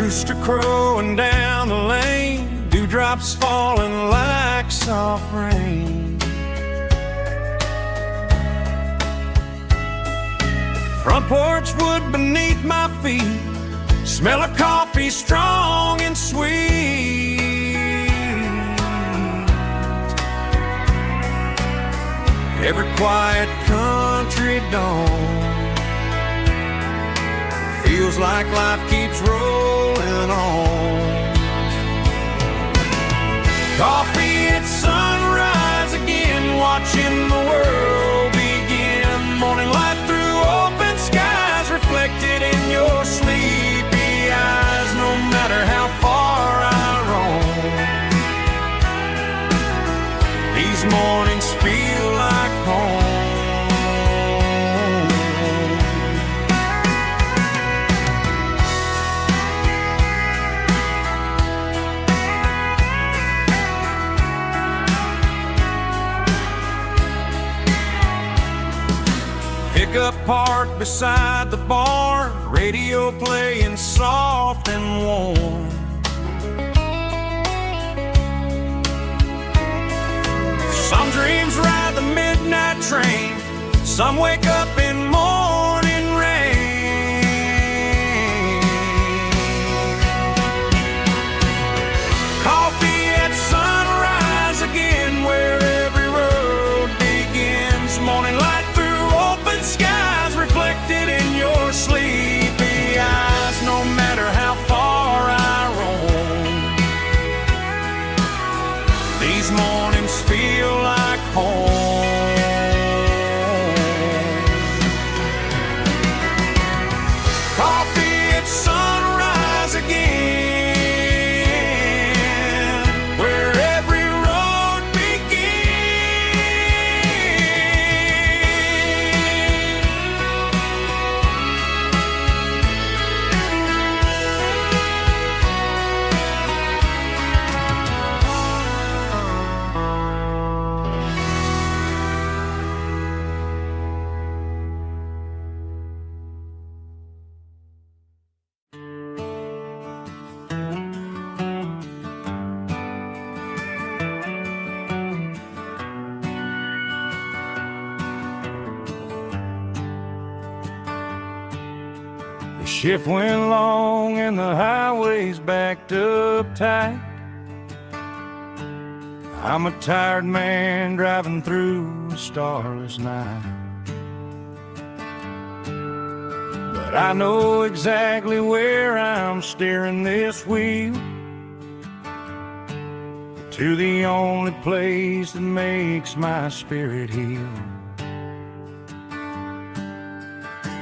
Rooster crowing down the lane, dewdrops falling like soft rain. Front porch wood beneath my feet, smell of coffee strong and sweet. Every quiet country dawn feels like life keeps rolling on. Coffee at sunrise again, watching the world begin. Morning light through open skies, reflected in your sleepy eyes. No matter how far I roam, these mornings feel like home. Pickup parked beside the barn, radio playing soft and warm. Some dreams ride the midnight train, some wake up in morning rain. Coffee at sunrise again, where every road begins. Morning light through open skies, reflected in your sleepy eyes. No matter how far I roam, these mornings feel like home. Coffee at sunrise again, where every road shift went long and the highway's backed up tight. I'm a tired man driving through a starless night, but I know exactly where I'm steering this wheel, to the only place that makes my spirit heal.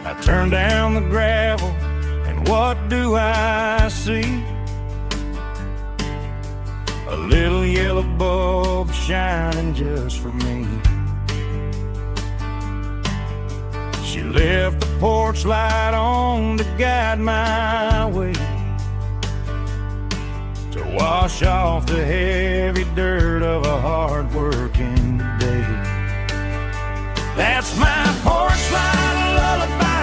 I turn down the gravel, and what do I see? A little yellow bulb shining just for me. She left the porch light on to guide my way, to wash off the heavy dirt of a hard-working day. That's my porch light lullaby,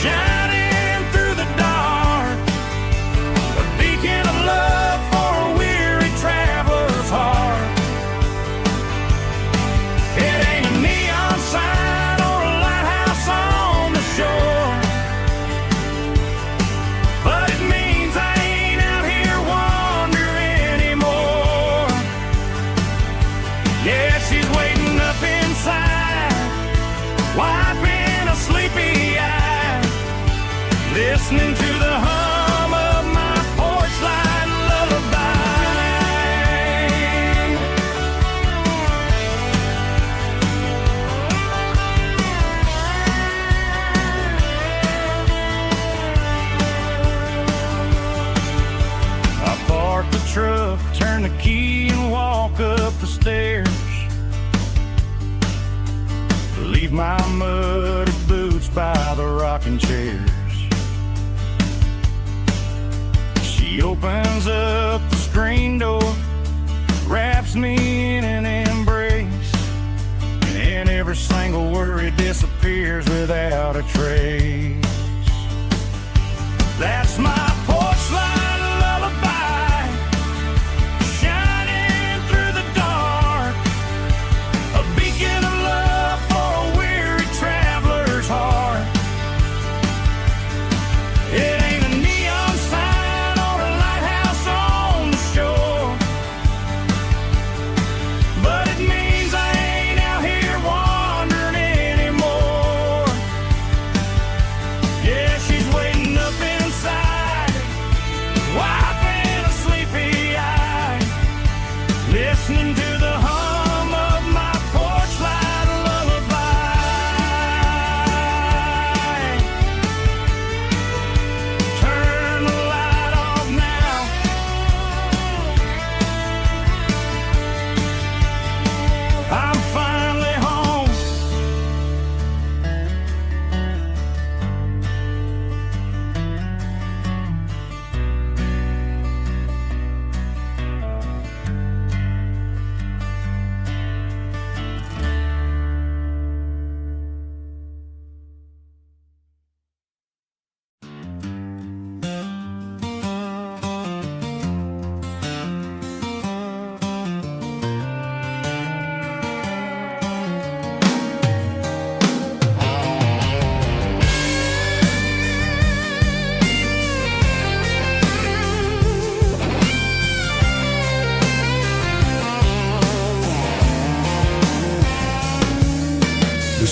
shining through the dark, a beacon of love for a weary traveler's heart. It ain't a neon sign or a lighthouse on the shore, but it means I ain't out here wandering anymore. Yeah, she's waiting up inside, wiping a sleepy eye, listening to the hum of my porch light lullaby. I park the truck, turn the key and walk up the stairs, leave my muddy boots by the rocking chairs. She opens up the screen door, wraps me in an embrace, and every single worry disappears without a trace. That's my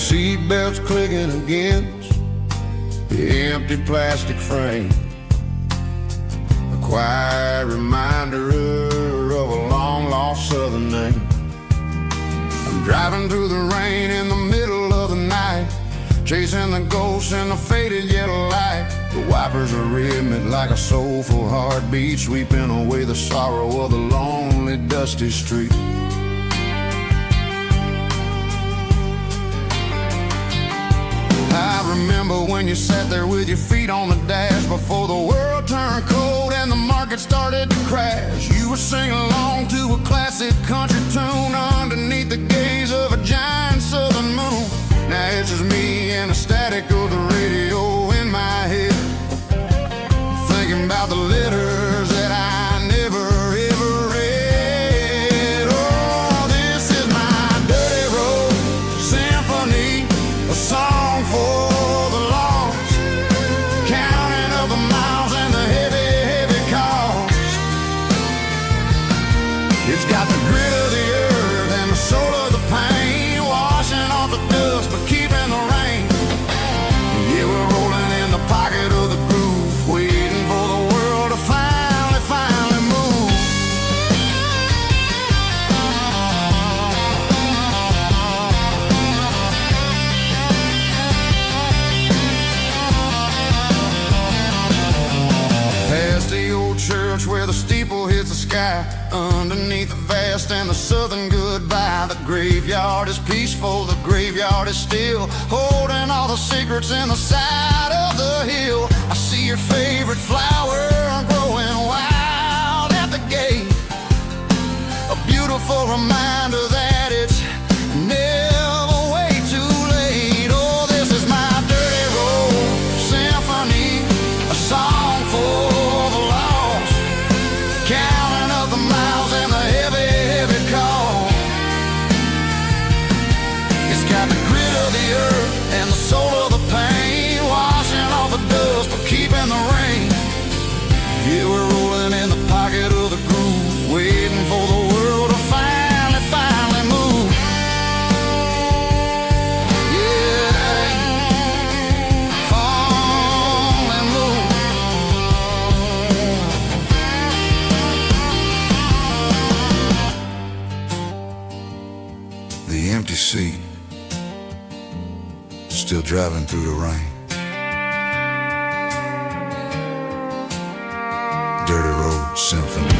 Seatbelts clicking against the empty plastic frame, a quiet reminder of a long-lost southern name. I'm driving through the rain in the middle of the night, chasing the ghosts in the faded yellow light. The wipers are rhythmic like a soulful heartbeat, sweeping away the sorrow of the lonely, dusty street. I remember when you sat there with your feet on the dash, before the world turned cold and the market started to crash. You were singing along to a classic country tune underneath the gaze of a giant southern moon. Now it's just me and the static of the radio in my head, thinking about the letters that I never ever read. Oh, this is my dirty road symphony, a song for the lost, counting up the miles and the heavy, heavy cost. It's got the grit of the earth and the soul of the pain, washing off the dust but keeping the rain. Yeah, we're rolling in the pocket of the groove, waiting for the world to finally move. Past the old church where the steeple hits the sky, underneath the vast and the southern goodbye. The graveyard is peaceful, the graveyard is still, holding all the secrets in the side of the hill. I see your favorite flower growing wild at the gate, a beautiful reminder that it's never way too late. Oh, this is my dirty road symphony, a song for the lost, counting up the miles and the heavy, heavy call. It's got the grit of the earth and the soul of the pain, washing off the dust but keeping the rain. Yeah, we're rolling in the pocket of the groove, waiting for the world to finally move. Yeah, finally move. The empty seat, still driving through the rain. Dirty road symphony.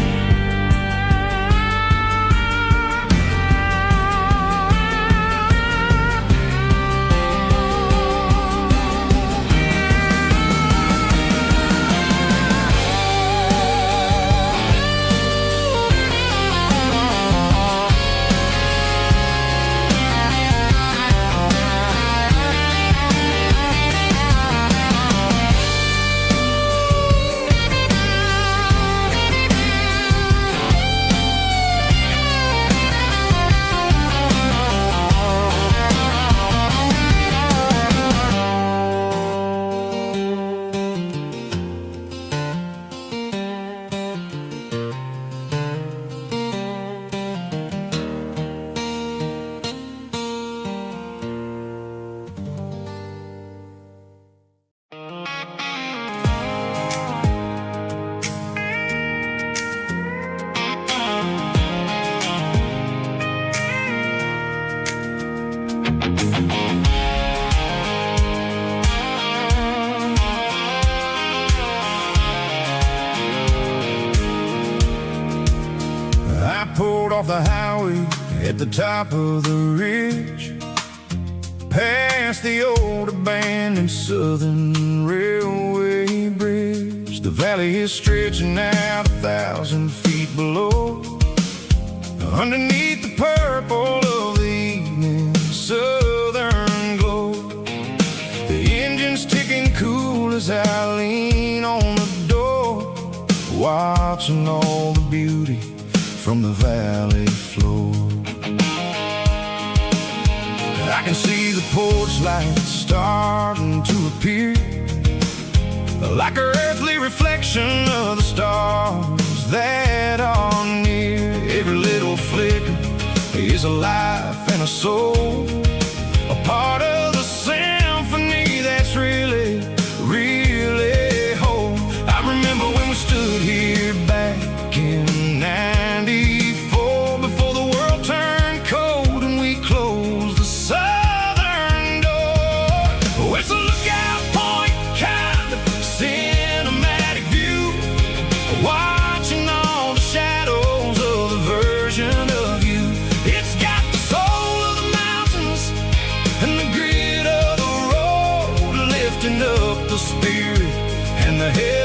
Pulled off the highway at the top of the ridge, past the old abandoned southern railway bridge. The valley is stretching out 1,000 feet below, underneath the purple of the evening southern glow. The engine's ticking cool as I lean on the door, watching all the beauty from the valley floor. I can see the porch lights starting to appear, like an earthly reflection of the stars that are near. Every little flicker is a life and a soul, a part of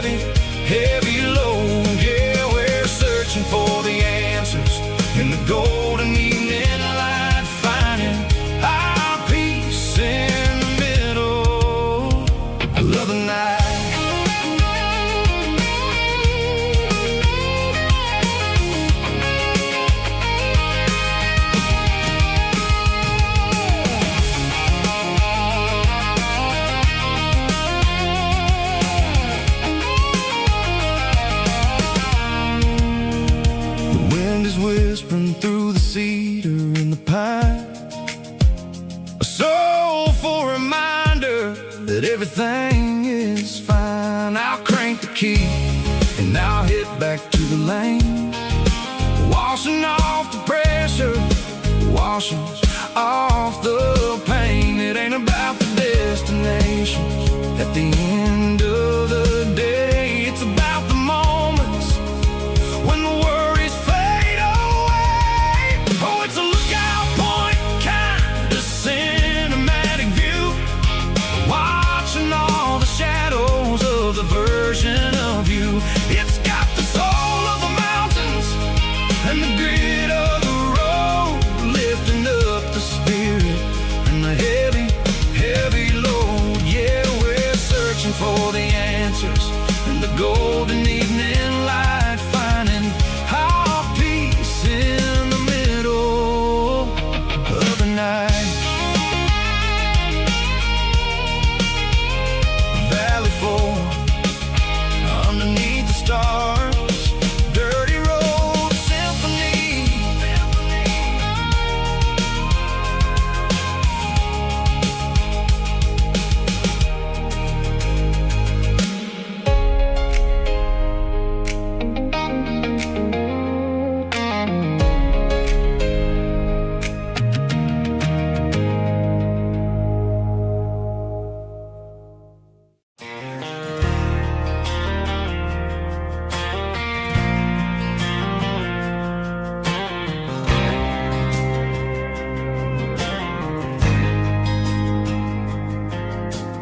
heavy, heavy load. Yeah, we're searching for the answers in the golden evening light, finding our peace in the middle of the night. Whispering through the cedar and the pine, a soulful reminder that everything is fine. I'll crank the key and I'll head back to the lane, washing off the pressure, washing off the pain. It ain't about the destination at the end of the day. It's about the moments when the worries fade away. Oh, it's a lookout point, kind of cinematic view, watching all the shadows of the version of you. It's got the soul of the mountains and the grit of the road, lifting up the spirit and the heavy, heavy load. Yeah, we're searching for the answers in the golden evening light, finding our peace in the middle of the night. Valley floor, underneath the stars, dirty road symphony.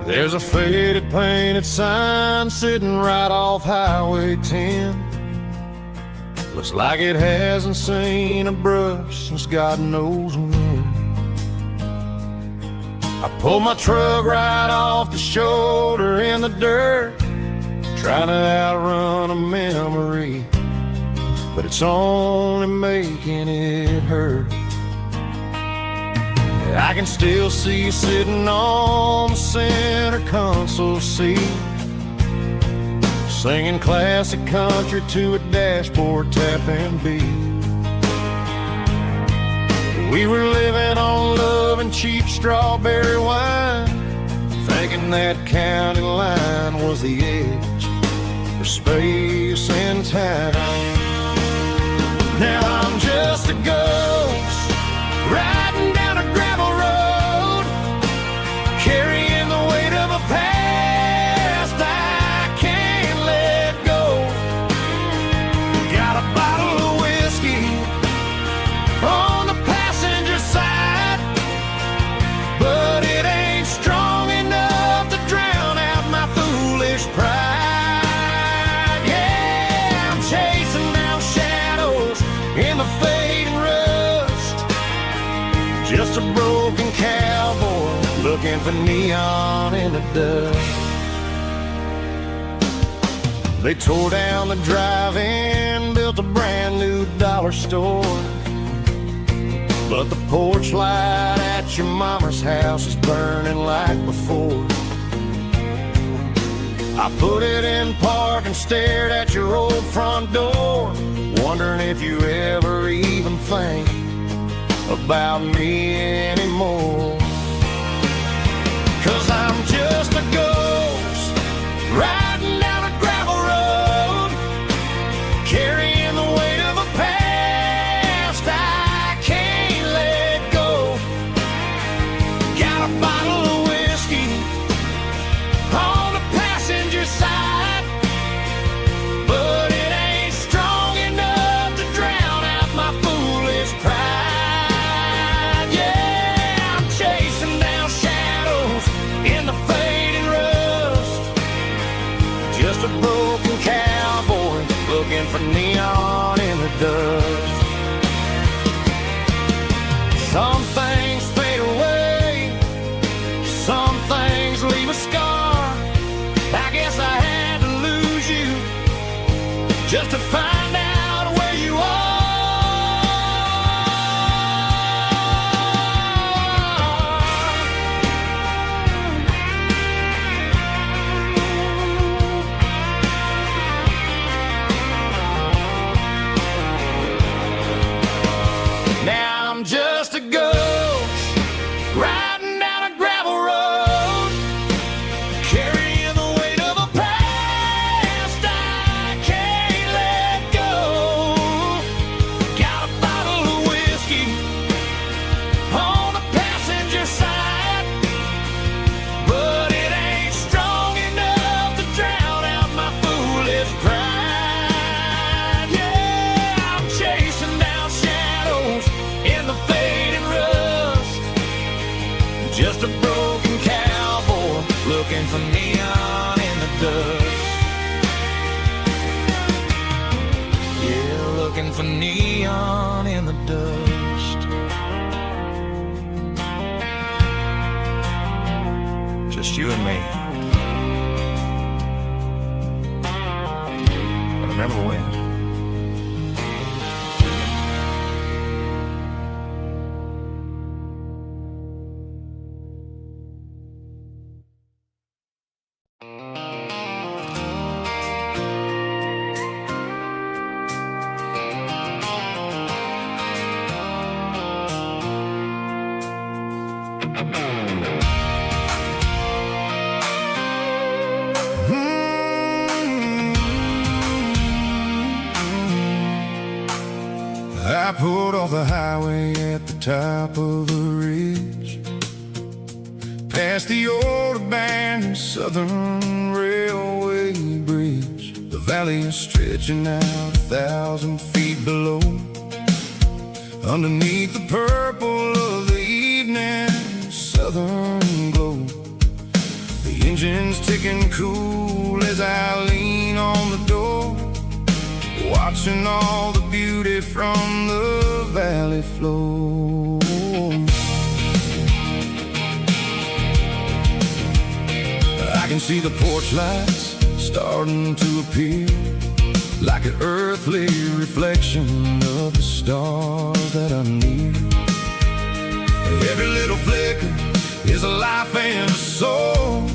There's a faded painted sign sitting right off Highway 10. Looks like it hasn't seen a brush since God knows when. I pulled my truck right off the shoulder in the dirt, trying to outrun a memory, but it's only making it hurt. I can still see you sitting on the center console seat, singing classic country to a dashboard tapping beat. We were living on love and cheap strawberry wine, thinking that county line was the edge for space and time. Now I'm just a ghost riding down a gravel road, carrying the weight of a past I can't let go. Got a bottle of whiskey on the passenger side, but it ain't strong enough to drown out my foolish pride. Yeah, I'm chasing down shadows in the fading rust, just a broken cowboy looking for neon in the dust. They tore down the drive-in, built a brand new dollar store, but the porch light at your mama's house is burning like before. I put it in park and stared at your old front door, wondering if you ever even think about me anymore. 'Cause I'm just a ghost riding down a gravel road, carrying the weight of a past I can't let go. Got a bottle of whiskey on the passenger side, but it ain't strong enough to drown out my foolish pride. Yeah, I'm chasing broken cowboy looking for neon in the dust. Some things fade away, some things leave a scar. I guess I had to lose you just to find out where you are. Now I'm just a ghost riding down a gravel road, carrying the weight of a past I can't let go. Got a bottle of whiskey on the passenger side, but it ain't strong enough to drown out my foolish pride. Yeah, I'm chasing down shadows in the fading rust, just a broken cowboy looking for neon in the dust. Yeah, looking for neon in the dust. Just you and me. But remember when? I pulled off the highway at the top of a ridge, past the old abandoned Southern Railway bridge. The valley is stretching out 1,000 feet below, underneath the purple of the evening southern glow. The engine's ticking cool as I lean on the door, watching all the beauty from the valley flow. I can see the porch lights starting to appear, like an earthly reflection of the stars that are near. Every little flicker is a life and a soul,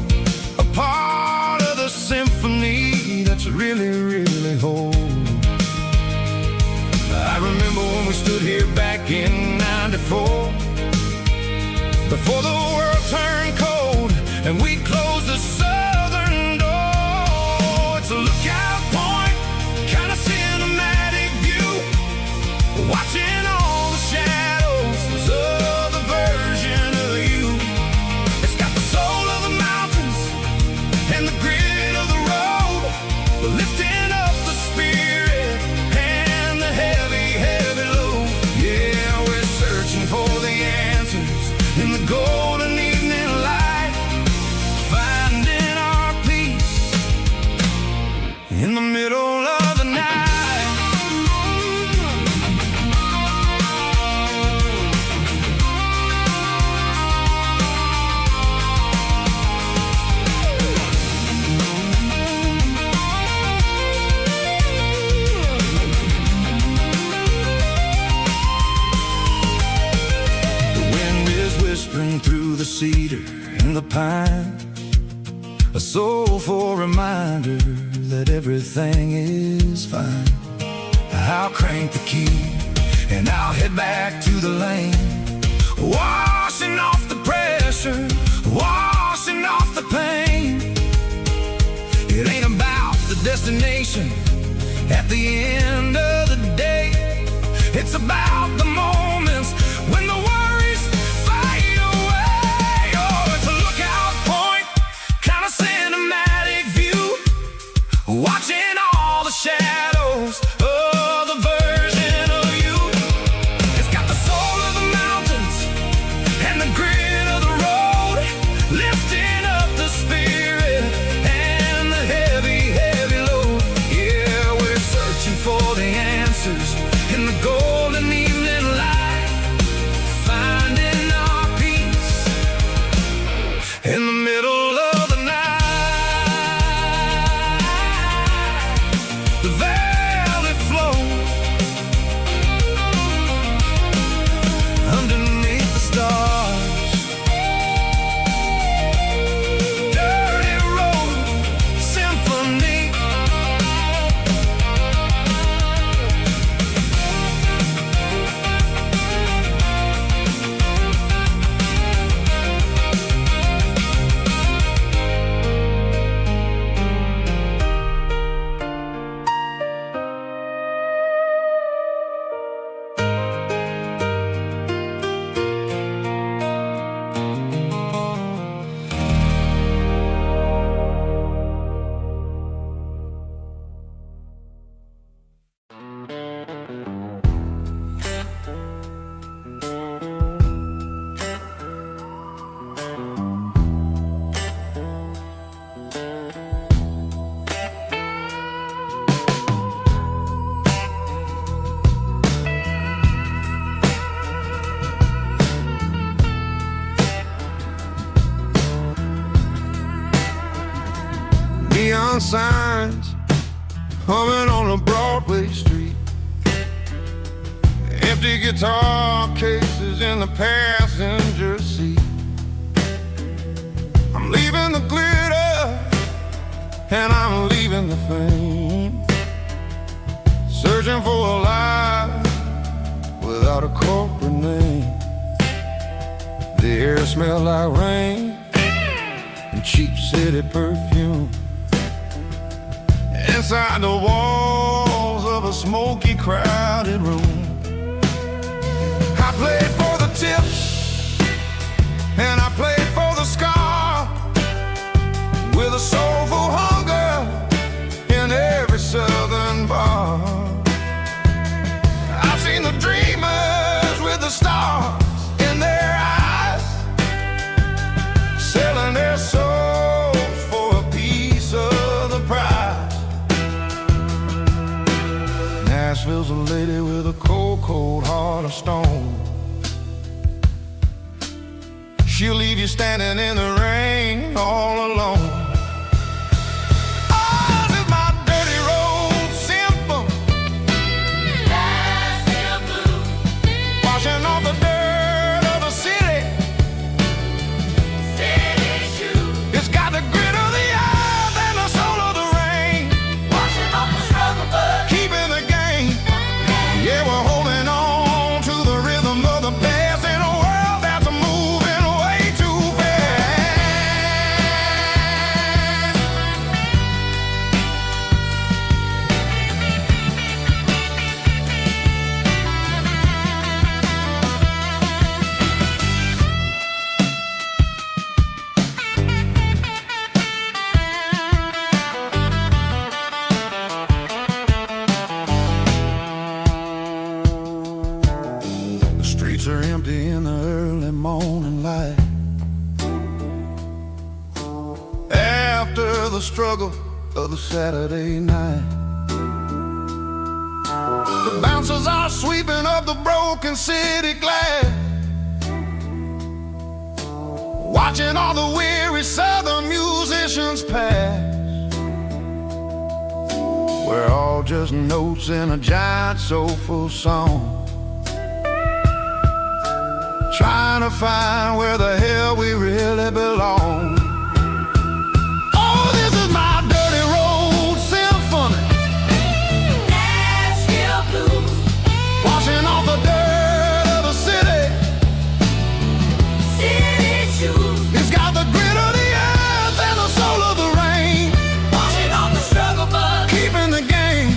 a part of the symphony that's really, really whole. I remember when we stood here back in '94, before the world turned cold and we closed the southern door. It's a lookout point, kind of cinematic view, watching all the shadows of the version of you. It's got the soul of the mountains and the grit of the road, lifting up the spirit and the heavy, heavy load. Yeah, we're searching for the answers in the golden evening light, finding our peace in the middle of the night. Whispering through the cedar and the pine, a soulful reminder that everything is fine. I'll crank the key and I'll head back to the lane, washing off the pressure, washing off the pain. It ain't about the destination at the end of the day, it's about the moments when the worries fade away. Oh, it's a lookout point, kind of cinematic view, watching all the shadows of the version of you. It's got the soul of the mountains and the grit of the road, lifting up the spirit and the heavy, heavy load. empty guitar cases in the passenger seat. I'm leaving the glitter and I'm leaving the fame, searching for a life without a corporate name. The air smelled like rain and cheap city perfume. Inside the walls of a smoky, crowded room, I played for the tips and I played for the scar, with a soulful hunger in every southern bar. I've seen the dreamers with the stars in their eyes, selling their souls for a piece of the prize. Nashville's a lady with a cold, cold heart of stone. She'll leave you standing in the rain all alone. Oh, this is my dirty road symphony, Nashville blues, washing off the dirt of the city, city shoes. It's got the grit of the earth and the soul of the rain, washing off the struggle but keeping the game. Yeah, we're holding on to the rhythm of the past in a world that's moving way too fast. The streets are empty in the early morning light, after the struggle of the Saturday night. The bouncers are sweeping up the broken city glass, watching all the weary southern musicians pass. We're all just notes in a giant soulful song, trying to find where the hell we really belong. Oh, this is my dirty road symphony, Nashville blues, washing off the dirt of the city, city shoes. It's got the grit of the earth and the soul of the rain, washing off the struggle but keeping the game.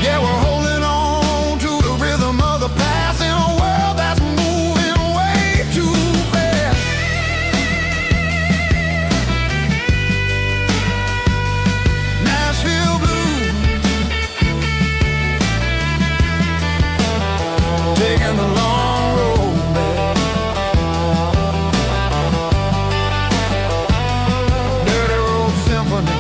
Yeah, we're holding on to the rhythm of the past in a world that's moving way too fast. Nashville blues, taking the long road back. Dirty road symphony.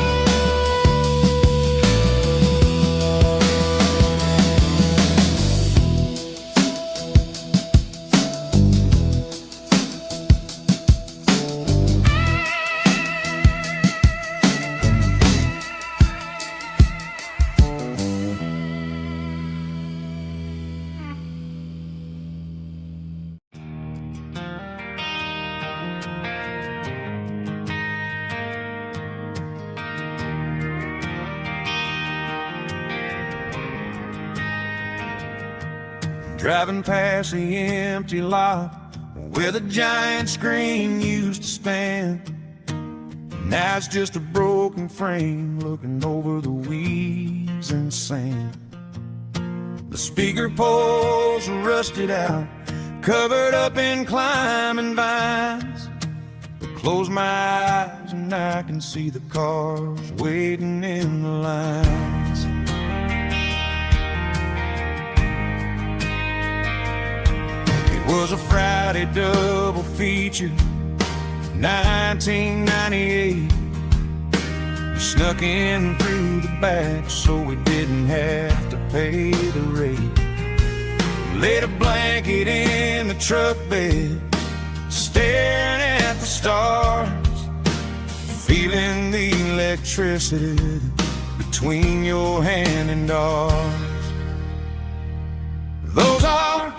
Driving past the empty lot where the giant screen used to stand. Now it's just a broken frame looking over the weeds and sand. The speaker poles are rusted out, covered up in climbing vines. I close my eyes and I can see the cars waiting in the lines. It was a Friday double feature, 1998. We snuck in through the back so we didn't have to pay the rate. Laid a blanket in the truck bed, staring at the stars, feeling the electricity between your hand and ours. Those are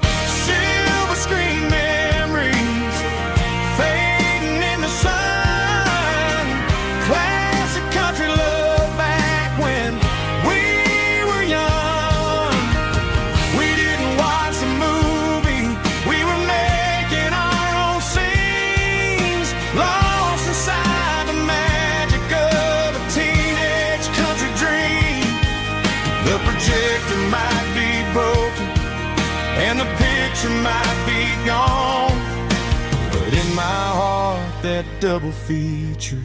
The projector might be broken and the picture might be gone, but in my heart that double feature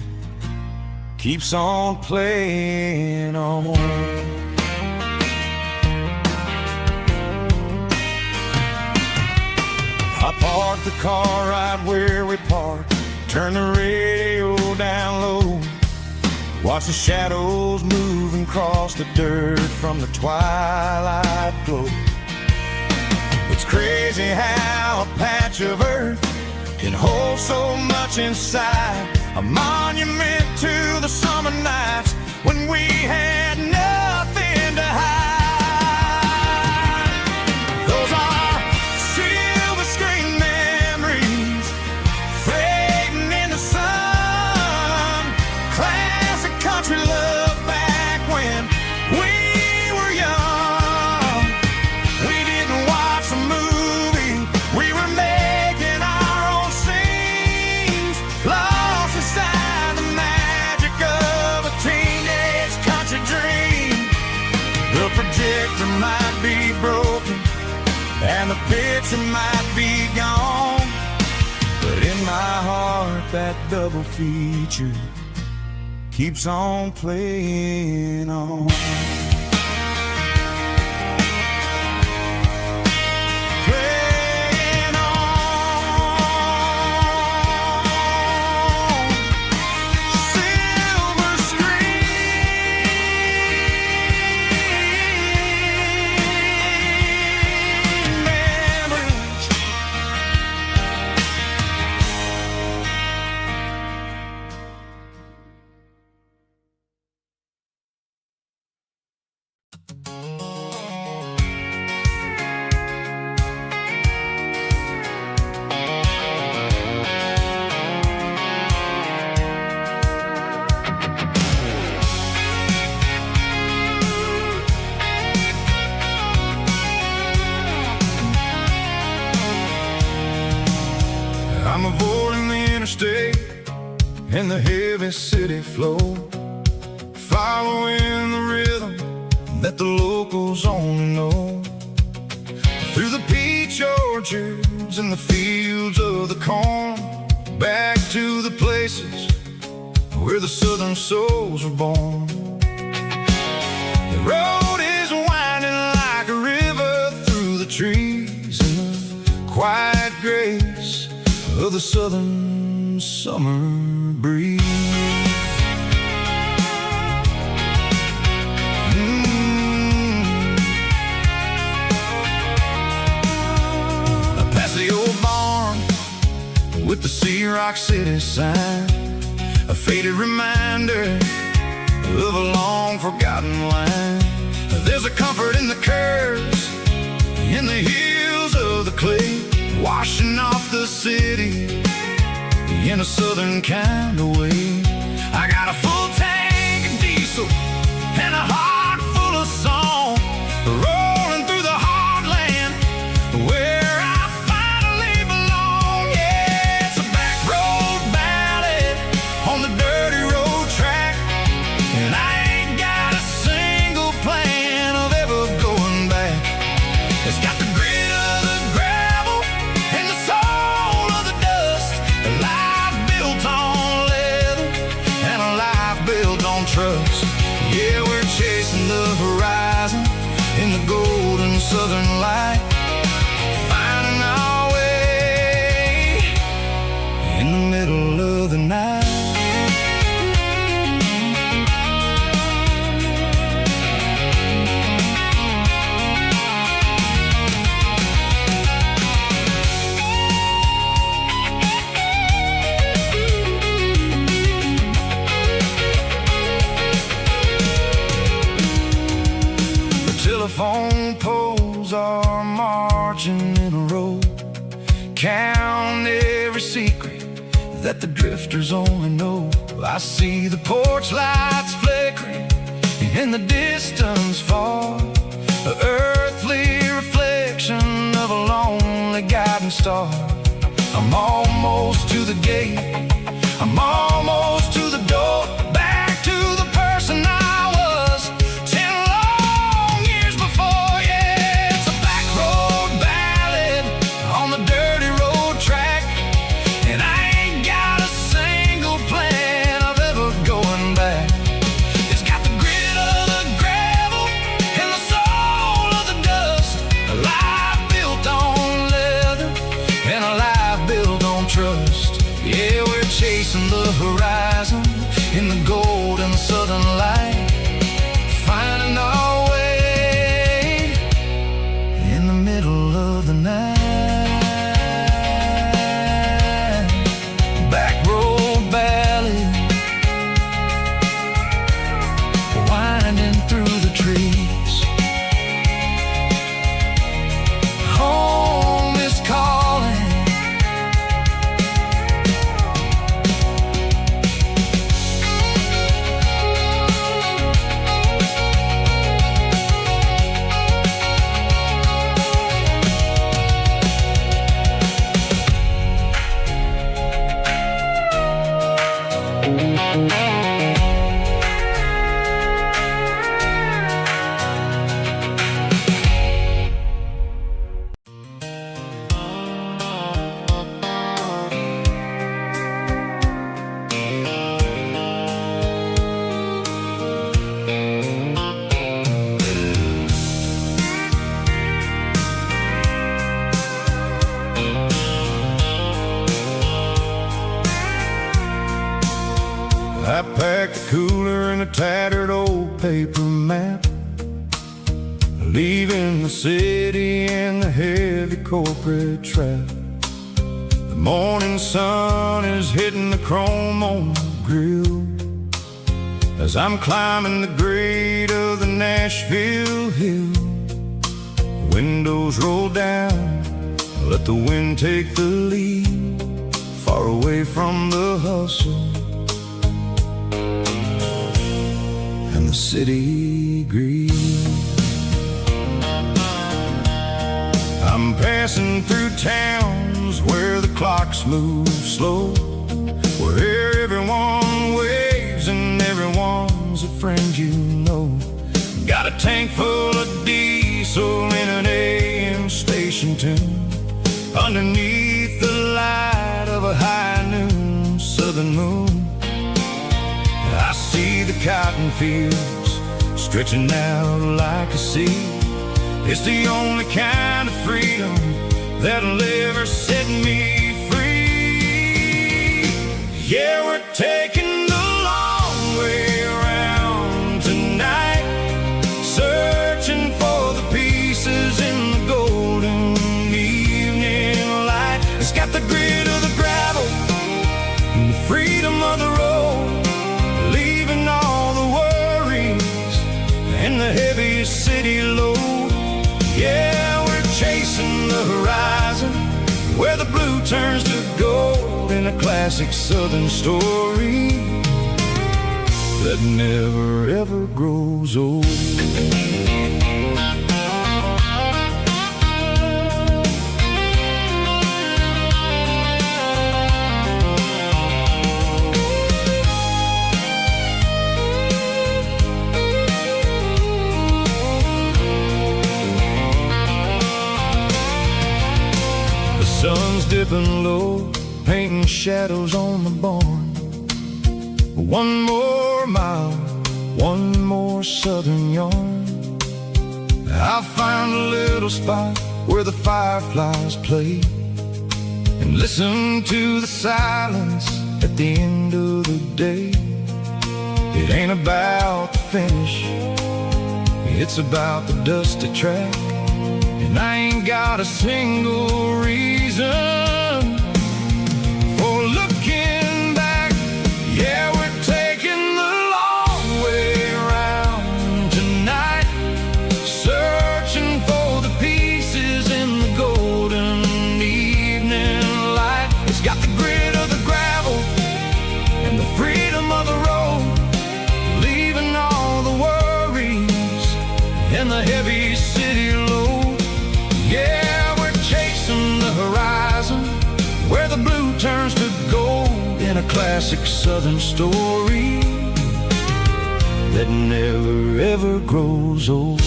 keeps on playing on. I parked the car right where we parked, turn the radio down low, watch the shadows moving across the dirt from the twilight glow. It's crazy how a patch of earth can hold so much inside, a monument to the summer nights when we had nothing to hide. Those are silver screen memories fading in the sun, classic country love back when we were young. We didn't watch a movie, we were making our own scenes, lost inside the magic of a teenage country dream. The projector might be broken and the picture might be gone, but in my heart that double feature keeps on playing on. Playing on. Silver screen memories. I'm avoiding the interstate and the heavy city flow, following the rhythm that the locals only know. Through the peach orchards and the fields of the corn, back to the places where the southern souls were born. The road is winding like a river through the trees in the quiet grace of the southern summer breeze. I pass the old barn with the Sea Rock City sign, a faded reminder of a long forgotten line. There's a comfort in the curves, in the hills of the clay, washing off the city in a southern kind of way. I got a full tank of diesel and a heart full of song, rolling through the heartland where I finally belong. Yeah, it's a back road ballad on the dirty road track, and I ain't got a single plan of ever going back. It's got the grit of the gravel and the soul of the dust, a life built on leather and a life built on trust. Yeah, we're chasing the horizon in the golden southern light, finding our way in the middle of the night. Telephone poles are marching in a row, count every secret that the drifters only know. I see the porch lights flickering in the distance far, an earthly reflection of a lonely guiding star. I'm almost to the gate, I'm almost to the door, back to the person I was 10 long leaving the city in the heavy corporate trap. The morning sun is hitting the chrome on the grill as I'm climbing the grade of the Nashville hill. Windows roll down, let the wind take the lead, far away from the hustle and the city greed. I'm passing through towns where the clocks move slow, where everyone waves and everyone's a friend you know. Got a tank full of diesel in an AM station tune, underneath the light of a high noon southern moon. I see the cotton fields stretching out like a sea. It's the only kind of freedom that'll ever set me free. Yeah, we're taking the long way around tonight, searching for the pieces in the golden evening light. It's got the grit of the gravel and the freedom of the road, leaving all the worries and the heavy city load. Yeah, we're chasing the horizon, where the blue turns to gold, in a classic southern story that never ever grows old. Sun's dipping low, painting shadows on the barn. One more mile, one more southern yarn. I'll find a little spot where the fireflies play, and listen to the silence at the end of the day. It ain't about the finish, it's about the dusty track. And I ain't got a single reason for looking back. Yeah, we're taking the long way around tonight, searching for the pieces in the golden evening light. It's got the grit of the gravel and the freedom of the road, leaving all the worries and the heavy city load. Yeah, we're chasing the horizon, where the blue turns to gold, in a classic southern story that never ever grows old.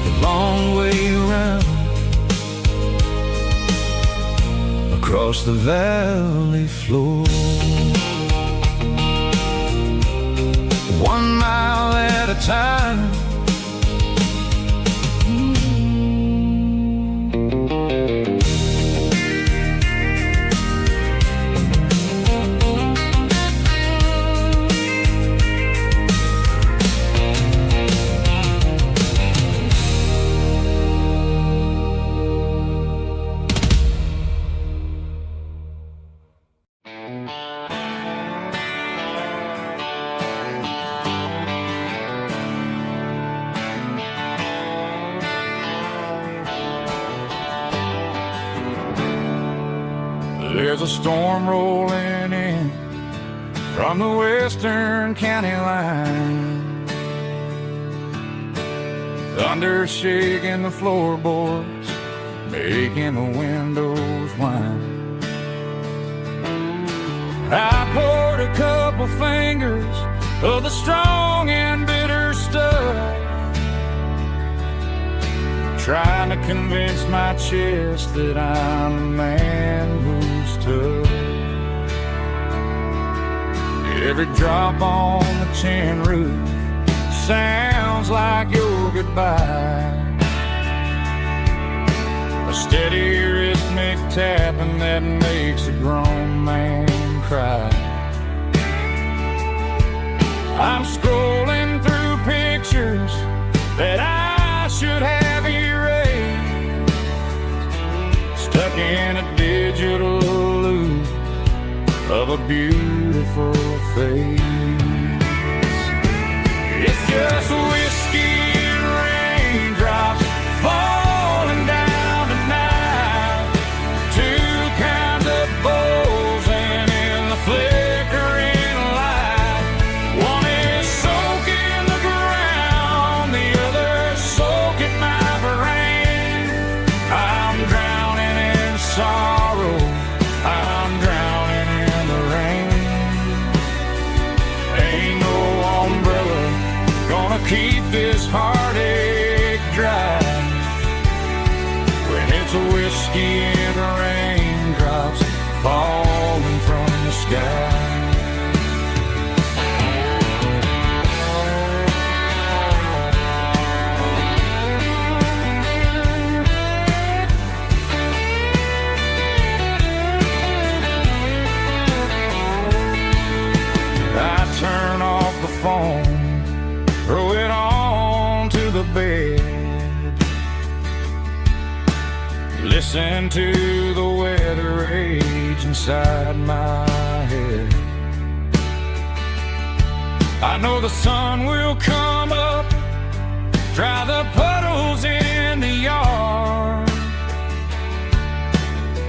The long way around, across the valley floor, 1 mile at a time. There's a storm rolling in from the western county line, thunder shaking the floorboards, making the windows whine. I poured a couple fingers of the strong and bitter stuff, trying to convince my chest that I'm a man who's tough. Every drop on the tin roof sounds like your goodbye, a steady rhythmic tapping that makes a grown man cry. I'm scrolling through of a beautiful face. It's just whiskey and raindrops falling down tonight. Two kinds of bowls and in the flickering light. One is soaking the ground, the other soaking my brain. I'm drowning in sorrow, I'm drowning in the rain. Ain't no umbrella gonna keep this heartache dry when it's a whiskey and raindrops falling from the sky. I turn off the phone, throw it on to the bed, listen to the weather rage inside my head. I know the sun will come up, dry the puddles in the yard,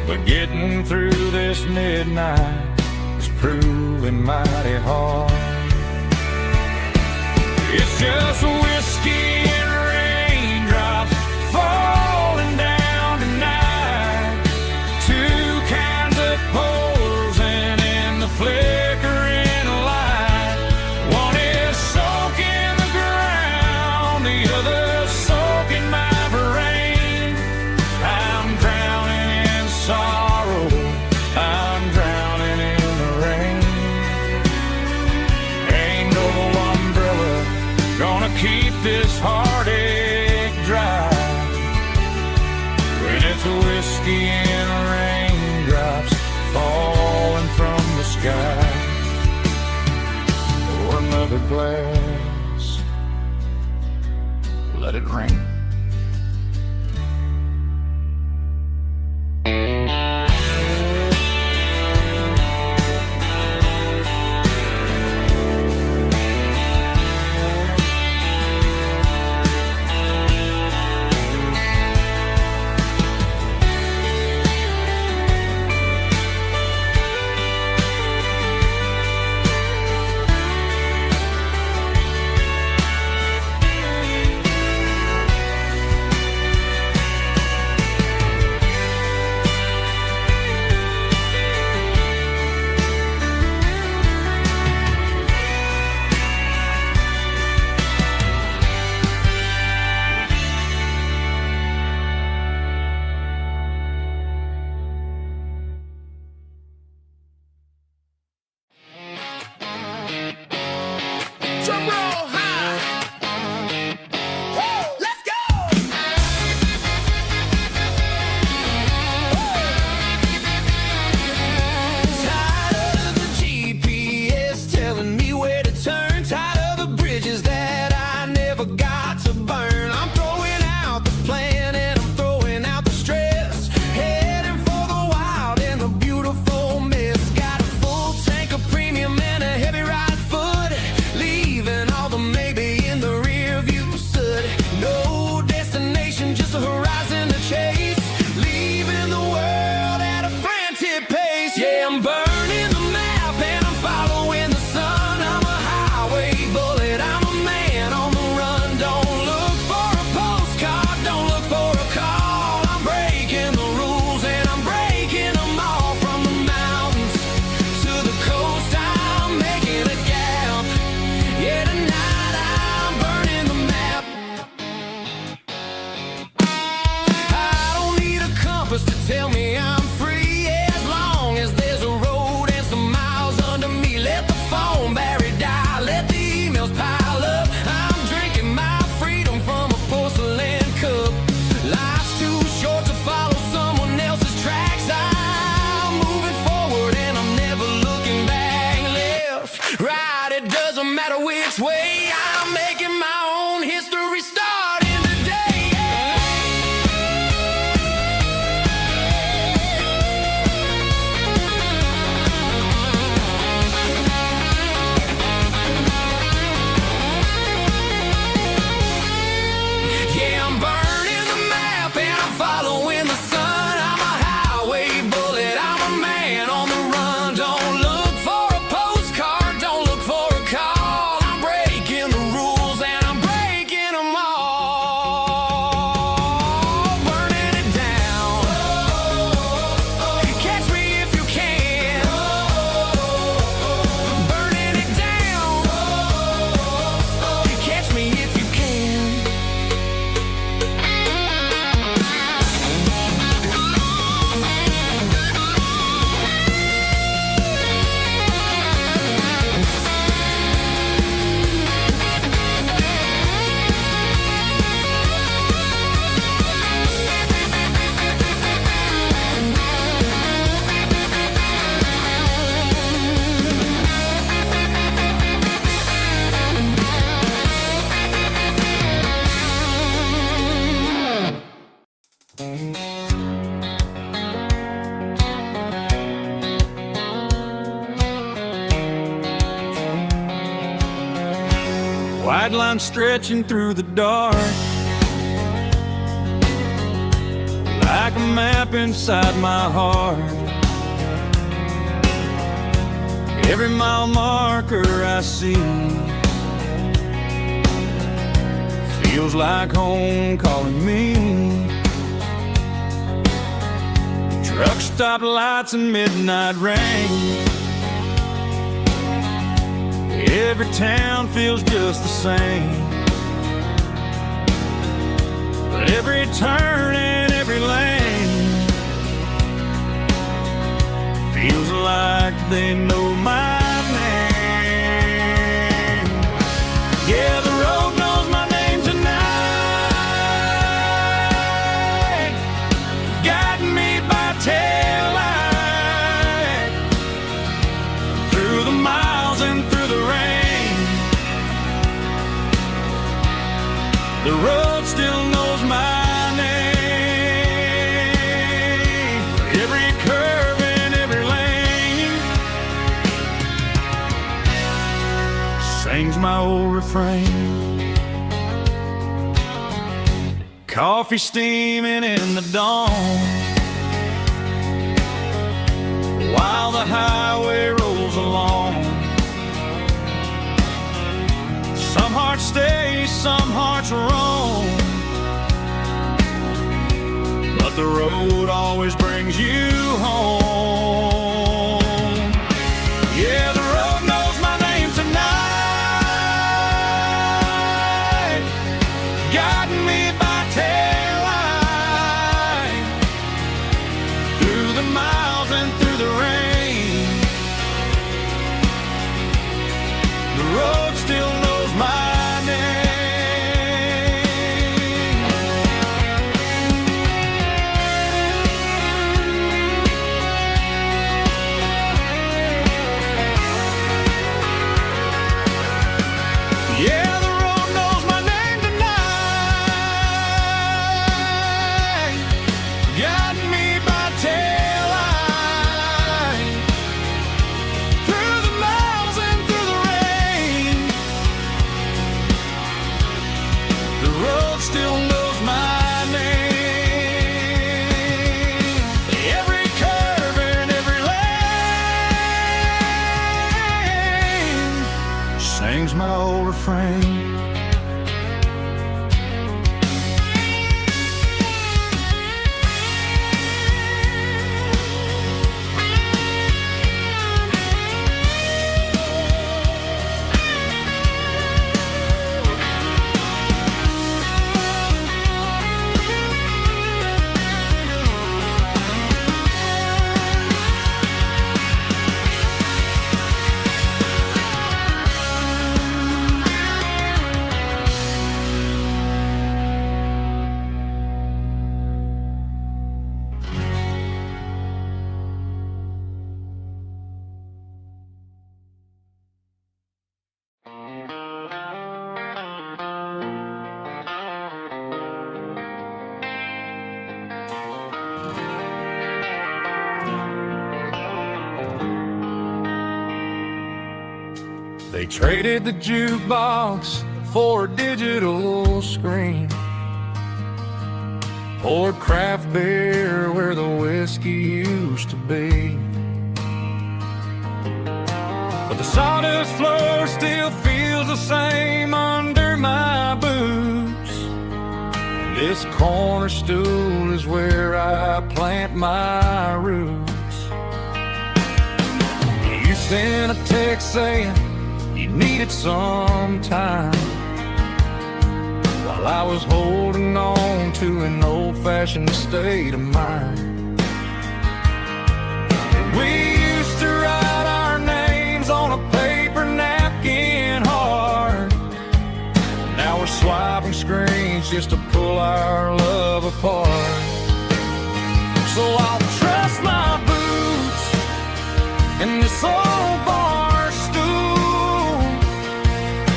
but getting through this midnight is proving mighty hard. It's just whiskey and raindrops falling down tonight. Two kinds of poles and in the flickering light. One is soaking the ground, the other soaking my brain. I'm drowning in sorrow, I'm drowning in the rain. Ain't no umbrella gonna keep this heartache dry when it's a whiskey and raindrops falling from the sky. Pour another glass, let it rain. Drum roll high. Woo, let's go. Tired of the GPS telling me where to turn. Tired of the bridges that I never got to burn. I'm throwing out the plan and I'm throwing out the stress. Heading for the wild and the beautiful mist. Got a full tank of premium and a heavy right foot. Leaving all the maybe in the rear view soot. No destination, just a horizon to chase. Leaving the world at a frantic pace. Yeah, I'm burning the map and I'm following the sun. I'm a highway bullet, I'm a man on the run. Don't look White line stretching through the dark, like a map inside my heart. Every mile marker I see feels like home calling me. Truck stop lights and midnight rain. Every town feels just the same, but every turn and every lane feels like they know my name. Yeah, the road knows my name tonight, guiding me by taillight through the miles and through the rain. The road still knows my name. Every curve and every lane sings my old refrain. Coffee steaming in the dawn, while the highway rolls along. Some hearts stay, some hearts roam, but the road always brings you home. Yeah, the road knows my name tonight, guiding me by taillight through the miles and through the rain. The road still knows my name. Yeah, the road knows my name tonight, guiding me by taillight through the miles and through the rain. The road still knows my name. Every curve and every lane sings my old refrain. They traded the jukebox for a digital screen, poured craft beer where the whiskey used to be. But the sawdust floor still feels the same under my boots. This corner stool is where I plant my roots. You sent a text saying you needed some time, while I was holding on to an old-fashioned state of mind. We used to write our names on a paper napkin hard. Now we're swiping screens just to pull our love apart. So I'll trust my boots and this old bar stool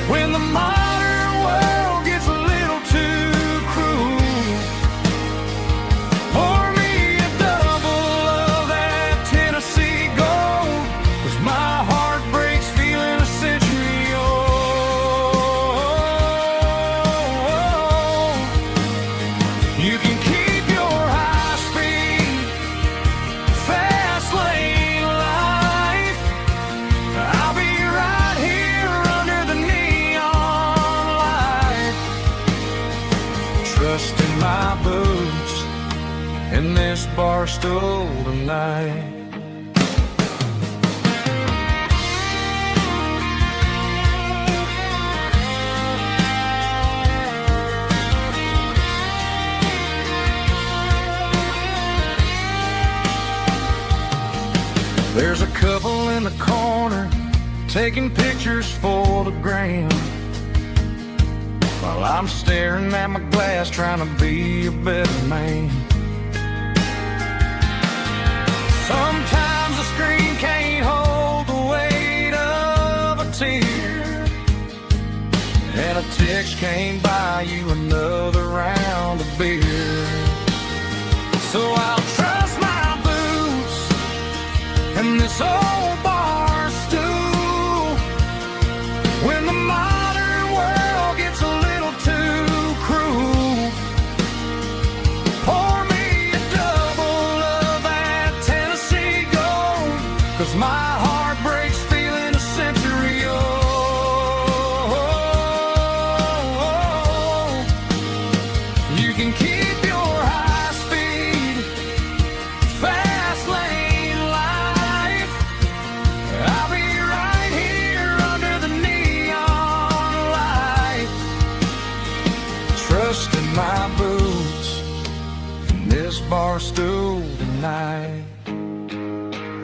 when the modern world gets a little too cruel. Pour me a double of that Tennessee Gold, 'cause my heart breaks feeling a century old. in this bar stool tonight. There's a couple in the corner taking pictures for the gram, while I'm staring at my glass trying to be a better man. Sometimes the screen can't hold the weight of a tear, and a text can't buy you another round of beer. So I'll trust my boots and this old bar stool when the modern world gets a little too cruel. Pour me a double of that Tennessee Gold, 'cause my heart breaks feeling a century old. You can keep your high speed, fast lane life. I'll be right here under the neon light, trusting my boots in this bar stool tonight.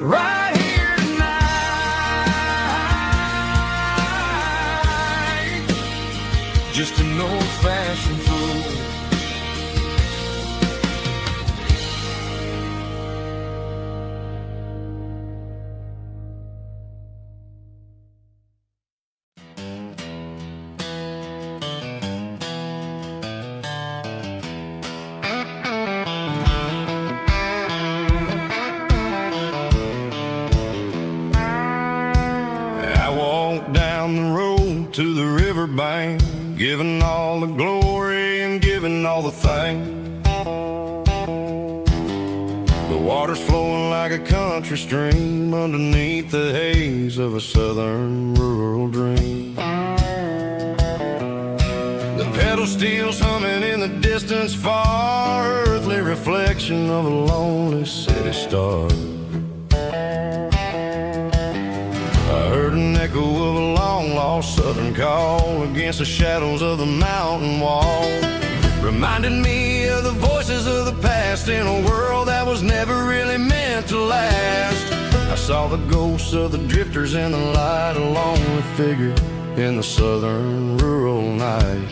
Right here tonight, just an old-fashioned fool. I walked down the road to the riverbank, giving all the glory and giving all the thanks. The water's flowing like a country stream underneath the haze of a southern rural dream. The pedal steel's humming in the distance far, earthly reflection of a lonely city star. I heard an echo of a long-lost southern call against the shadows of the mountain wall, reminding me of the voices of the past in a world that was never really meant to last. I saw the ghosts of the drifters in the light, a lonely figure in the southern rural night.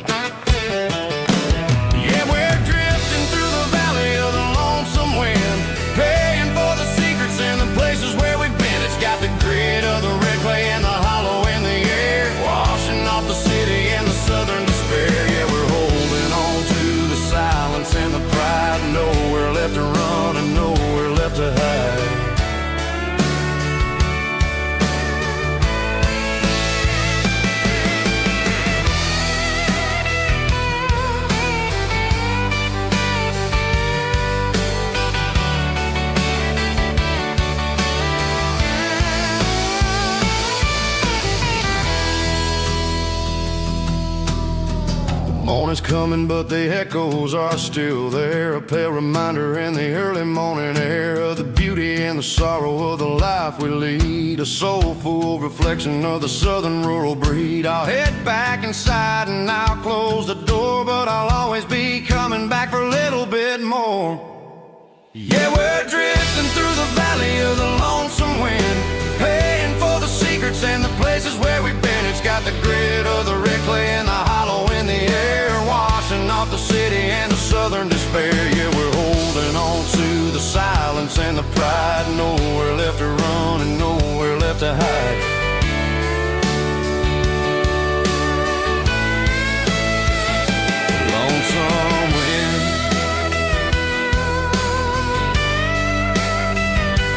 Yeah, we're drifting through the valley of the lonesome wind, paying for the secrets and the places where we've been. It's got the grit of the red clay and the hollow in the air, washing off the city and the southern despair. Yeah, we're holding on to the silence and the pride, nowhere left to run and nowhere left to hide. Morning's coming, but the echoes are still there, a pale reminder in the early morning air of the beauty and the sorrow of the life we lead, a soulful reflection of the southern rural breed. I'll head back inside and I'll close the door, but I'll always be coming back for a little bit more. Yeah, we're drifting through the valley of the lonesome wind, paying for the secrets and the places where we've been. It's got the grit of the red clay and the hollow in the air, washing off the city and the southern despair. Yeah, we're holding on to the silence and the pride, nowhere left to run and nowhere left to hide. Lonesome wind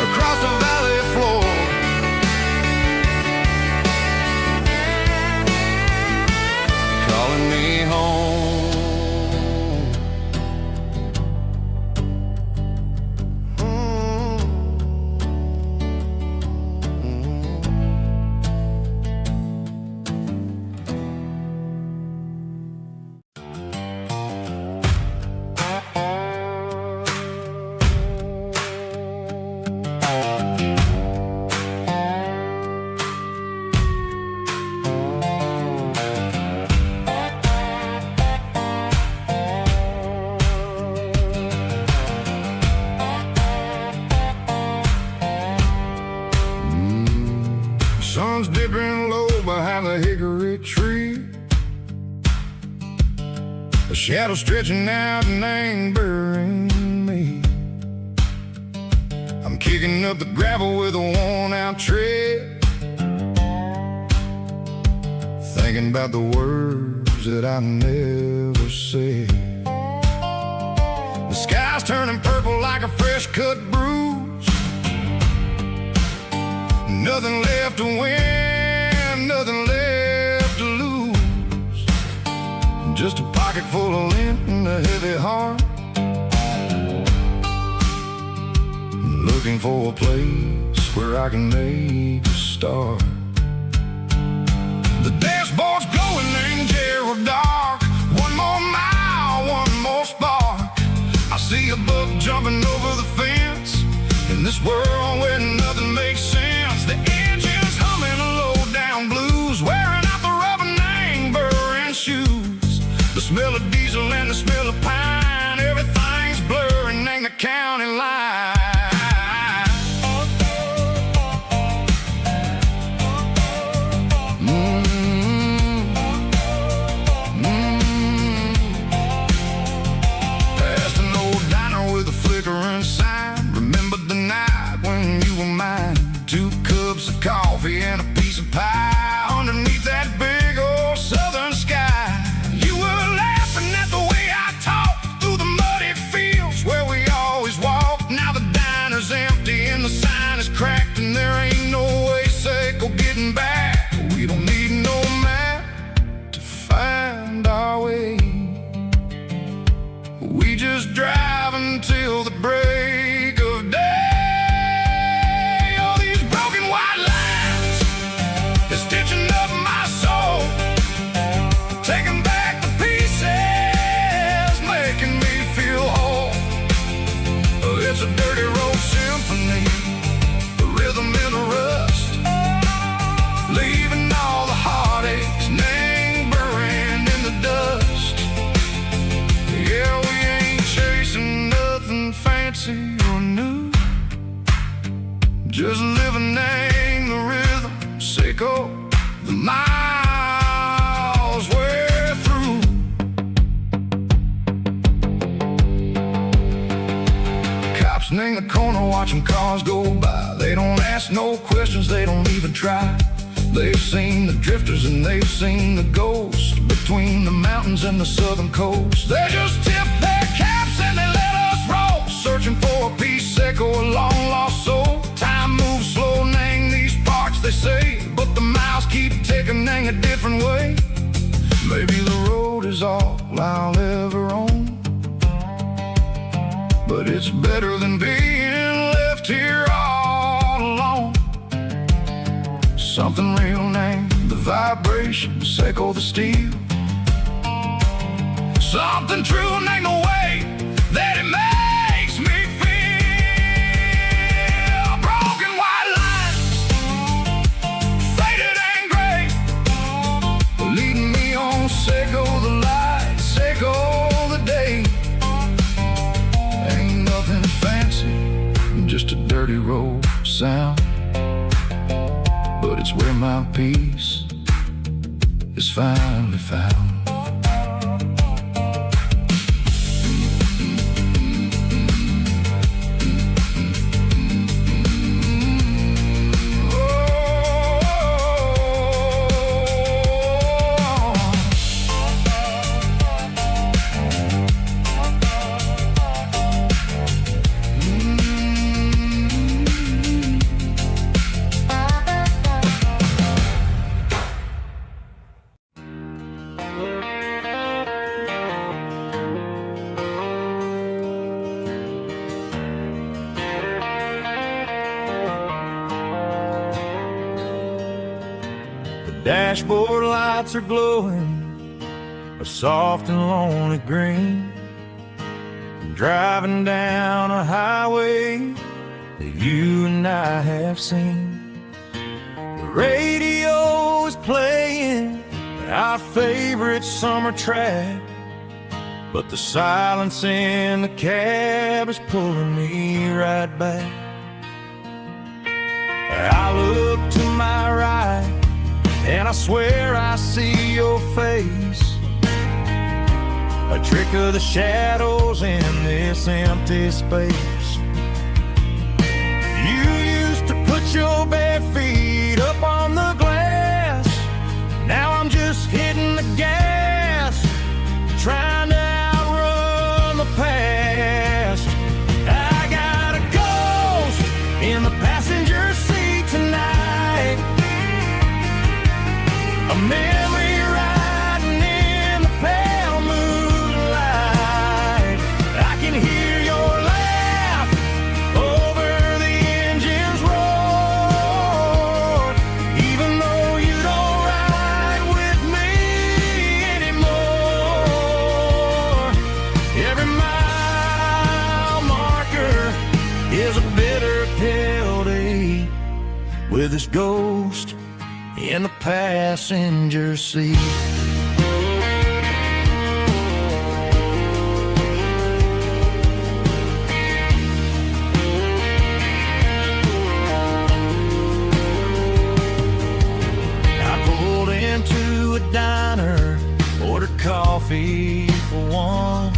across the valley floor, calling me home. a shadow stretching out and angering me. I'm kicking up the gravel with a worn-out tread, thinking about the words that I never said. The sky's turning purple like a fresh-cut bruise. Nothing left to win, nothing left to lose. Just a pocket full of lint and a heavy heart, looking for a place where I can make a start. The dashboard's glowing in Gerald dark. One more mile, one more spark. I see a buck jumping over the fence in this world where nothing makes sense. The engine's humming a low-down blues, wearing out the rubber name burring shoes. The smell of diesel and the smell of pine, everything's blurring in the county line. Remember the night when you were mine? 2 cups of coffee and a piece of pie underneath that big old southern sky. You were laughing at the way I talked through the muddy fields where we always walked. Now the diner's empty and the sign is cracked, and there ain't no way safe or getting back. We don't need no map to find our way. We just drive until the break of day. All these broken white lines is stitching up my soul, taking back the pieces, making me feel whole. It's a dirty road symphony, a rhythm in a rust, leaving all the heartaches, name buried in the dust. Yeah, we ain't chasing nothing fancy or new, just living in the rhythm, sicko, the miles we're through. Cops in the corner watching cars go by. They don't ask no questions, they don't even try. They've seen the drifters and they've seen the ghosts between the mountains and the southern coast. They just tip their caps and they let us roll, searching for a piece or a long-lost soul. Time moves slow, nang these parts, they say, but the miles keep ticking, nang a different way. Maybe the road is all I'll ever own, but it's better than being left here all alone. Something real, name the vibration, echo the steel. Something true, name the way that it makes me feel. Broken white lines, faded and gray, leading me on, echo the light, echo the day. Ain't nothing fancy, just a dirty road sound, but it's where my peace is finally found. Dashboard lights are glowing a soft and lonely green. I'm driving down a highway that you and I have seen. The radio is playing our favorite summer track, but the silence in the cab is pulling me right back. I look to my right and I swear I see your face. a trick of the shadows in this empty space. You used to put your bare feet up on the glass. Now I'm just hitting the gas, trying to outrun the past. I got a ghost in the passenger seat tonight, a memory riding in the pale moonlight. I can hear your laugh over the engine's roar, even though you don't ride with me anymore. Every mile marker is a bitter pill to eat, with this ghost in the passenger seat. I pulled into a diner, ordered coffee for one,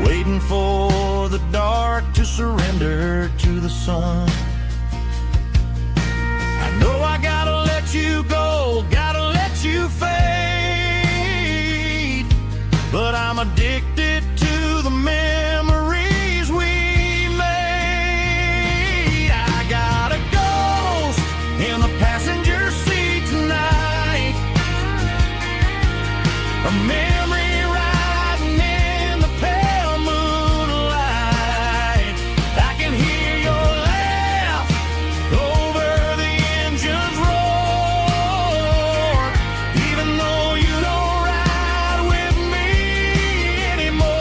waiting for the dark to surrender to the sun. I know I gotta let you go, gotta let you fade, but I'm addicted to the memories we made. I got a ghost in the passenger seat tonight, a memory riding in the pale moonlight. I can hear your laugh over the engine's roar, even though you don't ride with me anymore.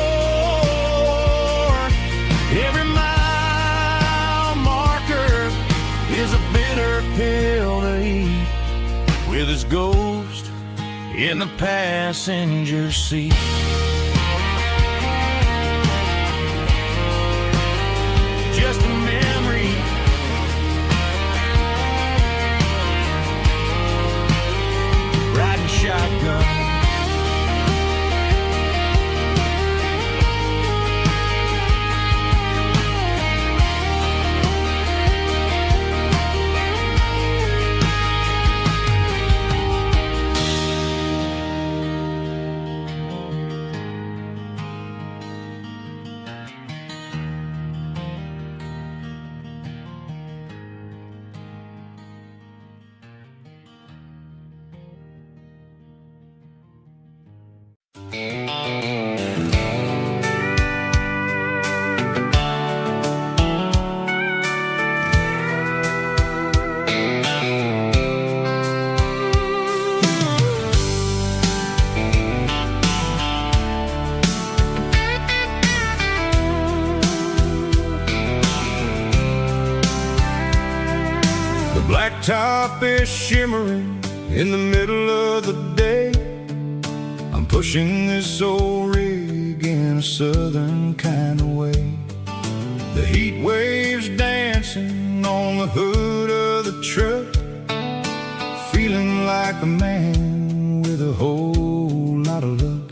Every mile marker is a bitter pill to eat, with his ghost in the passenger seat. Just a memory, riding shotgun. The blacktop is shimmering in the middle of the day. I'm pushing this old rig in a southern kind of way. The heat waves dancing on the hood of the truck, feeling like a man with a whole lot of luck.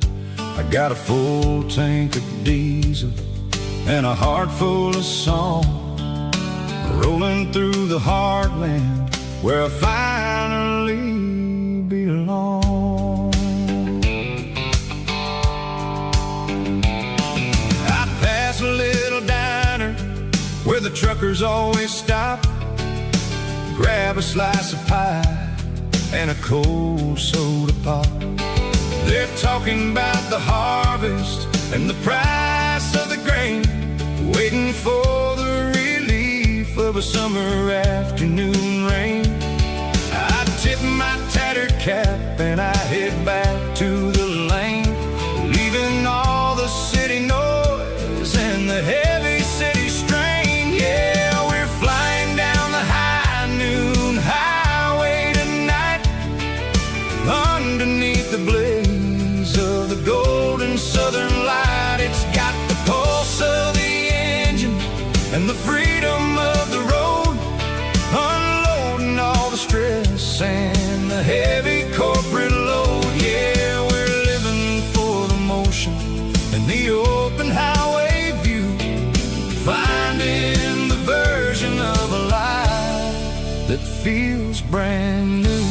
I got a full tank of diesel and a heart full of song, rolling through the heartland where I finally belong. I pass a little diner where the truckers always stop, grab a slice of pie and a cold soda pop. They're talking about the harvest and the price of the grain, waiting for the relief of a summer afternoon rain. I tip my tattered cap and I head back to the lane, leaving all the city noise and the heavy city strain. Yeah, we're flying down the high noon highway tonight, underneath the blaze of the golden southern light. It's got the pulse of the engine and the freedom of the road, unloading all the stress and the heavy corporate load. Yeah, we're feels brand new.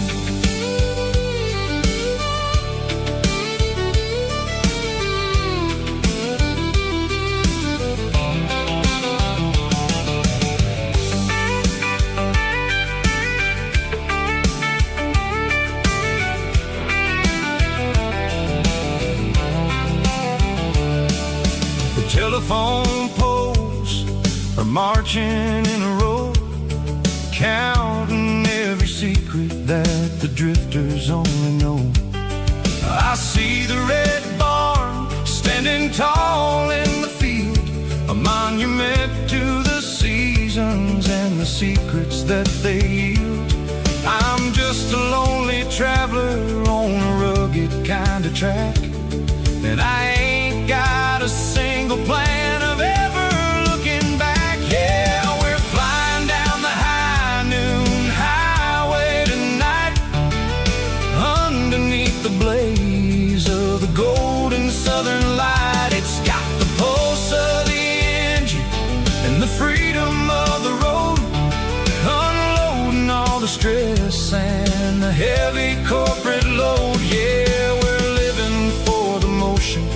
Telephone poles are marching in a row, counting every secret that the drifters only know. I see the red barn standing tall in the field, a monument to the seasons and the secrets that they yield. I'm just a lonely traveler on a rugged kind of track, and I ain't got a single plan of ever looking back. Yeah, we're flying down the high noon highway tonight, underneath the blaze of the golden southern light. It's got the pulse of the engine and the freedom of the road, unloading all the stress and the heavy corporate load. Yeah, we're living for the motion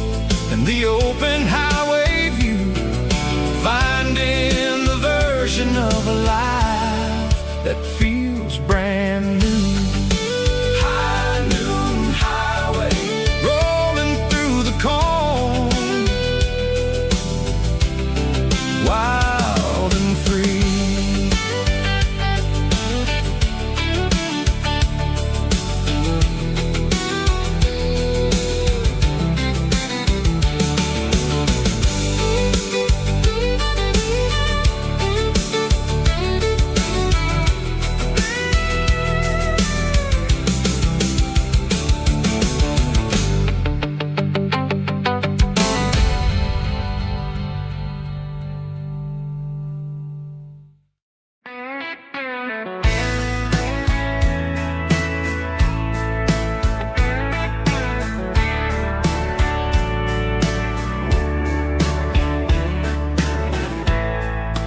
and the open highway view, finding the version of a life that feels brand new. High noon highway, rolling through the corn, wild and free.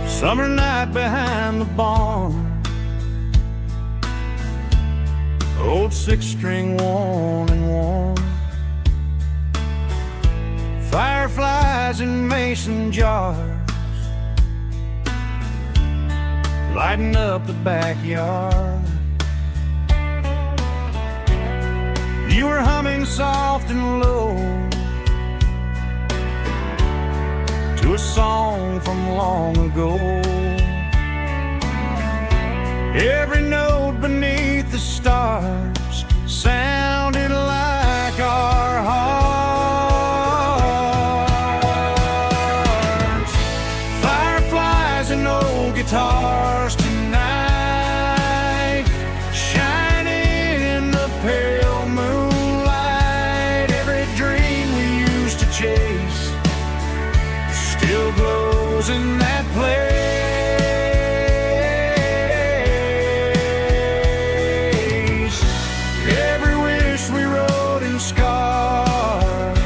Summer night behind the barn, old six-string worn and worn, fireflies in mason jars, lighting up the backyard. You were humming soft and low to a song from long ago. Every note beneath the stars sounded like our hearts. Fireflies and old guitars tonight, shining in the pale moonlight. Every dream we used to chase still glows in that place. Every wish we wrote in scars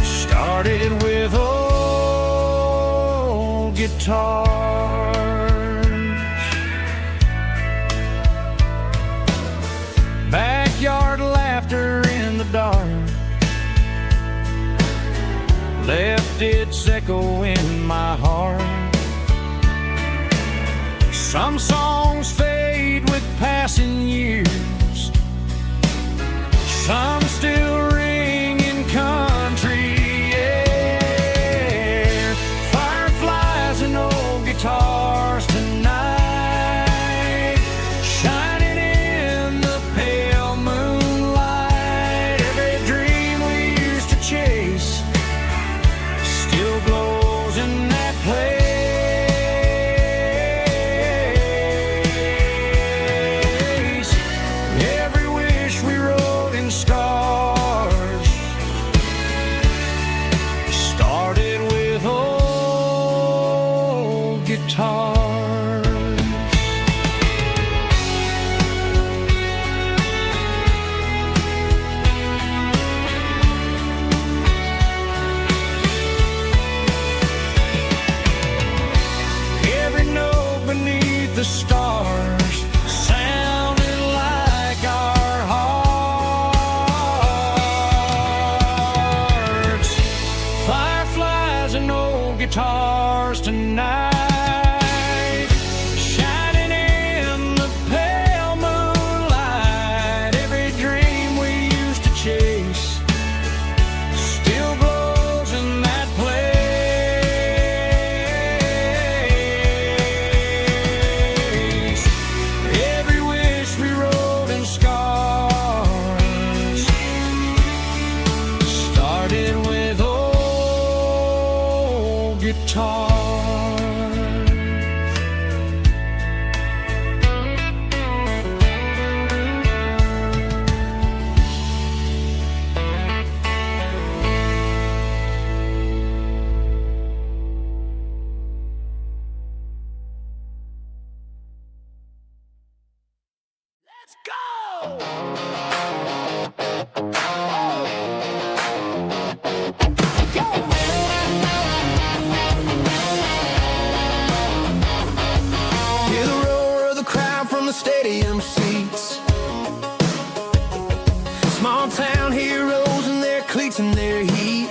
started with old guitars. Backyard laughter in the dark left its echo in my heart. Some songs fade with passing years, some still ring in country air. Fireflies and old guitars tonight, shining in the pale moonlight. Every dream we used to chase still glows in that place. Every wish we wrote in stars started with old guitars. Every note beneath the guitars tonight, shining in the pale moonlight. Every dream we used to chase still glows in that place. Every wish we wrote in scars started with old guitars. Let's go! Hear the roar of the crowd from the stadium seats. Small town heroes in their cleats and their heat.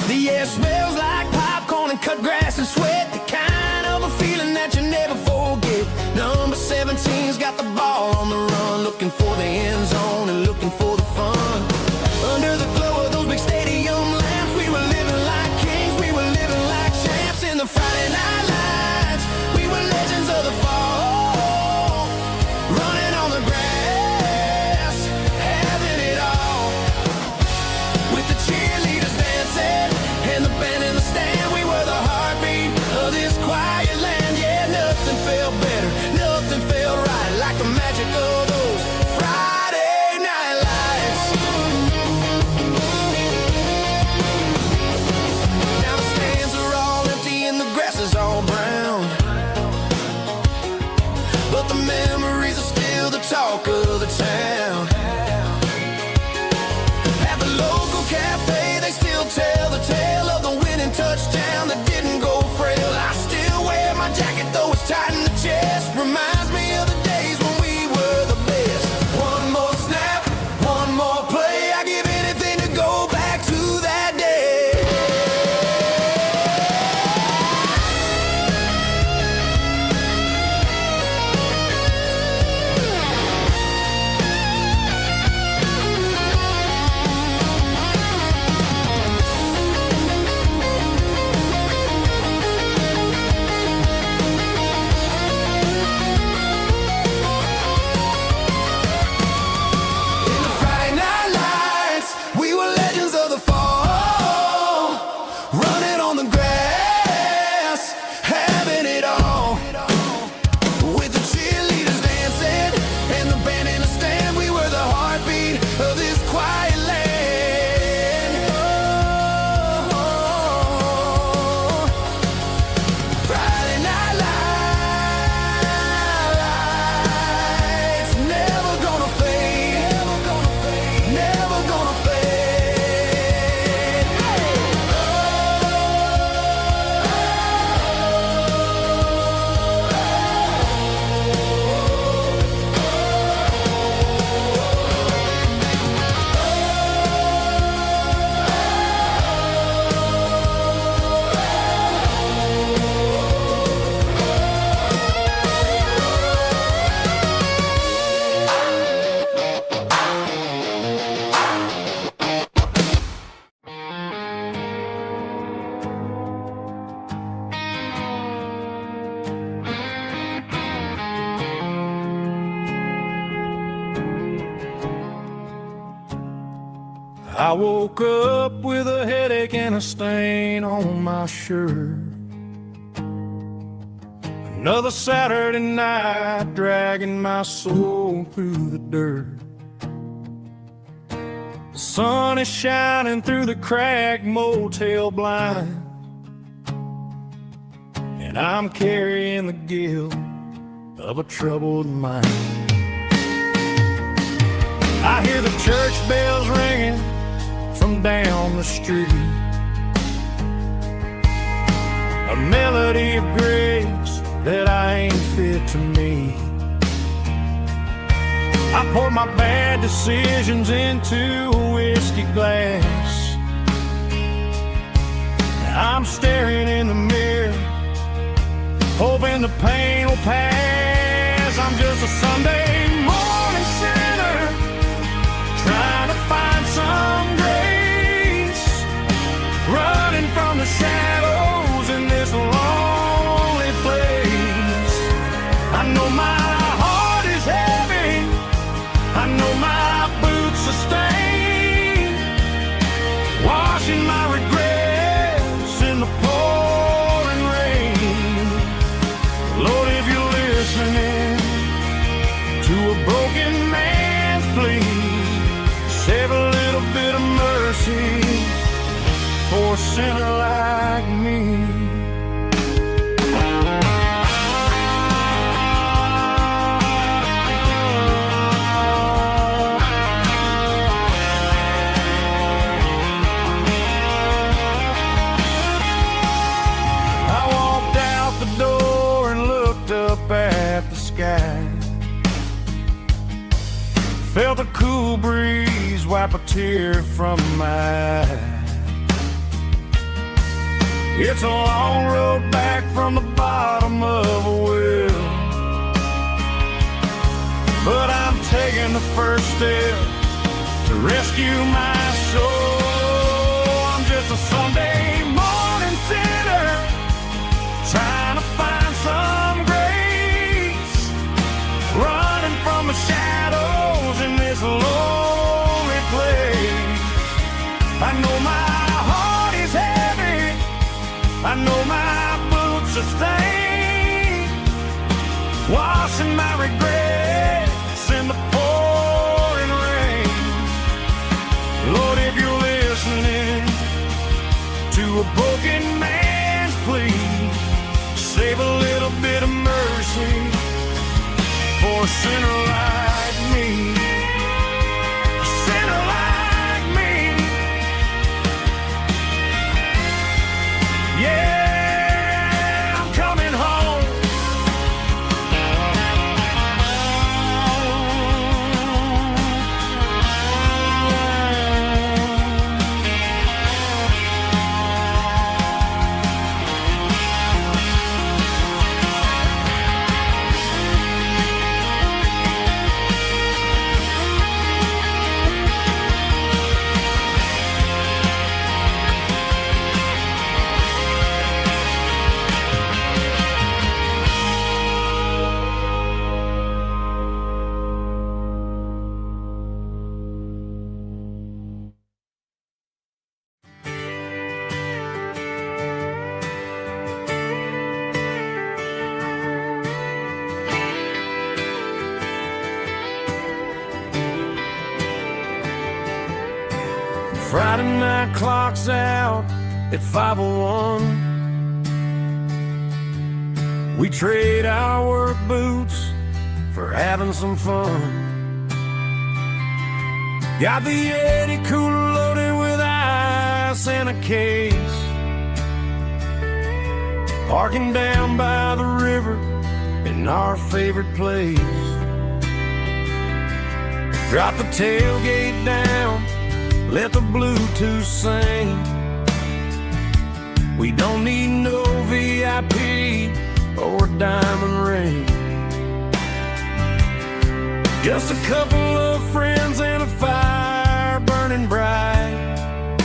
The air smells like popcorn and cut grass and sweat. The kind of a feeling that you never forget. Number 17's got the ball on the run, looking for the end zone and looking for the fun. Under the glow of those big stadium lamps, we were living like kings, we were living like champs in the Friday night lights. We were legends of the fall, running on the grass, having it all. With the cheerleaders dancing and the band in the stand, we were the heartbeat of this quiet land. Yeah, nothing felt better, nothing felt right like the magic of those Friday night lights. Now the stands are all empty and the grass is all brown, but the memories are still the talk of the town. At the local cafe, they still tell the tale of the winning touchdown that didn't go frail. I still wear my jacket though it's tight in the chest. Reminds me of the days when we were the best. One more snap, one more play. I give anything to go back to that day. In the Friday night lights, we were legends of the fall, running on the grass, having it all. With the cheerleaders dancing and the band in the stand, we were the heartbeat of this quiet land. Oh, Friday night lights, never gonna fade, never gonna fade. I woke up with a headache and a stain on my shirt. Another Saturday night dragging my soul through the dirt. The sun is shining through the cracked motel blind, and I'm carrying the guilt of a troubled mind. I hear the church bells ringing from down the street, a melody of grace that I ain't fit to meet. I pour my bad decisions into a whiskey glass I'm staring in the mirror, hoping the pain will pass. I'm just a Sunday morning sinner, trying to find some grace, running from the shadows in this lonely place. I know my heart is heavy, I know my boots are stained, washing my regrets in the pouring rain. Lord, if you're listening to a broken man's plea, save a little bit of mercy for a sinner like me. I walked out the door and looked up at the sky, felt a cool breeze wipe a tear from my eye. It's a long road back from the bottom of a well, but I'm taking the first step to rescue my soul. I'm just a Sunday morning sinner, trying to find some grace, running from the shadows in this lonely place. I know my heart is heavy, I know my boots are stained, washing my regrets in the pouring rain. Lord, if you're listening to a broken man's plea, save a little bit of mercy for a sinner like me. A sinner like me. Yeah, I'm coming home. Friday night clock's out at 5:01. We trade our work boots for having some fun. Got the Yeti cooler loaded with ice and a case, parking down by the river in our favorite place. Drop the tailgate down, let the Bluetooth sing. We don't need no VIP or a diamond ring, just a couple of friends and a fire burning bright,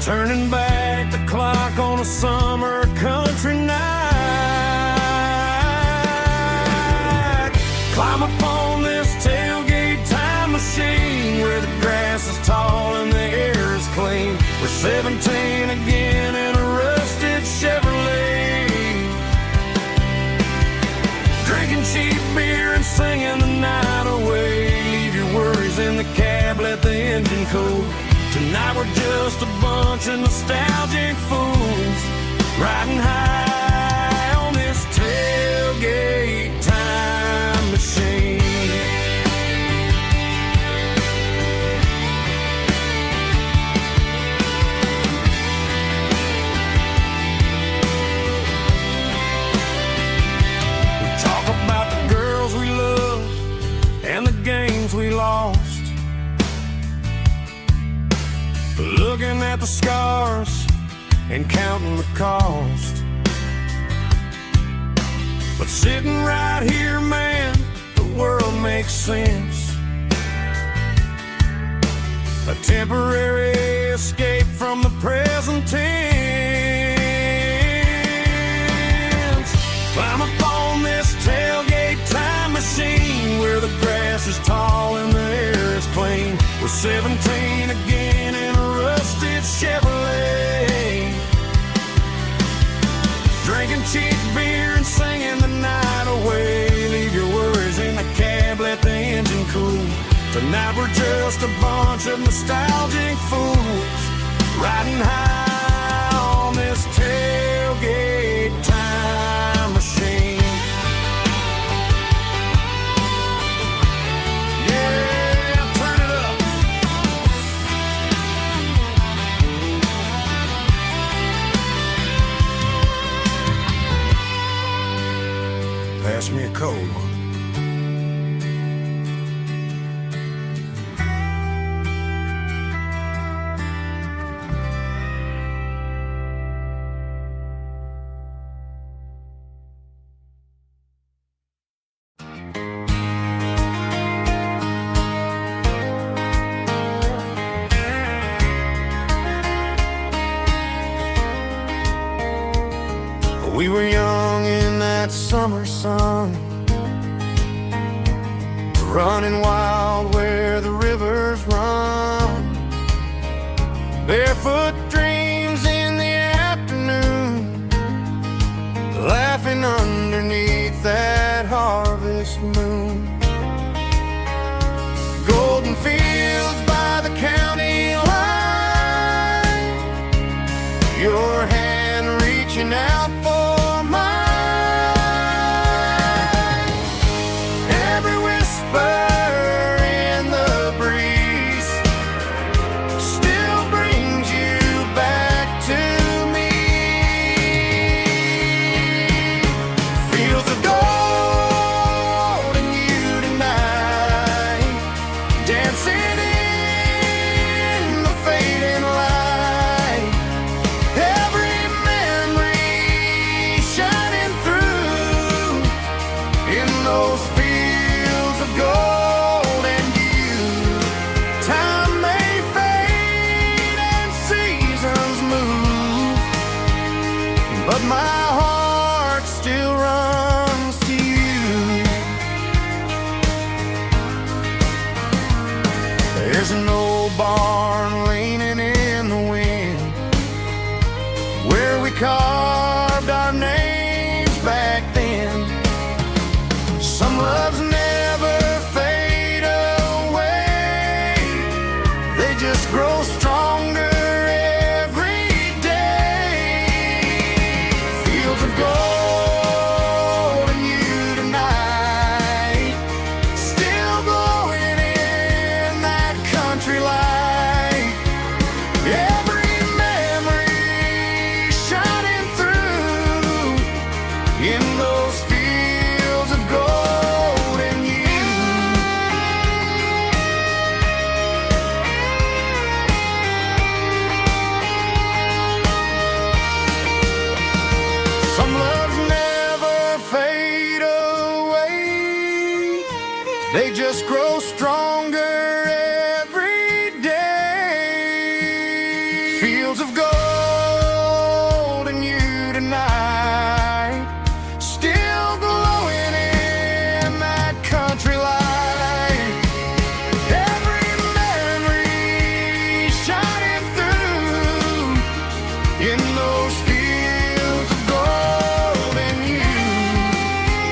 turning back the clock on a summer country night. Climb up on this tailgate time machine where the grass is tall and the air is clean. We're 17 again in a rusted Chevrolet, drinking cheap beer and singing the night away. Leave your worries in the cab, let the engine cool. Tonight we're just a bunch of nostalgic fools, riding high on this tailgate time machine. We talk about the girls we love and the games we lost, looking at the scars and counting the cost. But sitting right here, man, the world makes sense. A temporary escape from the present tense. Climb up on this tailgate time machine where the grass is tall and the air is clean. We're 17 again in a rusted Chevrolet, drinking cheap beer and singing the night away. Leave your worries in the cab, let the engine cool. Tonight we're just a bunch of nostalgic fools riding high on this tailgate time machine. Yeah, turn it up. Pass me a cold one. We were young in that summer sun, running wild where the rivers run. Barefoot dreams in the afternoon, laughing underneath that harvest moon. Golden fields by the county line, your hand reaching out for carved our names back then. Some loves never fade away, they just grow stronger every day. Fields of gold and you tonight, still glowing in that country light. They just grow stronger every day. Fields of gold and you tonight, still glowing in that country light. Every memory shining through in those fields of gold and you.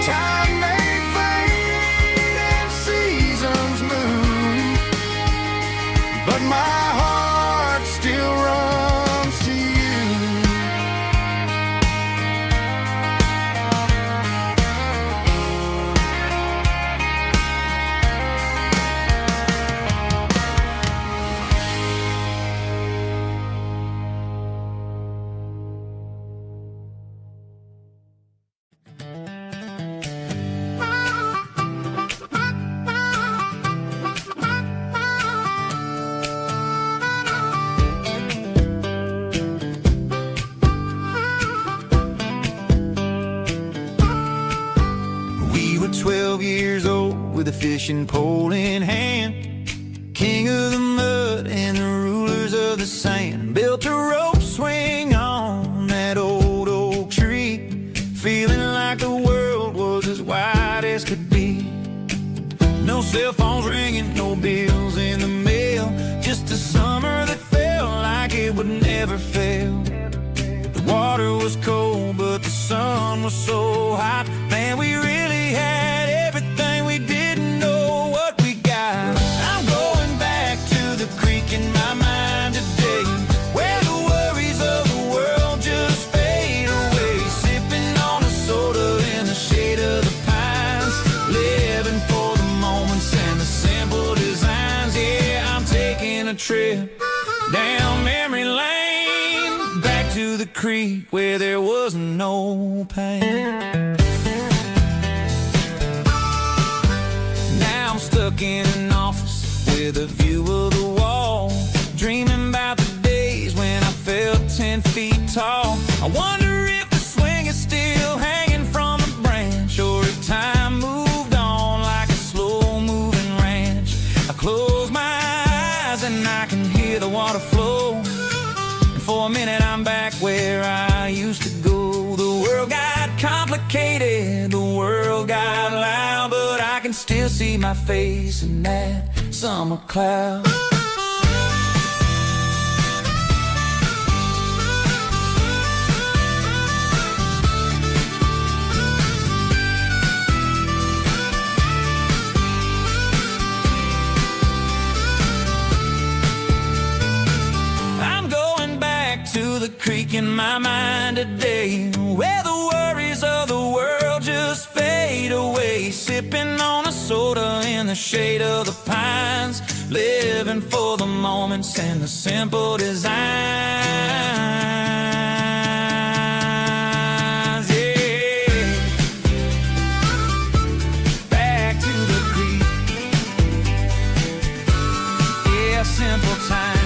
Time may fade and seasons move, but my heart still runs to you. fishing pole in hand, king of the mud and the rulers of the sand. Built a rope swing on that old oak tree, feeling like the world was as wide as could be. No cell phones ringing, no bills in the mail, just a summer that felt like it would never fail. The water was cold, but the sun was so hot. Man, we really had everything, we didn't know what we got. I'm going back to the creek in my mind today, where the worries of the world just fade away. Sipping on a soda in the shade of the pines, living for the moments and the simple designs. Yeah, I'm taking a trip down memory lane, back to the creek where there was no pain. Now I'm stuck in an office with a view of the wall, dreaming about the days when I felt 10 feet tall. I wonder if the swing is still hanging from a branch, or if time moved on like a slow-moving ranch. I close my eyes and I can hear the water flow, and for a minute I'm back where I used to go. The world got complicated, the world got loud, but I can still see my face in that summer cloud. To the creek in my mind today, where the worries of the world just fade away. Sipping on a soda in the shade of the pines, living for the moments and the simple designs. Yeah, back to the creek. Yeah, simple times.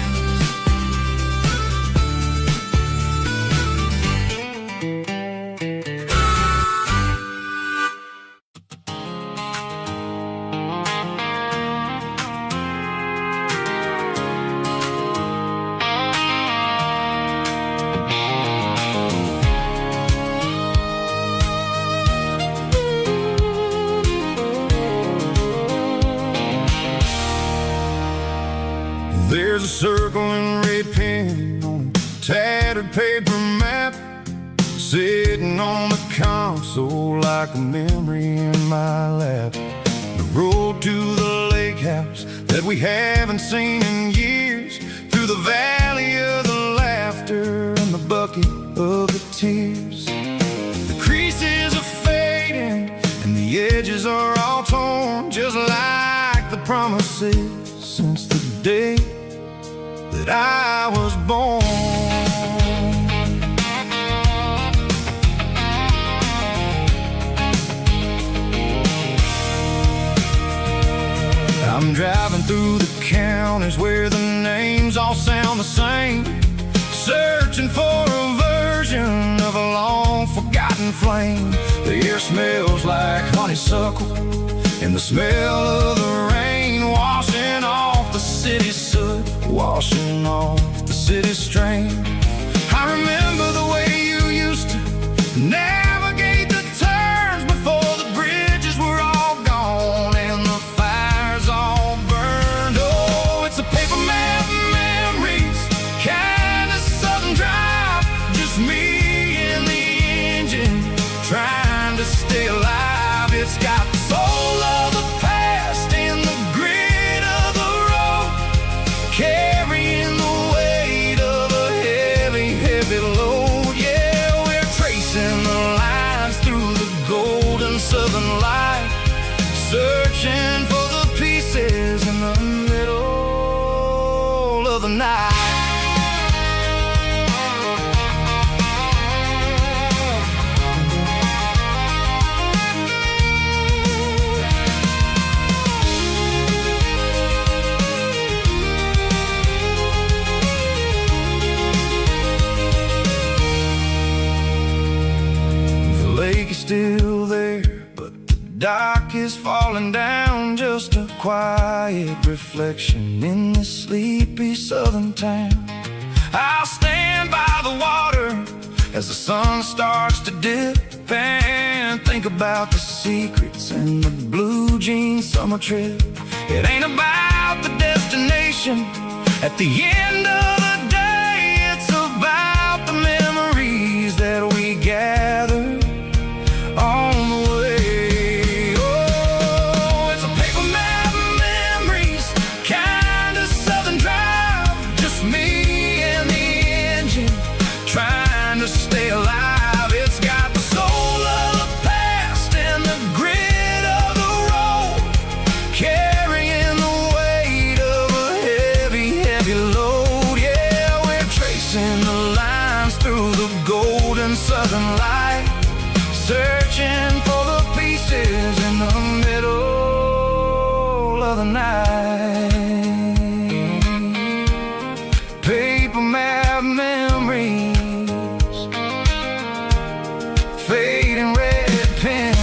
There's a circle in red pen on a tattered paper map, sitting on the console like a memory in my lap. The road to the lake house that we haven't seen in years, through the valley of the laughter and the bucket of the tears. The creases are fading and the edges are all torn, just like the promises since the day that I was born. I'm driving through the counties where the names all sound the same, searching for a version of a long forgotten flame. The air smells like honeysuckle and the smell of the rain, washing off the city's soot, washing off the city's strain. I remember the way you used to navigate the turns before the bridges were all gone and the fires all burned. Oh, it's a paper map memories, kind of sudden drive, just me and the engine trying to stay alive. It's got the soul of the past and the grit of the road, carrying the weight of a heavy, heavy load. Yeah, we're tracing the lines through the golden southern light, searching for the pieces in the middle of the night. The lake is still there, but the dock is falling down just a quiet reflection in this sleepy southern town. I'll stand by the water as the sun starts to dip and think about the secrets and the blue jean summer trip. It ain't about the destination at the end of the day, it's about the memories that we gather on the way. Oh, it's a paper map memories, kind of southern drive, just me and the engine trying to stay alive. It's got the soul of the past and the grit of the road, carrying the weight of a heavy, heavy load. Yeah, we're tracing the lines through the golden southern light, searching for the pieces in the middle of the night. Paper map memories, fading red pen,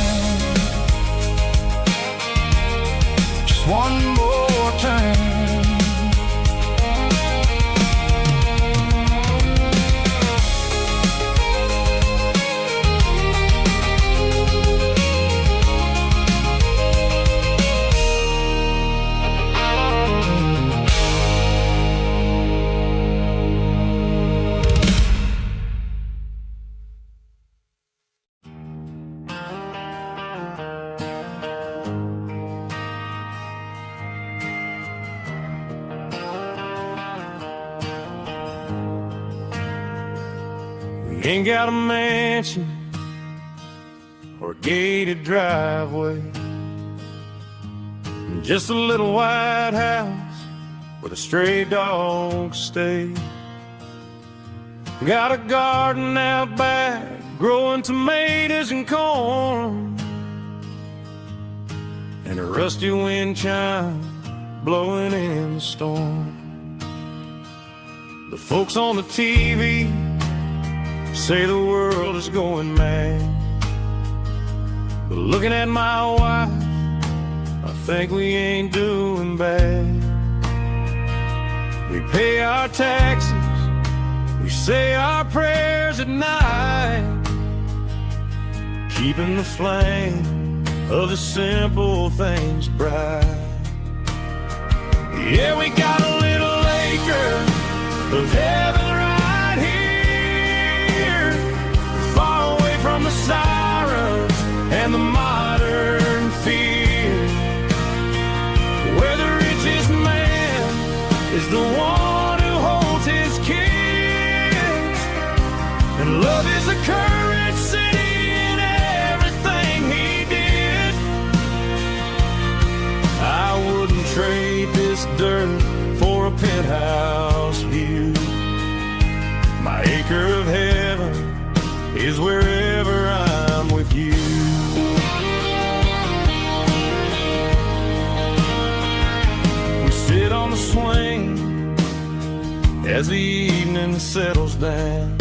just one more turn. Ain't got a mansion or a gated driveway, just a little white house where the stray dogs stay. Got a garden out back growing tomatoes and corn, and a rusty wind chime blowing in the storm. The folks on the TV say the world is going mad, but looking at my wife, I think we ain't doing bad. We pay our taxes, we say our prayers at night, keeping the flame of the simple things bright. Yeah, we got a little acre of heaven right here, far away from the sirens and the modern fear, where the richest man is the one who holds his kids, and love is the currency in everything he did. I wouldn't trade this dirt for a penthouse view. My acre of heaven is wherever I'm with you. We sit on the swing as the evening settles down,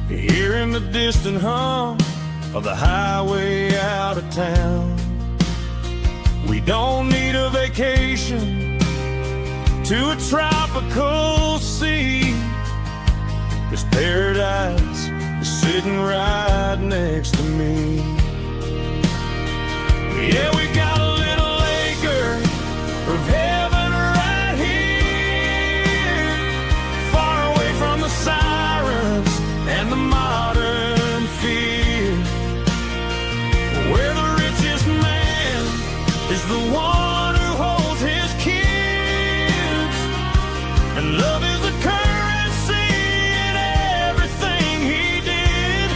hearing the distant hum of the highway out of town. We don't need a vacation to a tropical sea, 'cause paradise is sitting right next to me. Yeah, we got a little acre of heaven right here, far away from the sirens and the modern fear, where the richest man is the one who holds his kids, and love is the currency in everything he did.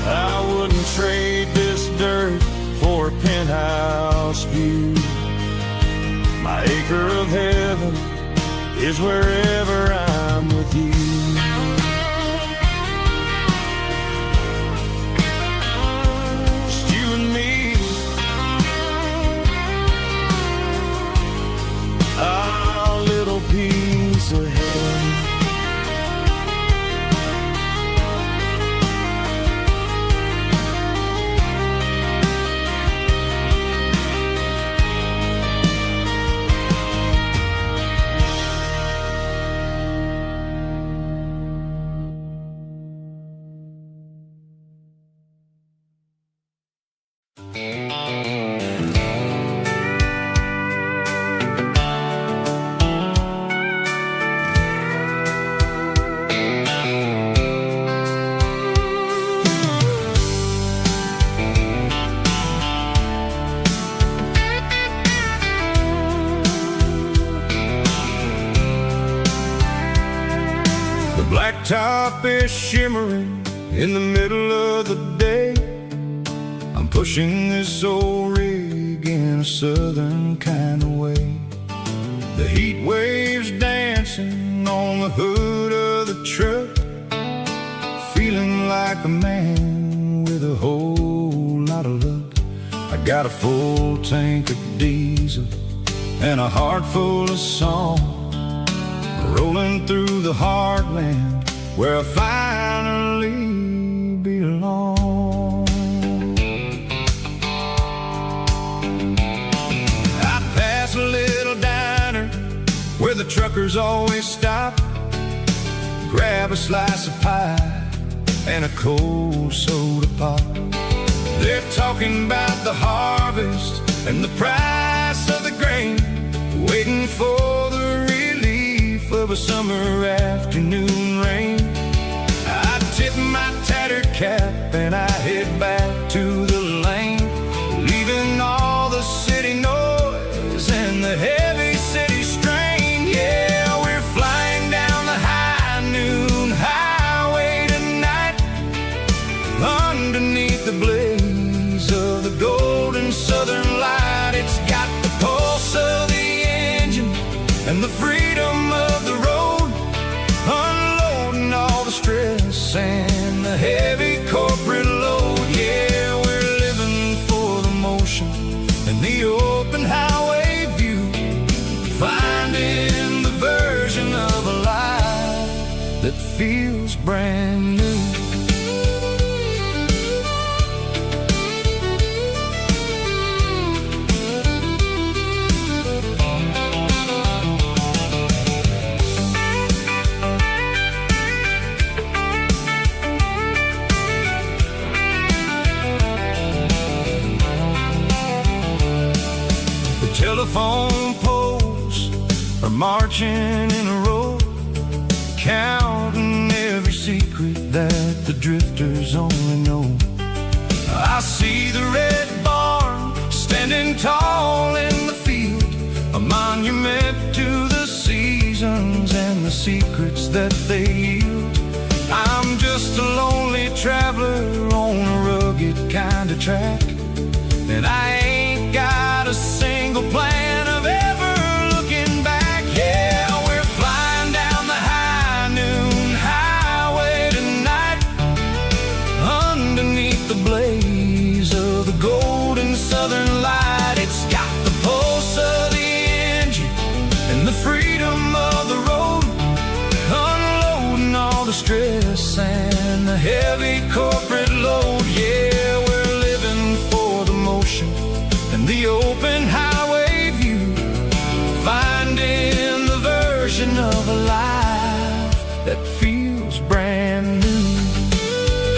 I wouldn't trade this dirt for a penthouse view. My acre of heaven is wherever I'm with you. Just you and me, our little piece of heaven. top is shimmering in the middle of the day. I'm pushing this old rig in a southern kind of way. The heat waves dancing on the hood of the truck, feeling like a man with a whole lot of luck. I got a full tank of diesel and a heart full of song, rolling through the heartland where I finally belong. I pass a little diner where the truckers always stop, grab a slice of pie and a cold soda pop. They're talking about the harvest and the price of the grain, waiting for the relief of a summer afternoon rain. I tip my tattered cap and I head back to the lane, leaving all the city noise and the heavy city strain. Yeah, we're flying down the high noon highway tonight, underneath the blaze of the golden southern light. It's got the pulse of the engine and the freedom of the road, unloading all the stress and the heavy corporate load. Yeah, we're living for the motion and the open highway view, finding the version of a life that feels brand new. Telephone poles are marching in a row, counting every secret that the drifters only know. I see the red barn standing tall in the field, a monument to the seasons and the secrets that they yield. I'm just a lonely traveler on a rugged kind of track, and I ain't got a single plan of ever looking back. Yeah, we're flying down the high noon highway tonight, underneath the blaze of the golden southern light. It's got the pulse of the engine and the freedom of the road, unloading all the stress and the heavy corporate load. Yeah, we're living for the motion and the open highway view, finding the version of a life that feels brand new.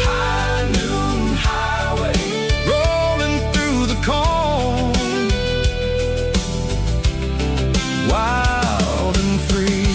High noon highway, rolling through the corn, wild and free.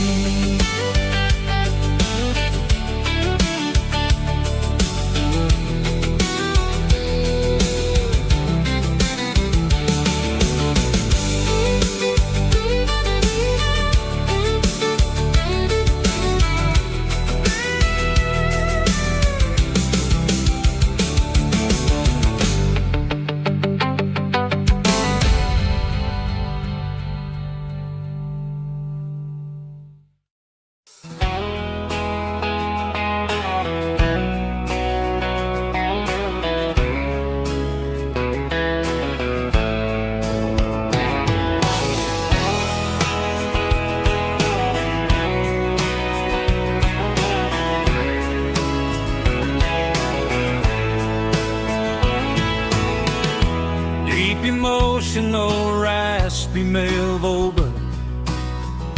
Emotional, raspy male vulva,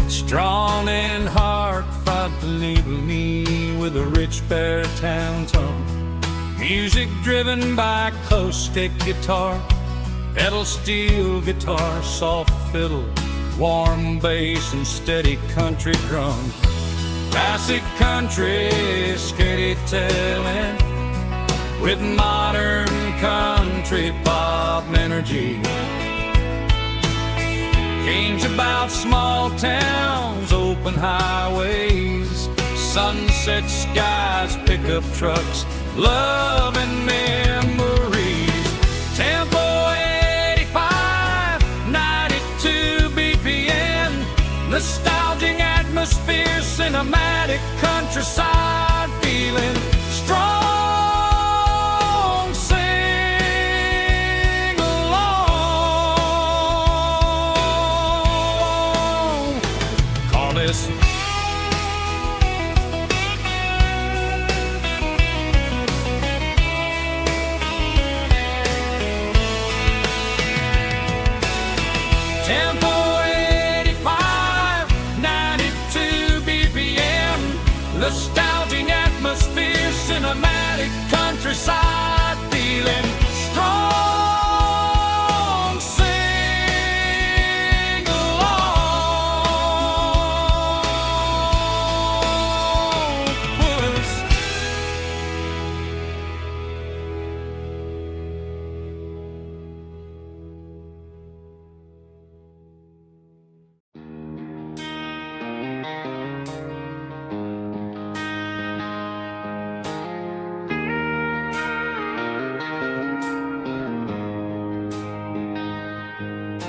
strong and hard, fought to label me with a rich baritone tone. Music driven by acoustic guitar, pedal steel guitar, soft fiddle, warm bass and steady country drums. Classic country, skitty telling, with modern country pop energy. Games about small towns, open highways, sunset skies, pickup trucks, love and memories. Tempo 85, 92 BPM, nostalgic atmosphere, cinematic countryside feeling strong. Sing along. Call this Tempo 85, 92 BPM, nostalgic atmosphere, cinematic countryside feeling strong. Sing along. Puss.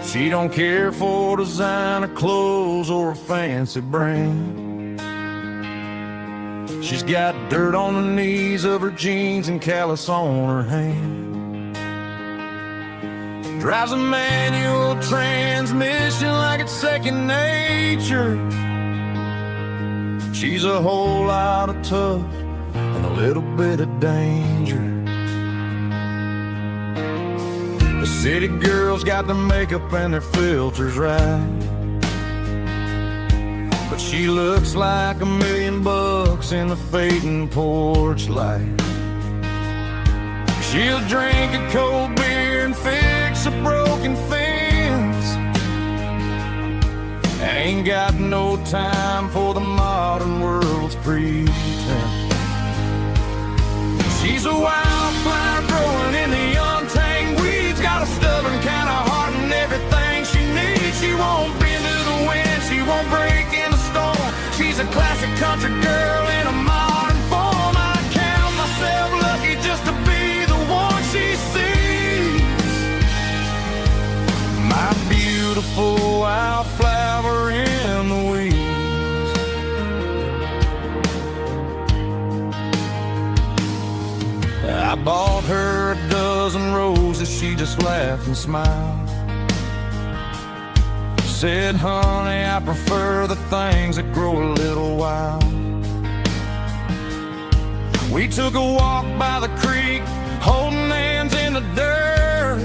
She don't care for designer clothes or a fancy brand. She's got dirt on the knees of her jeans and callus on her hand. Drives a manual transmission like it's second nature. She's a whole lot of tough and a little bit of danger. The city girls got their makeup and their filters right, but she looks like $1,000,000 in the fading porch light. She'll drink a cold beer and fix a broken fence. Ain't got no time for the modern world's pretense. She's a wildflower growing in the untamed weeds. Got a stubborn kind of heart and everything she needs. She won't bend to the wind, she won't break in the storm. She's a classic country girl in a modern form. I count myself lucky just to be the one she sees. My beautiful wildflower in the weeds. I bought her a dozen roses, she just laughed and smiled. Said, honey, I prefer the things that grow a little wild. We took a walk by the creek, holding hands in the dirt.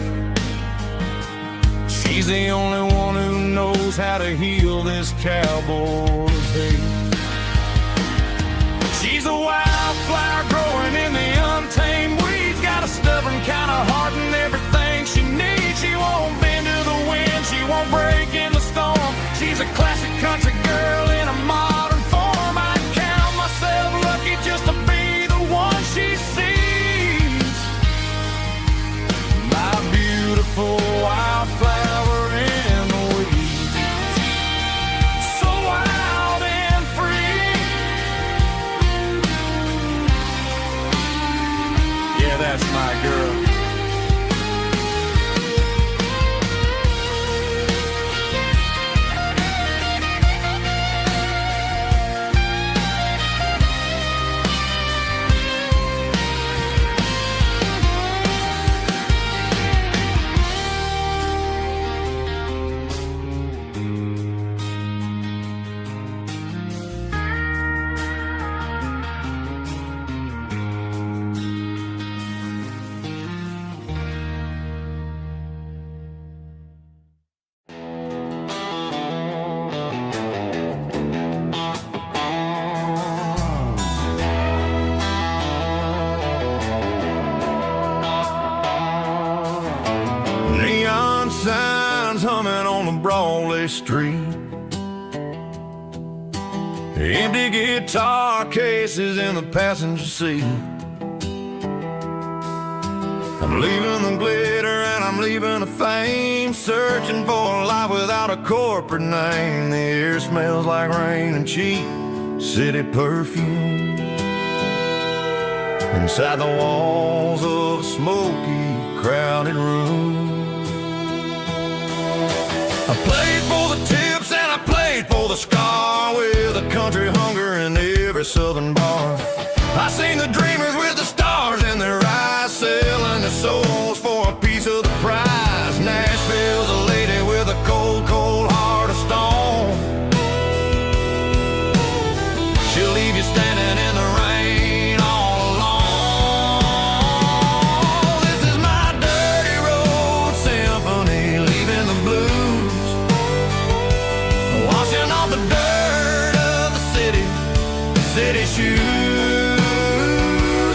She's the only one who knows how to heal this cowboy's hate. She's a wildflower growing in the untamed weeds. Got a stubborn kind of heart and everything she needs. She won't bend to the wind, she won't break in the storm. She's a classic country girl in a modern form. I count myself lucky just to be the one she sees. My beautiful wildflower in the weeds. So wild and free. Yeah, that's my girl. Signs humming on the Broadway street. Empty guitar cases in the passenger seat. I'm leaving the glitter and I'm leaving the fame, searching for a life without a corporate name. The air smells like rain and cheap city perfume inside the walls of a smoky, crowded room. I played for the tips and I played for the scar, with a country hunger in every southern bar. I seen the dreamers with the stars in their eyes, selling their souls for a piece of the prize. Nashville's a lady with a cold, cold heart of stone. She'll leave you standing in the rain all alone. This is my dirty road symphony, leaving the blues, washing off the dirt of the city shoes.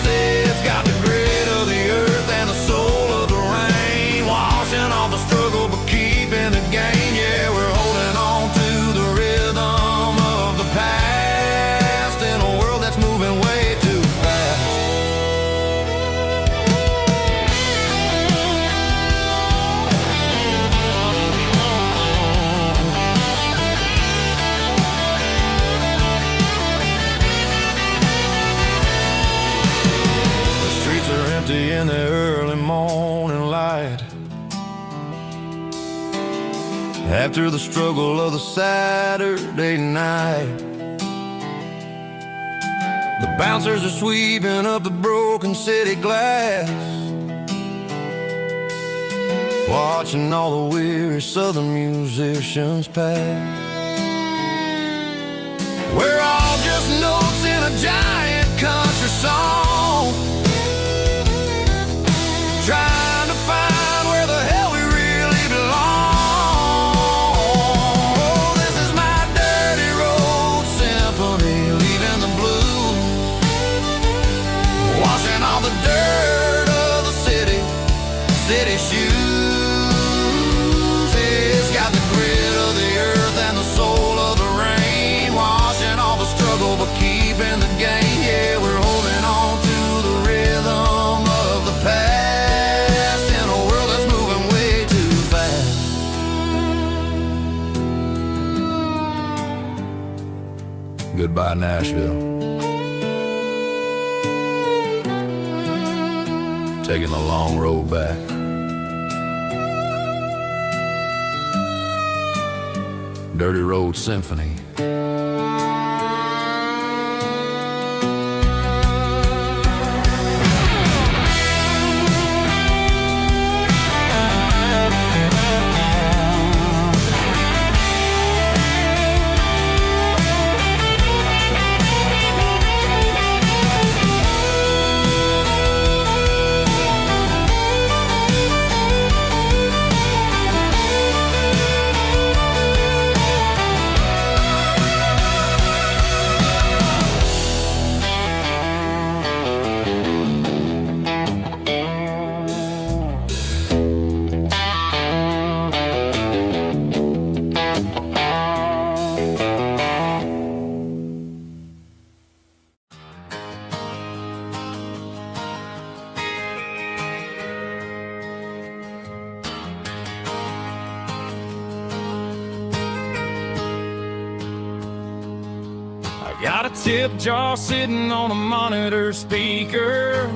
It's got the grit of the earth and the soul of the rain, washing off the struggle but keeping the gain. Yeah, we're holding on to the rhythm of the past in a world that's moving way too fast. The streets are empty in the early morning light, after the struggle of the Saturday night. The bouncers are sweeping up the broken city glass, watching all the weary southern musicians pass. We're all just notes in a giant country song, trying to find where the hell we really belong. This is my dirty road symphony, leaving the blues, washing all the dirt of the city shoes. It's got the grit of the earth and the soul of the rain, washing all the struggle but keeping the gain. Yeah, we're holding on to the rhythm of the past in a world that's moving way too fast. Goodbye, Nashville. Taking the long road back. Dirty Road Symphony. Got a tip jar sitting on a monitor speaker,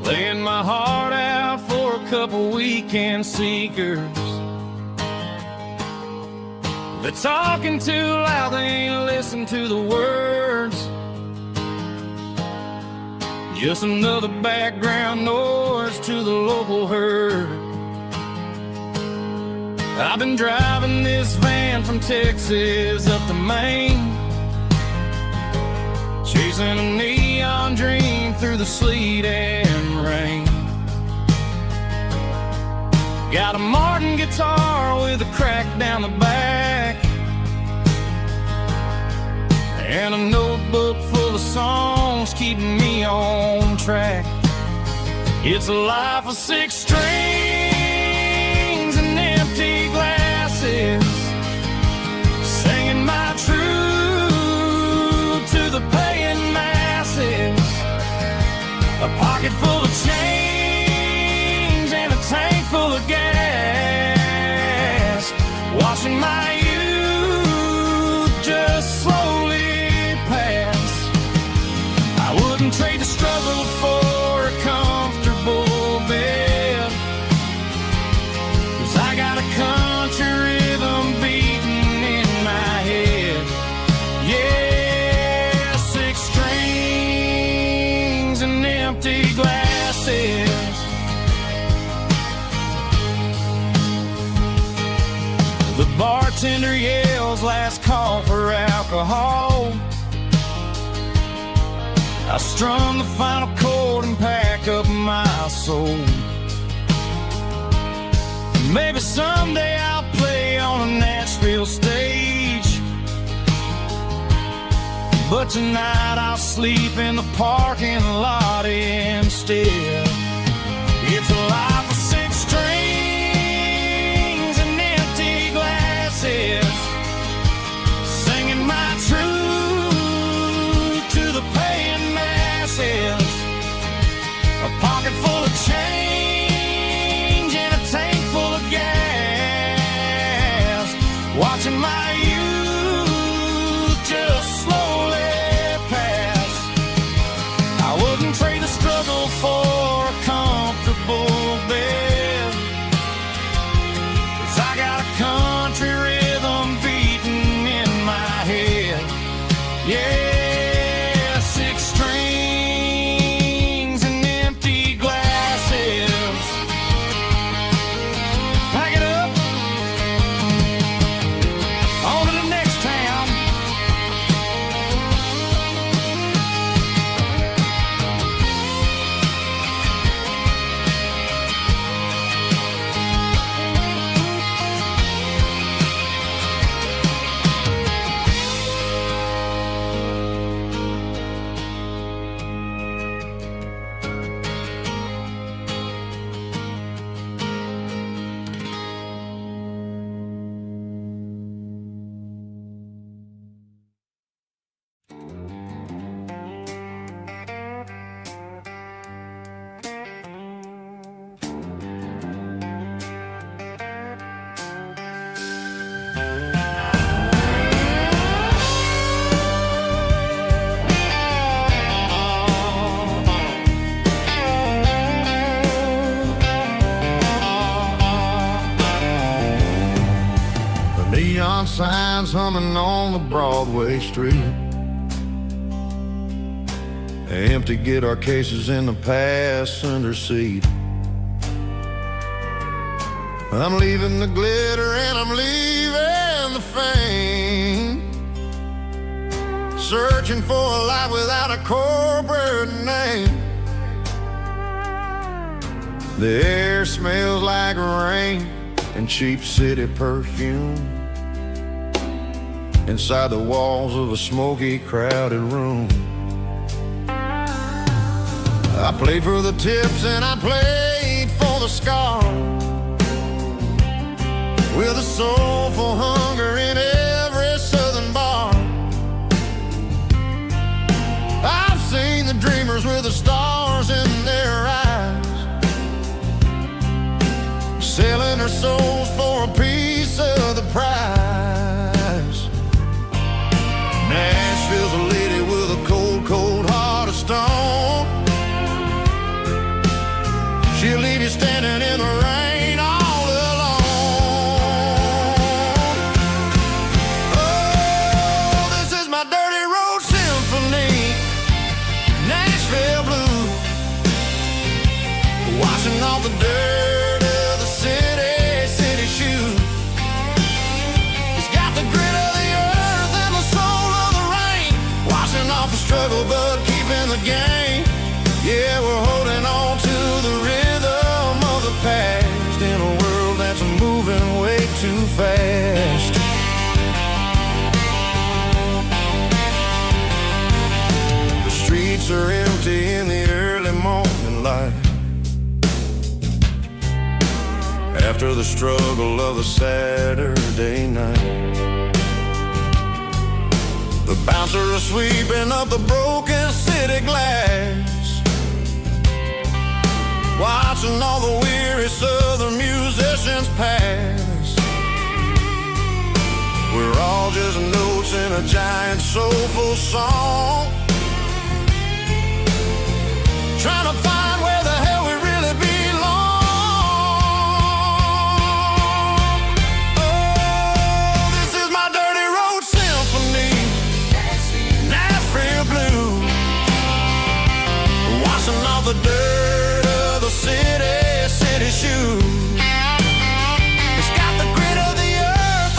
laying my heart out for a couple weekend seekers. They're talking too loud, they ain't listen to the words. Just another background noise to the local herd. I've been driving this van from Texas up to Maine, chasing a neon dream through the sleet and rain. Got a Martin guitar with a crack down the back, and a notebook full of songs keeping me on track. It's a life of 6 strings and empty glasses, singing my truth to the paying masses. A pocket full of change and a tank full of gas, watching my youth just The bartender yells last call for alcohol. I strum the final chord and pack up my soul. Maybe someday I'll play on a Nashville stage, but tonight I'll sleep in the parking lot instead. It's a life of six strings and empty glasses, singing my truth to the paying masses. A pocket full of change and a tank full of gas, watching my youth just slowly pass. I wouldn't trade the struggle for a comfortable bed, 'cause I got a country rhythm beating in my head. Yeah, six strings and empty glasses. Pack it up, on to the next town. Neon signs humming on the Broadway street, empty guitar cases in the passenger seat. I'm leaving the glitter and I'm leaving the fame, searching for a life without a corporate name. The air smells like rain and cheap city perfume inside the walls of a smoky, crowded room. I played for the tips and I played for the scars, with a soulful hunger in every southern bar. I've seen the dreamers with the stars in their eyes, selling their souls for a piece of the prize. Nashville's a lady with a cold, cold heart of stone. She'll leave you standing in the rain all alone. Oh, this is my dirty road symphony, Nashville blues, washing off the dirt of the city shoes. It's got the grit of the earth and the soul of the rain, washing off the struggle but keeping the game. Yeah, we're holding on to the rhythm of the past in a world that's moving way too fast. The streets are empty in the early morning light, after the struggle of the Saturday night. The bouncer is sweeping up the broken city glass, watching all the weary southern musicians pass. We're all just notes in a giant soulful song, trying to find where the hell we really belong. Oh, this is my dirty road symphony, Nashville blues, washing off the dirt of the city shoes. It's got the grit of the earth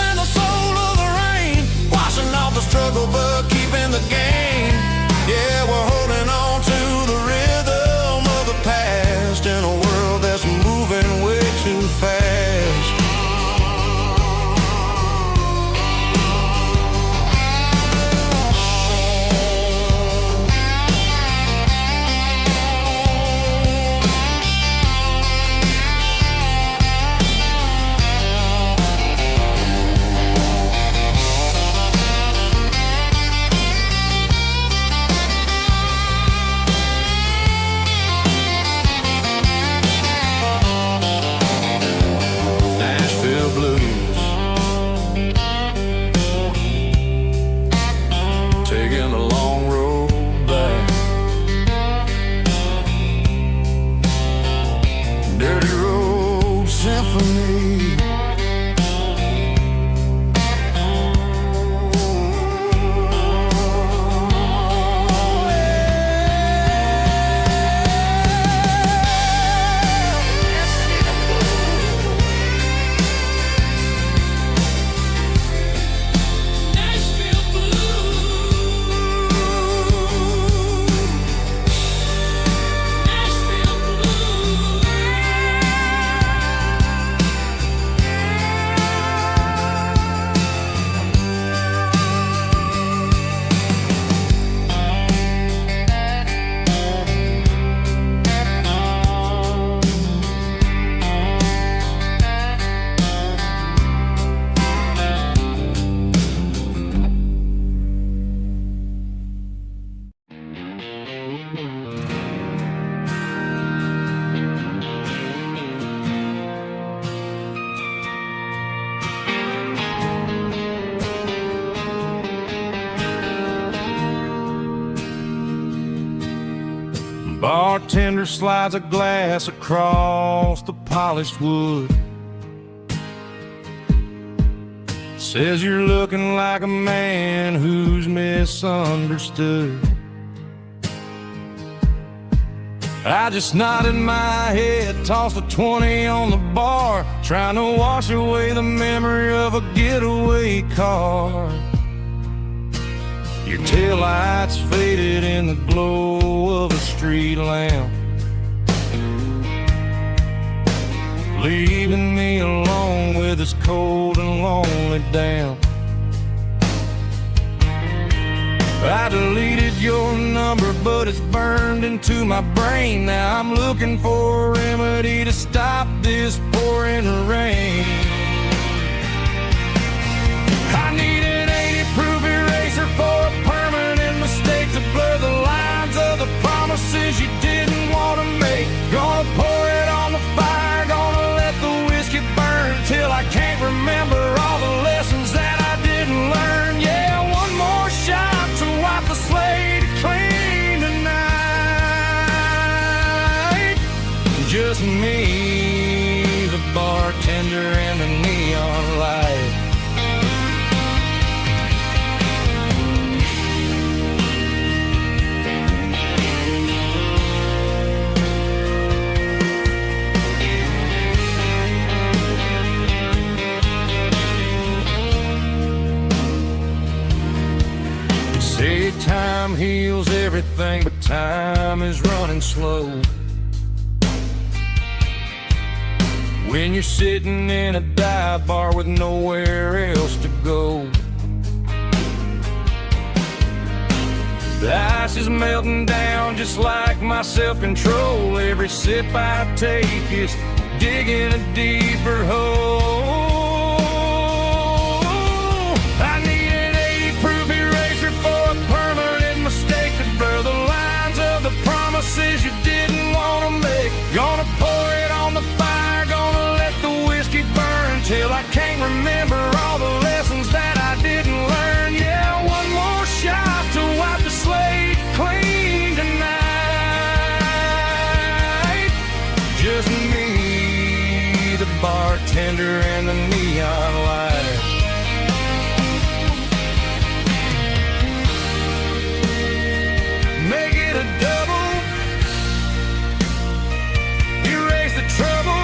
bartender slides a glass across the polished wood. Says you're looking like a man who's misunderstood. I just nodded my head, tossed a 20 on the bar, trying to wash away the memory of a getaway car. Your taillights faded in the glow of a street lamp, leaving me alone with this cold and lonely damp. I deleted your number, but it's burned into my brain. Now I'm looking for a remedy to stop this pouring rain. I need an 80-proof eraser for a permanent mistake, to blur the lines of the promises you didn't want to make. Gonna pour it on the fire, gonna let the whiskey burn till I can't remember all the lessons that I didn't learn. Yeah, one more shot to wipe the slate clean tonight. Just me, the bartender, and the neon light. Say time heals everything, but time is running slow. When you're sitting in a dive bar with nowhere else to go, the ice is melting down just like my self-control. Every sip I take is digging a deeper hole. I need an 80-proof eraser for a permanent mistake, to blur the lines of the promises you didn't want to make. Gonna pour it on the fire, gonna let the whiskey burn till I can't remember all the lessons that I didn't learn. Yeah, one more shot to wipe the slate clean tonight. Just me, the bartender, and the neon light. Make it a double, erase the trouble.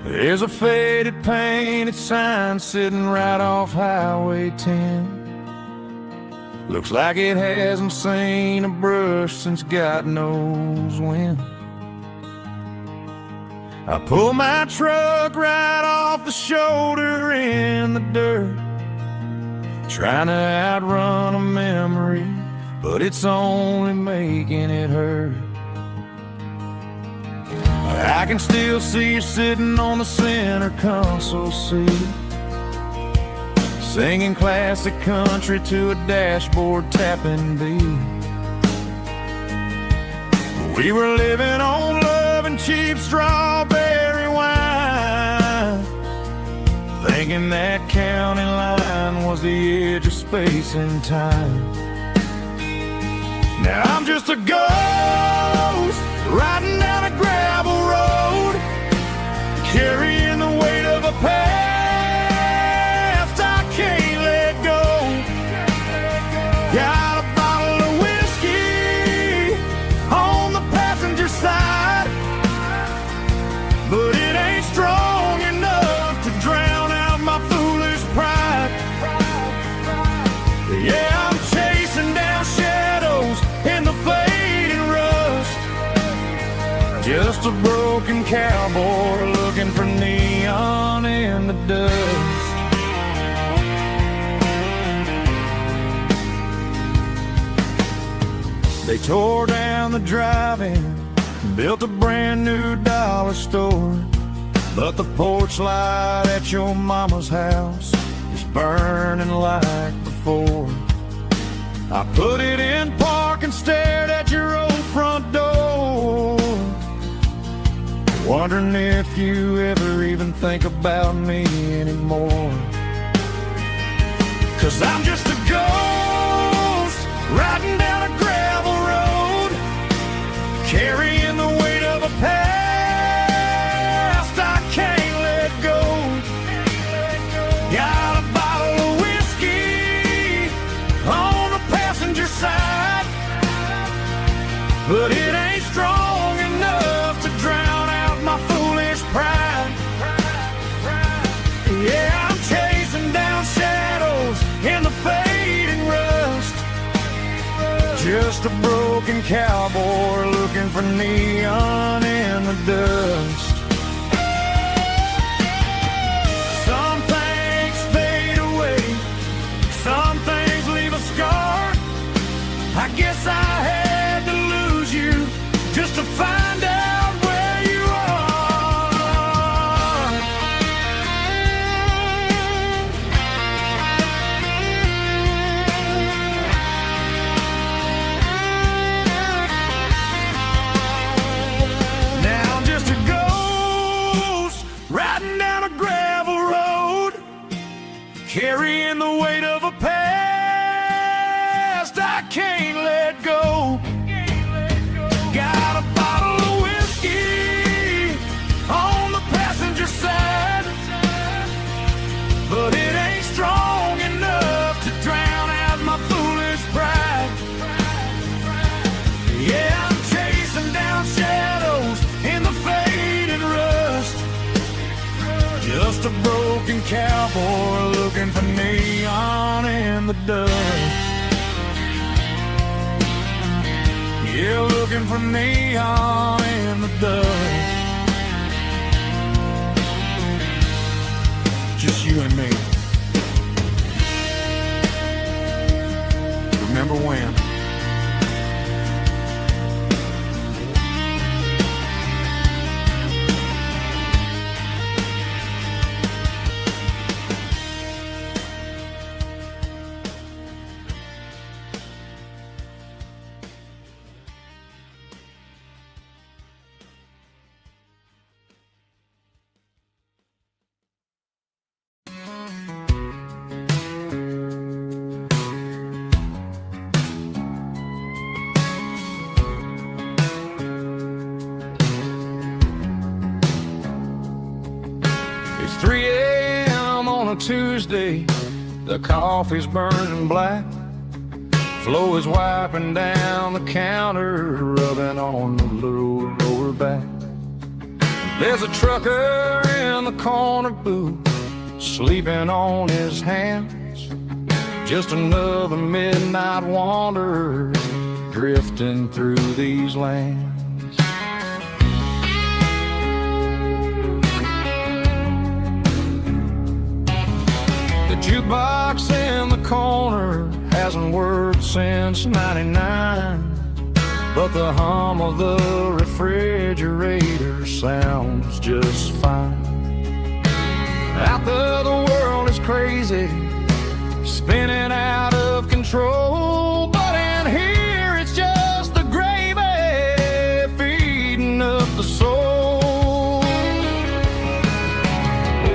There's a faded painted sign sitting right off Highway 10. Looks like it hasn't seen a brush since God knows when. I pull my truck right off the shoulder in the dirt, trying to outrun a memory, but it's only making it hurt. I can still see you sitting on the center console seat, singing classic country to a dashboard tapping beat. We were living on love and cheap strawberry wine, thinking that county line was the edge of space and time. Now I'm just a ghost riding down a gravel road, carrying the weight of a past I can't let go. Got a bottle of whiskey on the passenger side, but it ain't strong enough to drown out my foolish pride. Yeah, I'm chasing down shadows in the fading rust, just Just a broken cowboy looking for neon in the dust. They tore down the drive-in, built a brand new dollar store, but the porch light at your mama's house is burning like before. I put it in park and stared at your old front door, wondering if you ever even think about me anymore. 'Cause I'm just a ghost riding down a gravel road, carrying the weight of a past I can't let go. Got a bottle of whiskey on the passenger side, but it ain't strong enough to drown out my foolish pride. Yeah, I'm chasing down shadows in the fading rust, just a broken cowboy looking for neon in the dust. Some things fade away, some things leave a scar. I guess I had to lose you just to find out where you are. Now I'm just a ghost riding down a gravel road, carrying the weight of a past I can't let go. Got a bottle of whiskey on the passenger side, but it ain't strong enough to drown out my foolish pride. Yeah, I'm chasing down shadows in the faded rust, just a broken cowboy looking for neon in the dust. Yeah, looking for neon in the dust. Just you and me. Remember when? It's 3 a.m. on a Tuesday, the coffee's burning black. Flo is wiping down the counter, rubbing on the little lower back. There's a trucker in the corner booth, sleeping on his hands. Just another midnight wanderer, drifting through these lands. The jukebox in the corner hasn't worked since '99, but the hum of the refrigerator sounds just fine. Out there the world is crazy, spinning out of control, but in here it's just the gravy feeding up the soul.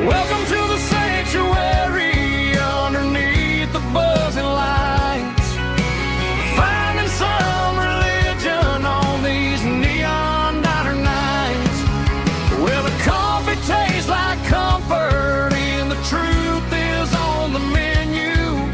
Welcome to the sanctuary underneath the buzzing lights, finding some religion on these neon diner nights, where the coffee tastes like comfort and the truth is on the menu,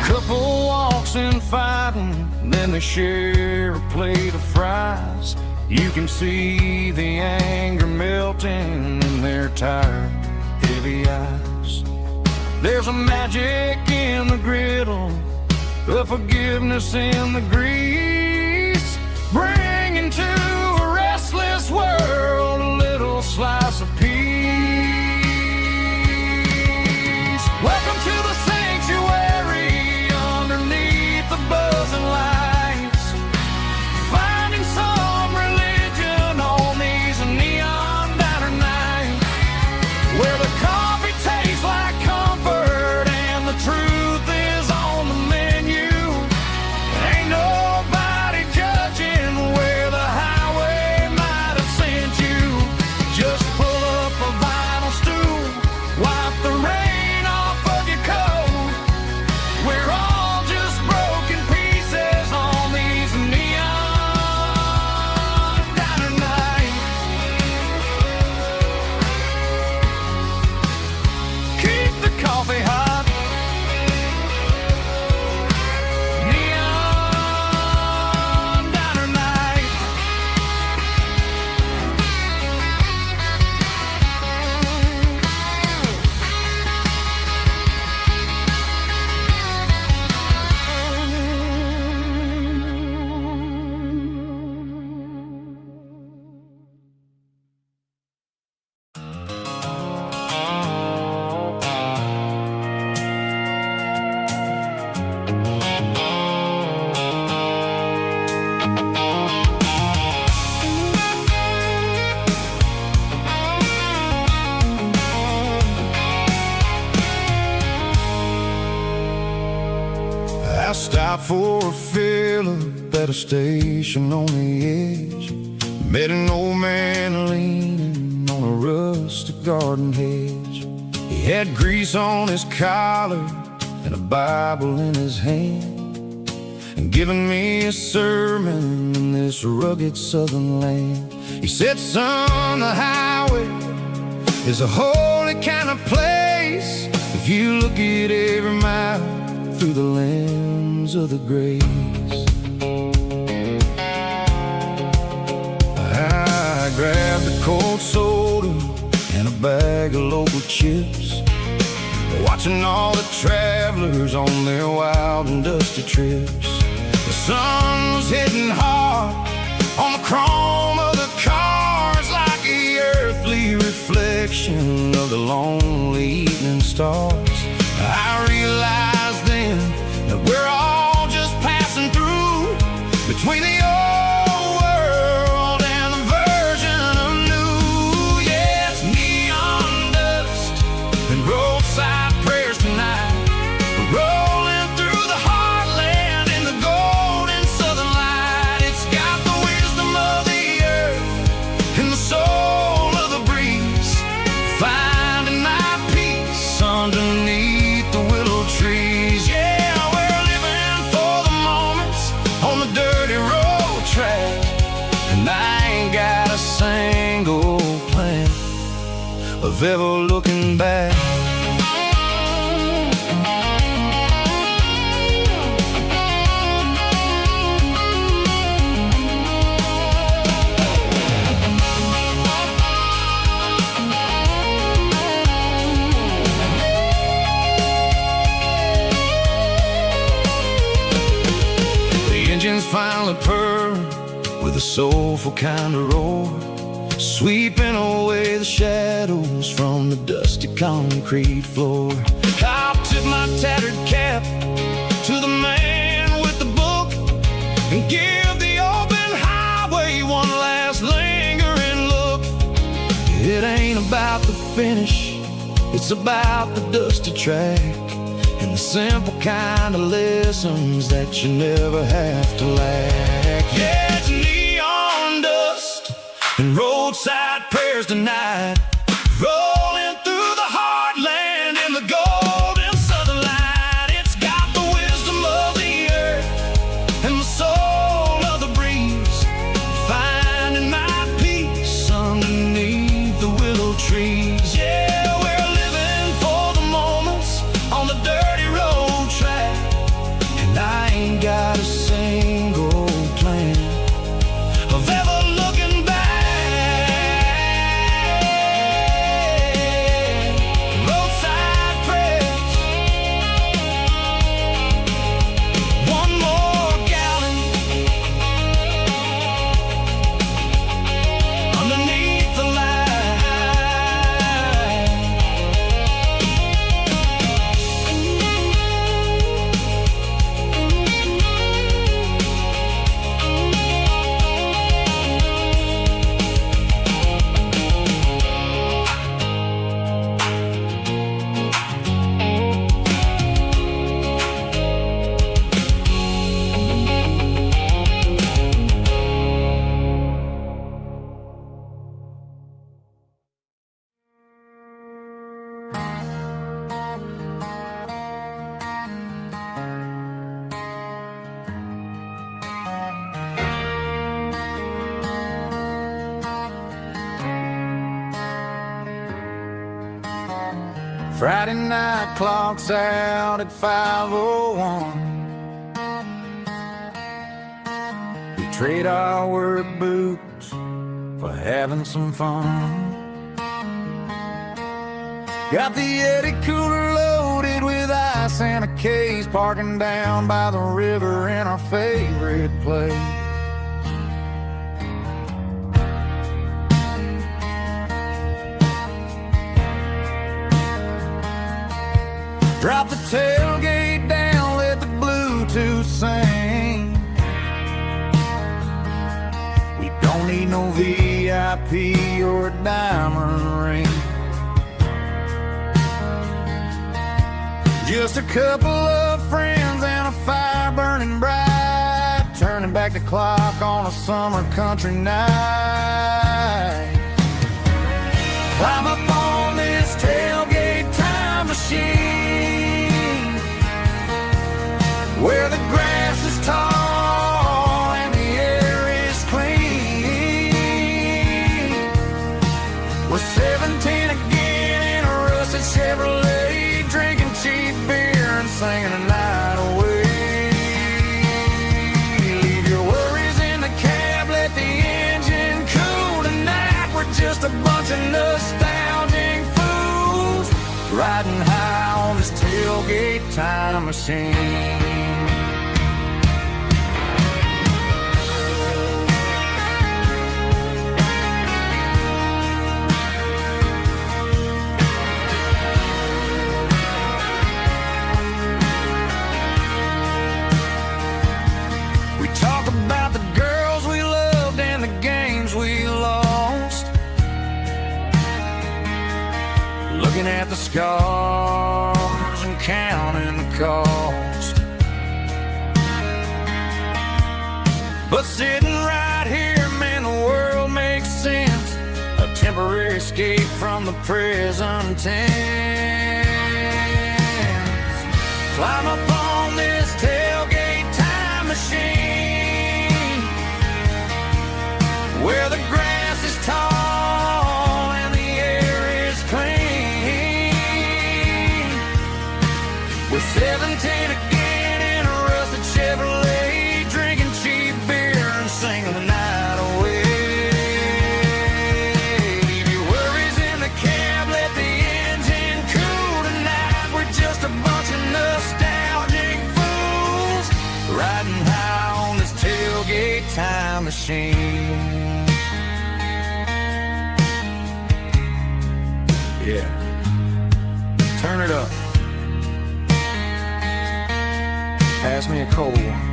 Couple walks and fighting, then they share a plate of fries. You can see the anger melting in their tired, heavy eyes. There's a magic in the griddle, a forgiveness in the grease, bringing to a restless world a little slice of peace. Welcome to the sanctuary underneath the buzzing lights, finding some religion on these neon diner nights, where the coffee tastes like comfort and the truth is on the menu. Ain't nobody judging where the highway might have sent you. Just pull up a vinyl stool, wipe the rain off of your coat. We're all just broken pieces on these neon diner nights. Keep the coffee hot. Neon diner night. I stopped for a fill-up at a station on the edge. Met an old man leaning on a rustic garden hedge. He had grease on his collar and a Bible in his hand, and giving me a sermon in this rugged southern land. He said, son, the highway is a holy kind of place if you look at every mile through the lens of the grace. I grabbed a cold soda and a bag of local chips, watching all the travelers on their wild and dusty trips. The sun was hitting hard on the chrome of the cars, like the earthly reflection of the lonely evening stars. I realized then that we're all just passing through between the old world and the version of new. Yeah, it's neon dust and roadside prayers tonight. We're rolling through the heartland in the golden southern light. It's got the wisdom of the earth and the soul of the breeze, finding my peace underneath the willow trees. Yeah, we're living for the moments on the dirty road track, and I ain't got a single plan of ever looking back. Engines finally purr with a soulful kind of roar, sweeping away the shadows from the dusty concrete floor. I'll tip my tattered cap to the man with the book and give the open highway one last lingering look. It ain't about the finish, it's about the dusty track and the simple kind of lessons that you never have to lack. Yeah, it's neon dust and roadside prayers tonight, rolling through the heartland in the golden southern light. It's got the wisdom of the earth and the soul of the breeze, finding my peace underneath the willow trees. Yeah, we're living for the moments on the dirty road track, Friday night clocks out at 5:01. We trade our work boots for having some fun. Got the Yeti cooler loaded with ice and a case, parking down by the river in our favorite place. Drop the tailgate down, let the Bluetooth sing. We don't need no VIP or a diamond ring. Just a couple of friends and a fire burning bright, turning back the clock on a summer country night. Climb up on this tailgate time machine, where the grass is tall and the air is clean. We're 17 again in a rusted Chevrolet, drinking cheap beer and singing the night away. Leave your worries in the cab, let the engine cool tonight. We're just a bunch of nostalgic fools, riding high on this tailgate time machine. Looking at the scars and counting the cost, but sitting right here, man, the world makes sense. A temporary escape from the present tense. Climb up on this tailgate time machine, where the grass is tall and the air is clean. We're 17 again in a rusted Chevrolet, drinking cheap beer and singing the night away. Leave your worries in the cab, let the engine cool tonight. We're just a bunch of nostalgic fools, riding high on this tailgate time machine. Yeah, turn it up. Pass me a cold one.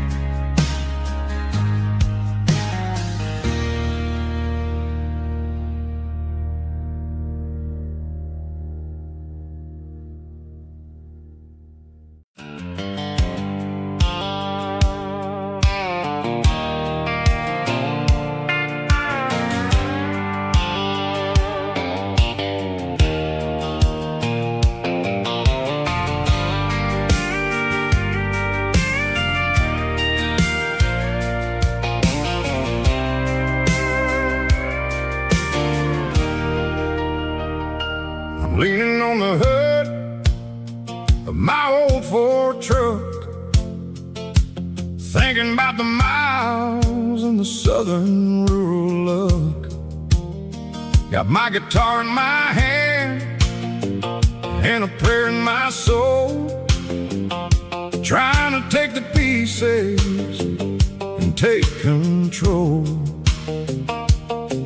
Leaning on the hood of my old Ford truck, thinking about the miles and the southern rural look. Got my guitar in my hand and a prayer in my soul, trying to take the pieces and take control.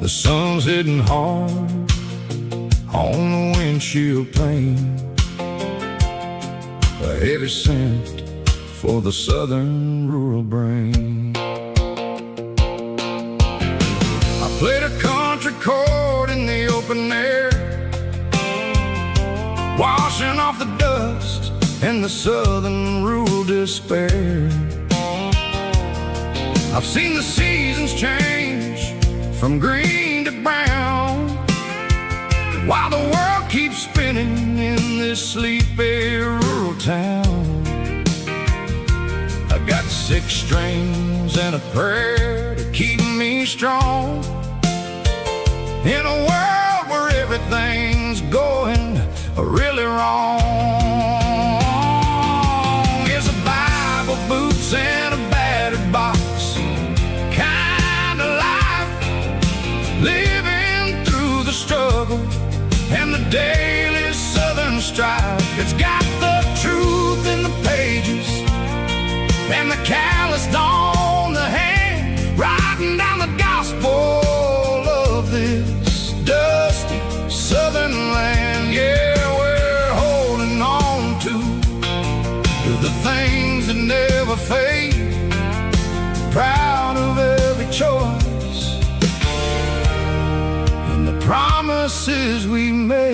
The sun's hitting hard on the windshield pane, a heavy scent for the southern rural brain. I played a country chord in the open air, washing off the dust and the southern rural despair. I've seen the seasons change from green to brown, while the world keeps spinning in this sleepy rural town. I got 6 strings and a prayer to keep me strong, in a world where everything's going really wrong. It's a Bible, boots, and a battered box kind of life, living through the struggle and the daily southern strife. It's got the truth in the pages and the calloused on the hand, writing down the gospel of this dusty southern land. Yeah, we're holding on to the things that never fade, proud of every choice and the promises we made.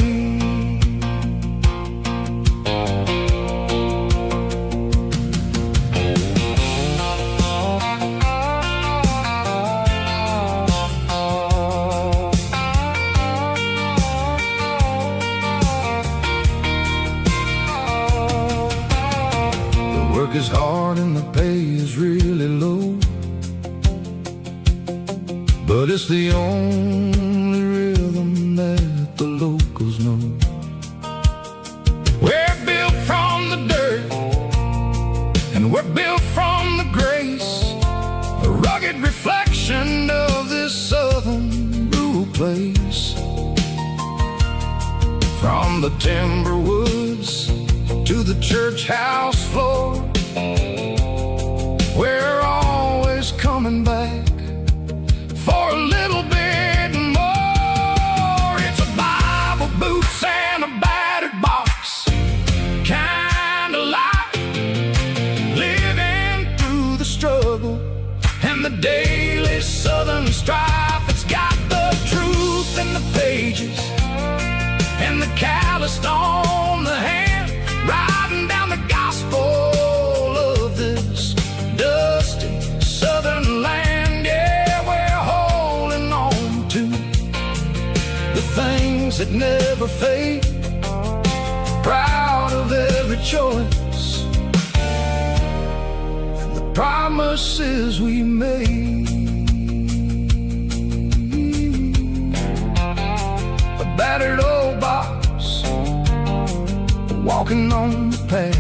Work is hard and the pay is really low, but it's the only rhythm that the locals know. We're built from the dirt and we're built from the grace, a rugged reflection of this southern rural place. From the timber woods to the church house floor, we're always coming back for a little bit more. It's a Bible, boots, and a battered box kind of life, living through the struggle and the daily southern strife. It's got the truth in the pages and the calloused on the hand, writing down the gospel of this dusty southern land. Yeah, we're holding on to the things that never fade, proud of every choice and the promises we made. A battered old box walking on the path,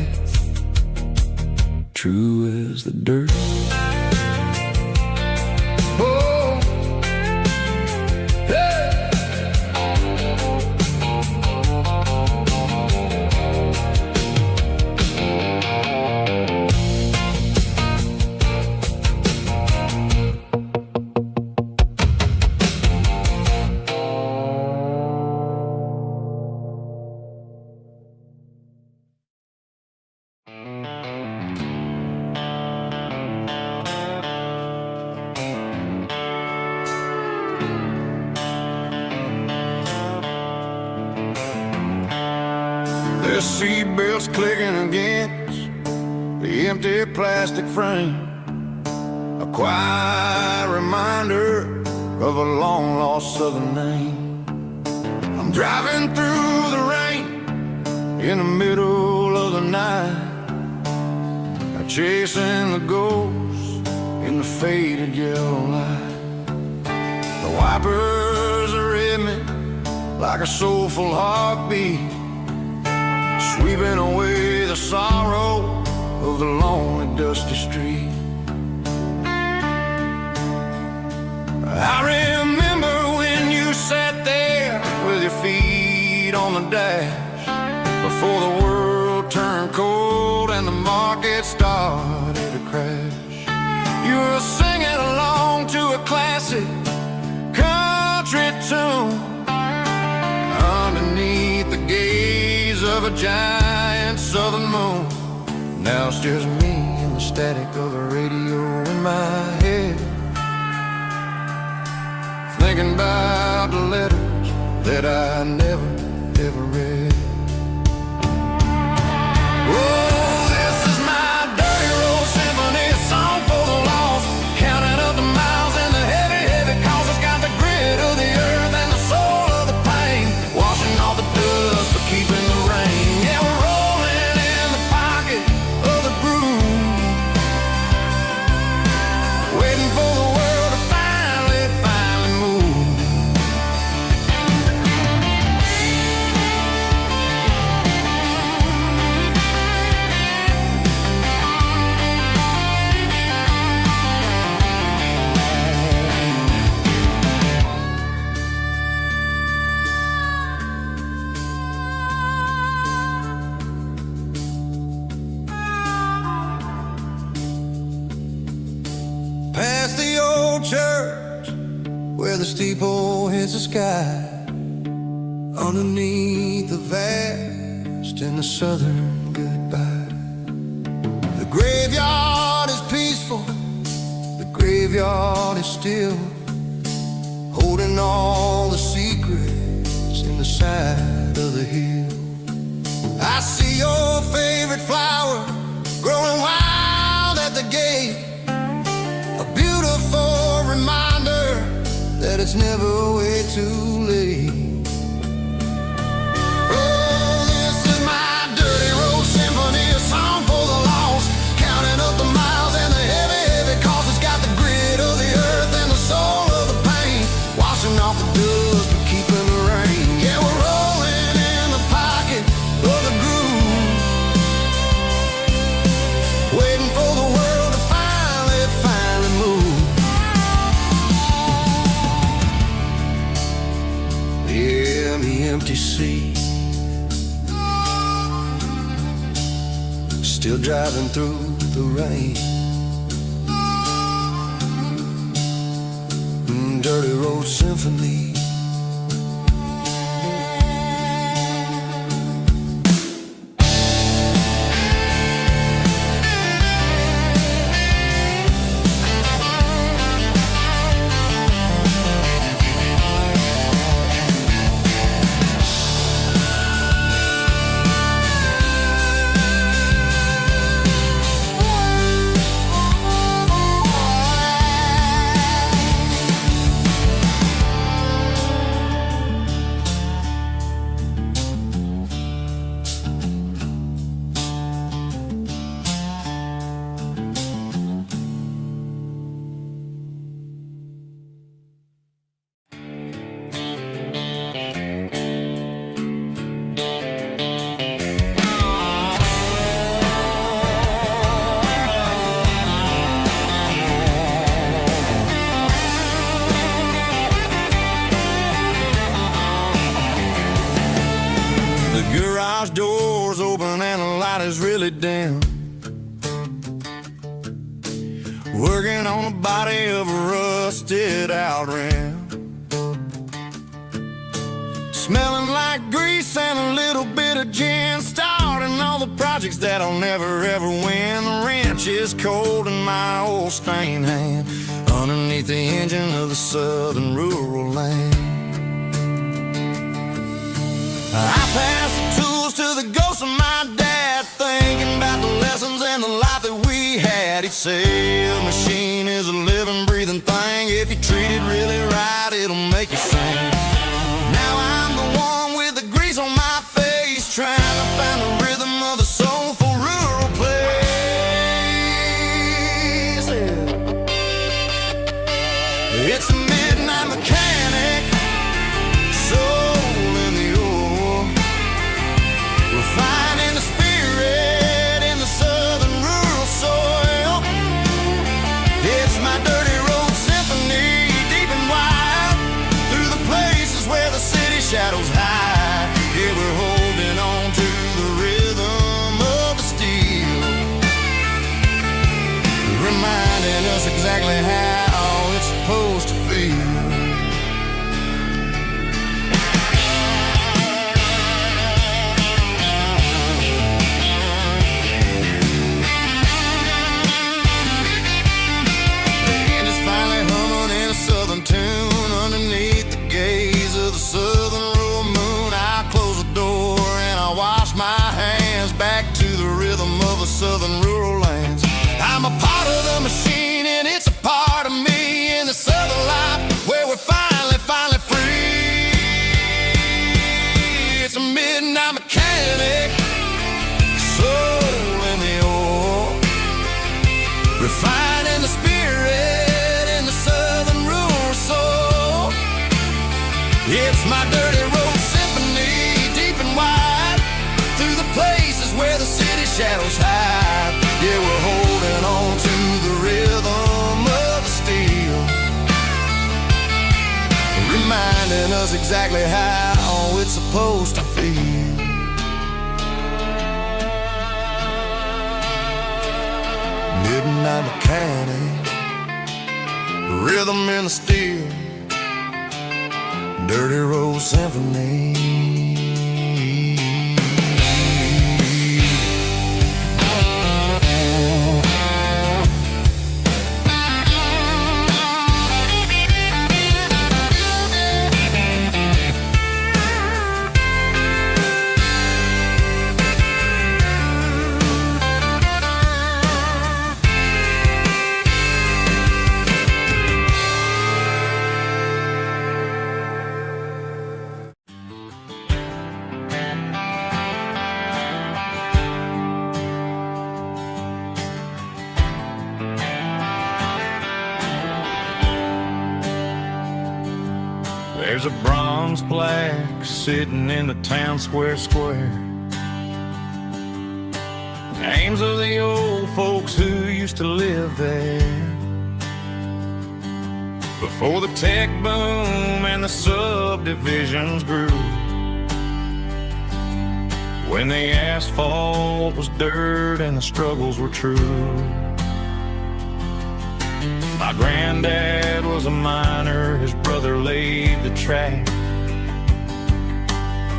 true as the dirt. Oh, hey. The seatbelt's clicking against the empty plastic frame, a quiet reminder of a long-lost southern name. I'm driving through the rain in the middle of the night, chasing the ghosts in the faded yellow light. The wipers are in me like a soulful heartbeat, sweeping away the sorrow of the lonely dusty street. I remember when you sat there with your feet on the dash, before the world turned cold and the market started to crash. You were singing along to a classic country tune underneath the gaze of a giant southern moon. Now it's just me and the static of the radio in my head, thinking about the letters that I never, ever read. Oh, this is my dirty road symphony, song for the lost, counting up the miles and the heavy, heavy calls. It's got the grit of the earth and the soul of the pain, washing off the dust but keeping the rain. Yeah, we're rolling in the pocket of the groove, waiting for the world to finally move. old church where the steeple hits the sky, underneath the vast and the southern goodbye. The graveyard is peaceful, the graveyard is still, holding all the secrets in the side of the hill. I see your favorite flower growing wild at the gate, a beautiful reminder that it's never way too late. Oh, this is my dirty road symphony, a song for the lost, counting up the miles and the heavy, heavy cost. It's got the grit of the earth and the soul of the pain, washing off the dust but keeping the rain. Yeah, we're rolling in the pocket of the groove, waiting for the world to finally move. Yeah, the empty sea, still driving through the rain. Dirty road symphony. Garage doors open and the light is really dim, working on the body of a rusted out rim, smelling like grease and a little bit of gin, starting all the projects that I'll never ever win. The wrench is cold in my old stained hand, underneath the engine of the southern rural land. I pass the tools to the ghost of my dad, thinking about the lessons and the life that we had. He'd say a machine is a living, breathing thing. If you treat it really right, it'll make you sing. Now I'm the one with the grease on my face, trying to find the rhythm of the soulful rural place. It's a midnight mechanic, finding the spirit in the southern rural soil. It's my dirty road symphony, deep and wide, through the places where the city shadows hide. Yeah, we're holding on to the rhythm of the steel, reminding us exactly how it's supposed to feel. Tune underneath the gaze of the southern rural moon. I close the door and I wash my hands, back to the rhythm of the southern rural lands. I'm a part of the machine and it's a part of me, in the southern life where we're finally free. It's a midnight mechanic, soul in the ore, refining the spirit in the southern rural soul. It's my dirty road symphony, deep and wide, through the places where the city shadows hide. Yeah, we're holding on to the rhythm of the steel, reminding us exactly how it's supposed to feel. Midnight mechanic, rhythm in the steel, dirty road symphony. There's a bronze plaque sitting in the town square. Names of the old folks who used to live there before the tech boom and the subdivisions grew, when the asphalt was dirt and the struggles were true. My granddad was a miner, his brother laid the track.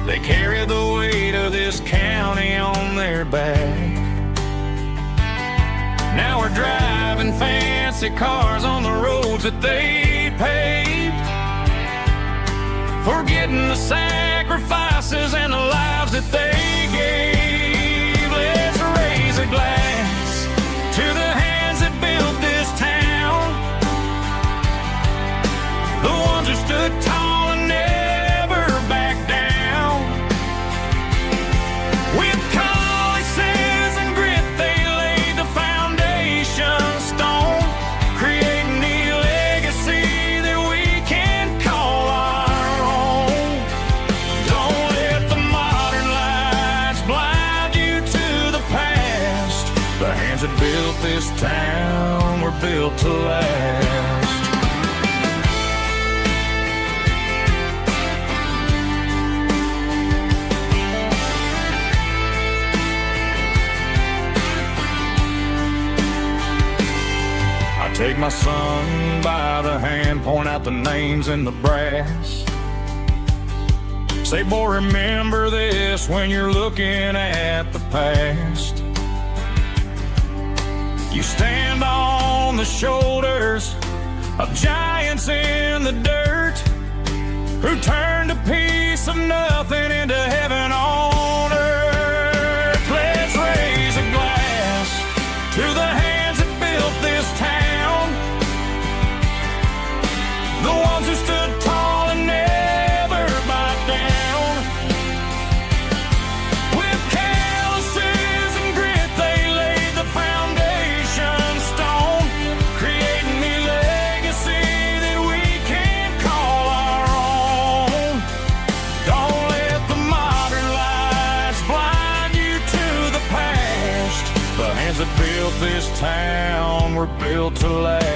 They carried the weight of this county on their back. Now we're driving fancy cars on the roads that they paved, forgetting the sacrifices and the lives that they gave. Let's raise a glass to the hands that built this town, the ones who stood tall and never backed down. With calluses and grit, they laid the foundation stone, creating the legacy that we can call our own. Don't let the modern lights blind you to the past. The hands that built this town were built to last. Take my son by the hand, point out the names in the brass. Say, boy, remember this when you're looking at the past. You stand on the shoulders of giants in the dirt, who turned a piece of nothing into heaven on earth. Let's raise a glass to the hands that built this town, the ones who stood tall and never backed down. With calluses and grit, they laid the foundation stone, creating the legacy that we can call our own. Don't let the modern lights blind you to the past. The hands that built this town were built to last.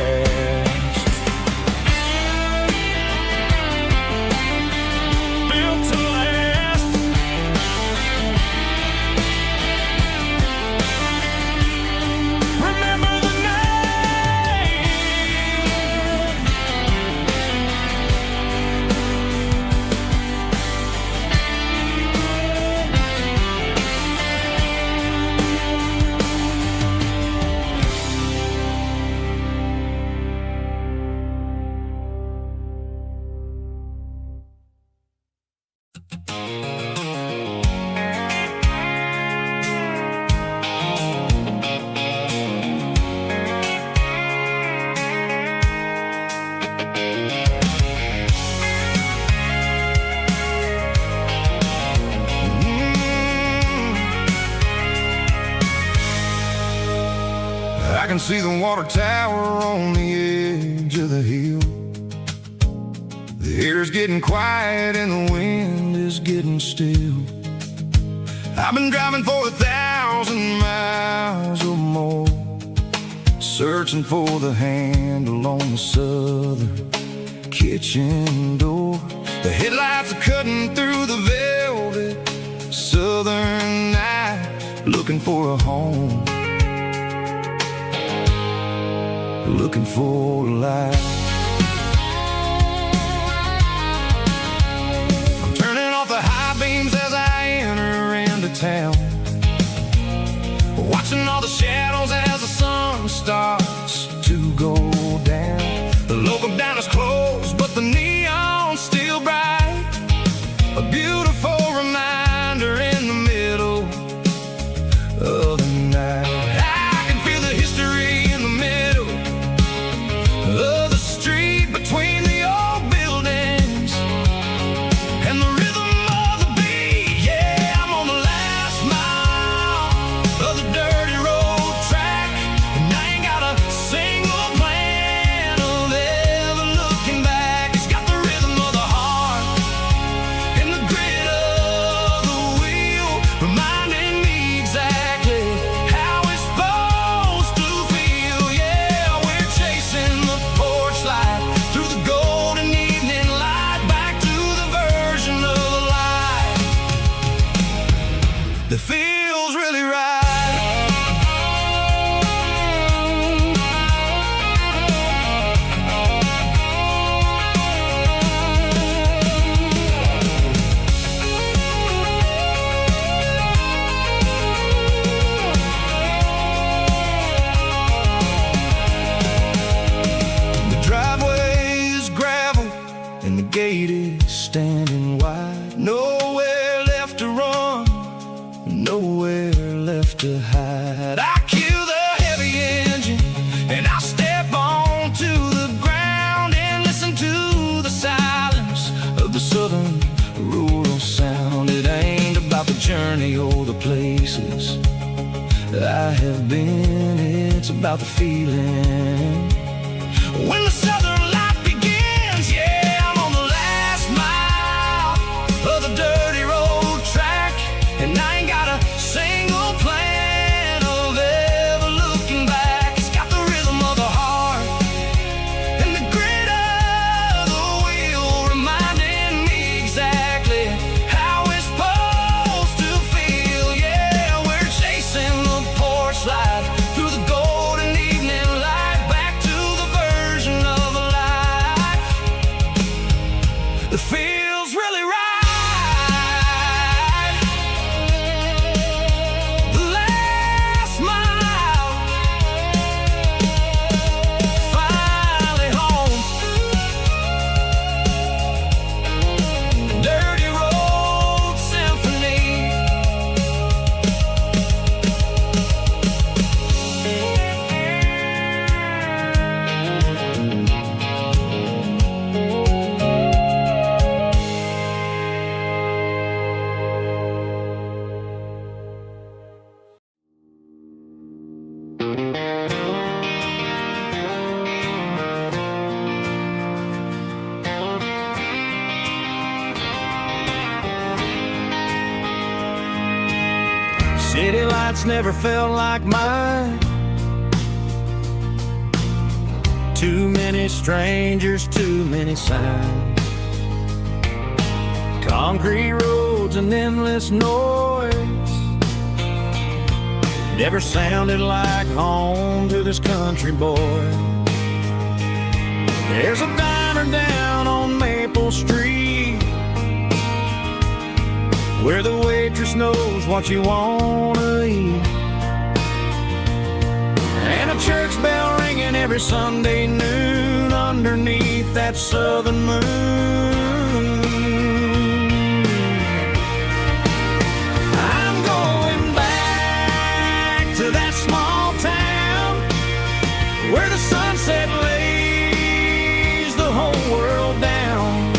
I can see the water tower on the edge of the hill. The air's getting quiet and the wind is getting still. I've been driving for 1,000 miles or more, searching for the handle on the southern kitchen door. The headlights are cutting through the velvet southern night, looking for a home, looking for a light. the shadows as the sun starts to go down. The local dine is closed, but the neon's still bright. A beautiful reminder in the middle of the night. I can feel the history in the middle of the street between the old buildings and the rhythm of the beat. Yeah, I'm on the last mile of the dirty road track, and I ain't got a single plan of ever looking back. It's got the rhythm of the heart and the grit of the wheel, reminding me exactly how it's supposed to feel. Yeah, we're chasing the porch light through the golden evening light, back to the version of life that feels really right. The driveway is gravel and the gate is standing wide. Nowhere left to run, nowhere left to hide. I kill the heavy engine and I step onto the ground and listen to the silence of the southern rural sound. It ain't about the journey or the places I have been, it's about the feeling when the southern life begins. Yeah, I'm on the last mile of the dirty road track, and I ain't got a single plan of ever looking back. It's got the rhythm of the heart and the grit of the wheel, reminding me exactly how it's supposed to feel. Yeah, we're chasing the porch light through the golden evening light, back to the version of life that feels really right. The last mile, finally home. Dirty road symphony. City lights never felt like mine. Too many strangers, too many signs. Concrete roads and endless noise never sounded like home to this country boy. There's a diner down on Maple Street where the waitress knows what you wanna eat, and a church bell ringing every Sunday noon underneath that southern moon. I'm going back to that small town where the sunset lays the whole world down,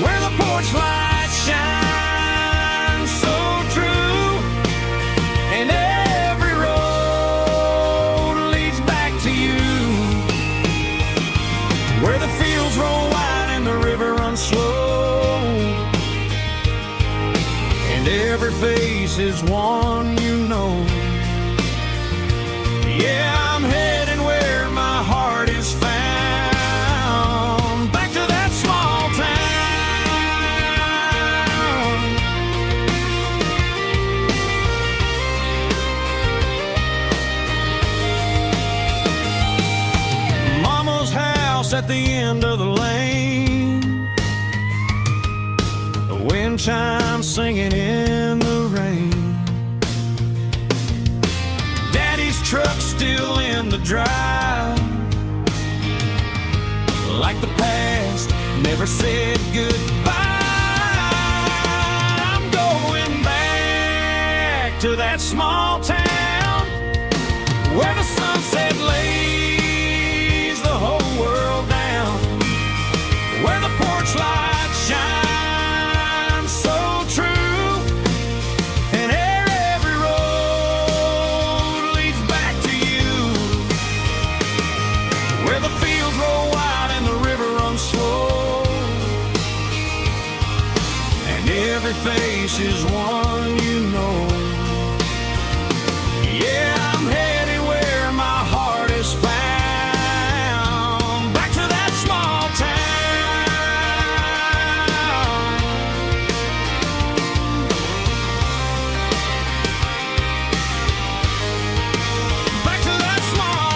where the porch light shines so true, and every road leads back to you, where the fields roll wide and the river runs slow, and every face is one you know. Yeah, I'm heading where my heart is found, back to that small town. Mama's house at the end of the lane, the wind chimes singing in the rain. truck still in the drive, like the past never said goodbye. I'm going back to that small town where the sunset lays the whole world down, where the porch light shines so true, and every road leads back to you, where the fields roll wide and the river runs slow, and every face is one you know. Yeah, I'm headed where my heart is found, back to that small town, back to that small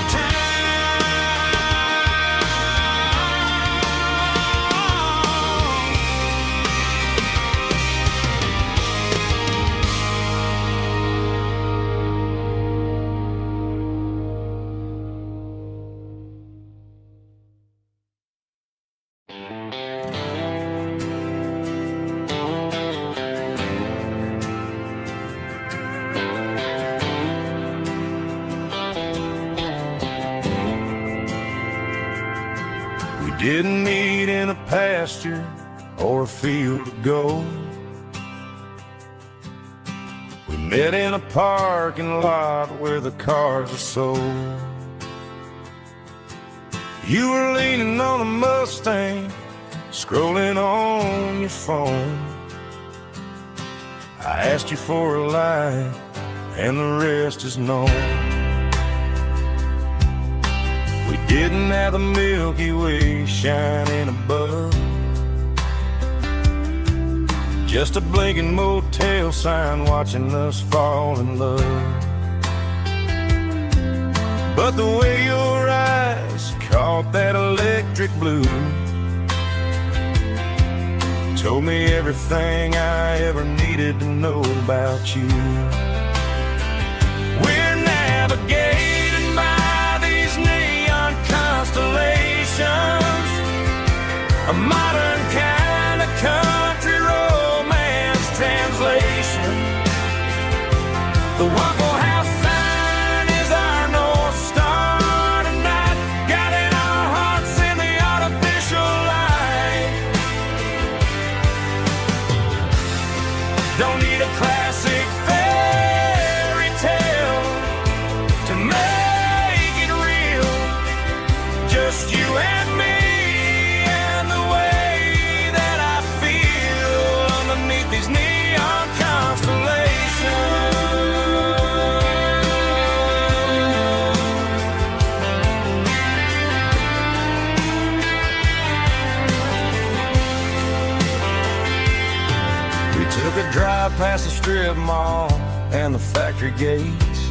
We didn't meet in a pasture or a field of gold. We met in a parking lot where the cars are sold. You were leaning on a Mustang, scrolling on your phone. I asked you for a light, and the rest is known. We didn't have the Milky Way shining above, just a blinking motel sign watching us fall in love. But the way your eyes caught that electric blue told me everything I ever needed to know about you. We're navigating by these neon constellations, a modern kind of country romance translation. The Waffle House sign is our North Star tonight, guiding our hearts in the artificial light. Don't need a classic fairy tale to make it real, just you and me and the way that I feel underneath these neon constellations. We took a drive past the strip mall and the factory gates,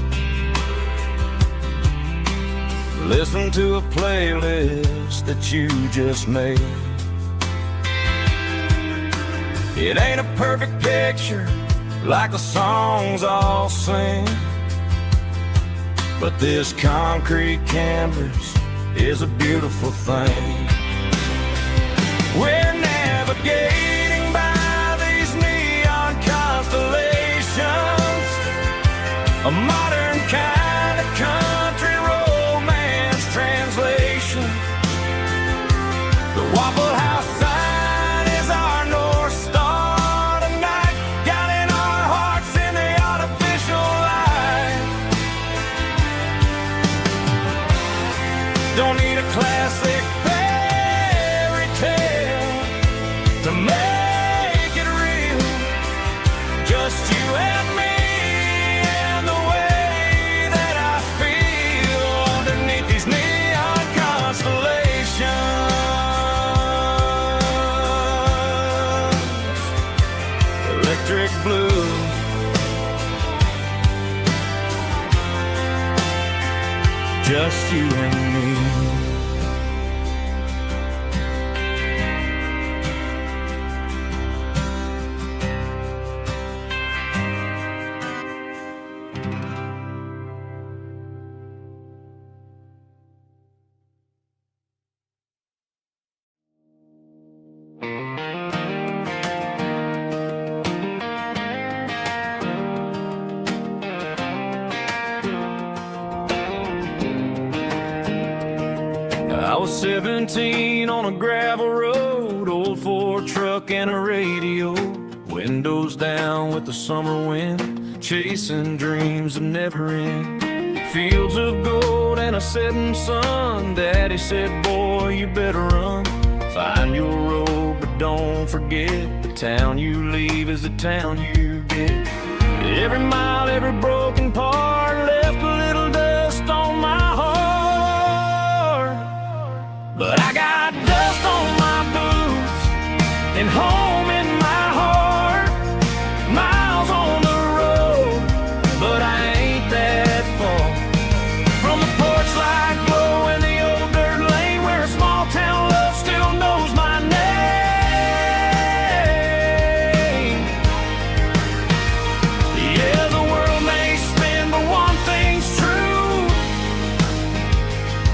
listen to a playlist that you just made. It ain't a perfect picture like the songs all sing, but this concrete canvas is a beautiful thing. We're navigating by these neon constellations, a modern kind of country romance translation. The Waffle House sign is our North Star tonight, guiding our hearts in the artificial light. Don't need a classic fairy tale to make it real, just you and me and the way that I feel underneath these neon constellations. Electric blue, just you and me. was 17 on a gravel road, old Ford truck and a radio, windows down with the summer wind, chasing dreams that never end. Fields of gold and a setting sun. Daddy said, boy, you better run. Find your road, but don't forget, the town you leave is the town you get. Every mile, every broken part left a little dust on my heart. But I got dust on my boots and home in my heart. Miles on the road, but I ain't that far from the porch light glow in the old dirt lane where a small town love still knows my name. Yeah, the world may spin, but one thing's true.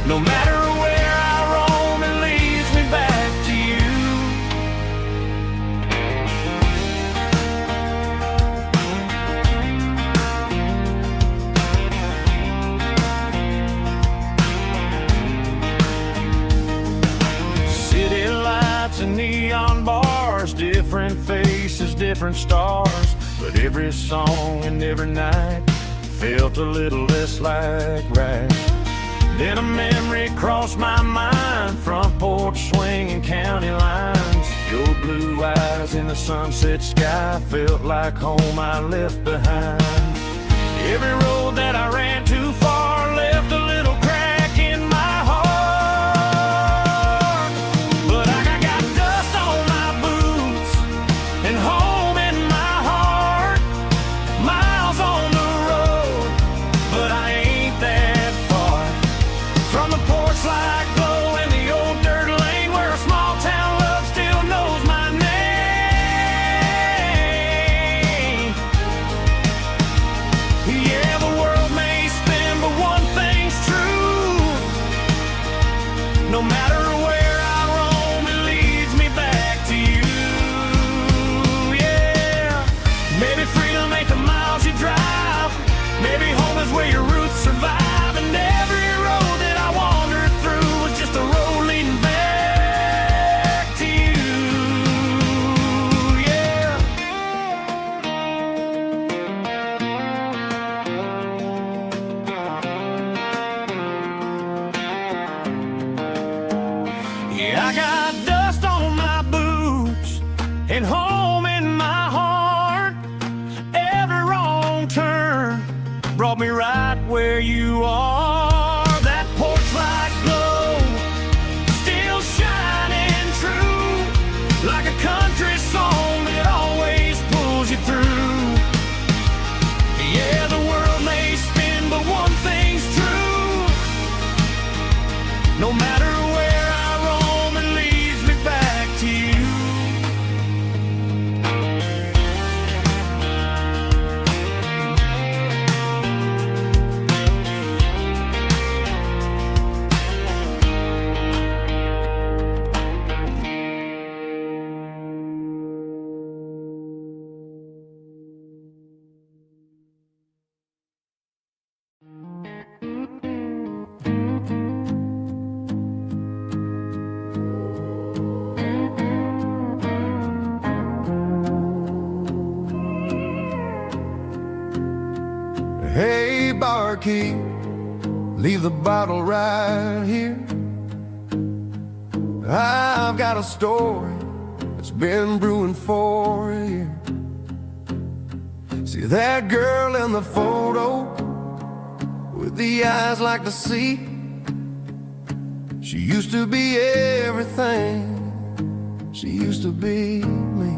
No matter where I roam, it leads me back to you. City lights and neon bars, different faces, different stars, but every song and every night felt a little less like right. Then a memory crossed my mind, front porch swinging county lines. Your blue eyes in the sunset sky felt like home I left behind. Every road that I ran too far left a little crack in my heart. But I got dust on my boots and home in my heart. Miles on the road, but I ain't that far from the porch light glow in the old dirt lane where a small town love still knows my name. Yeah, the world may spin, but one thing's true. No matter where I roam, it leads me back to you. Yeah, maybe freedom ain't the miles you drive. Maybe home is where your roots survive. And every road that I wandered through was just a road leading back to you. Yeah. Yeah, I got dust on my boots and home in my heart. Every wrong turn brought me right where you are. That porch light glow still shining true, like a country song that always pulls you through. Yeah, the world may spin, but one thing's true. No matter where I roam, it leads me back to you. Hey, barkeep, leave the bottle right here. I've got a story that's been brewing for a year. See that girl in the photo with the eyes like the sea? She used to be everything. She used to be me.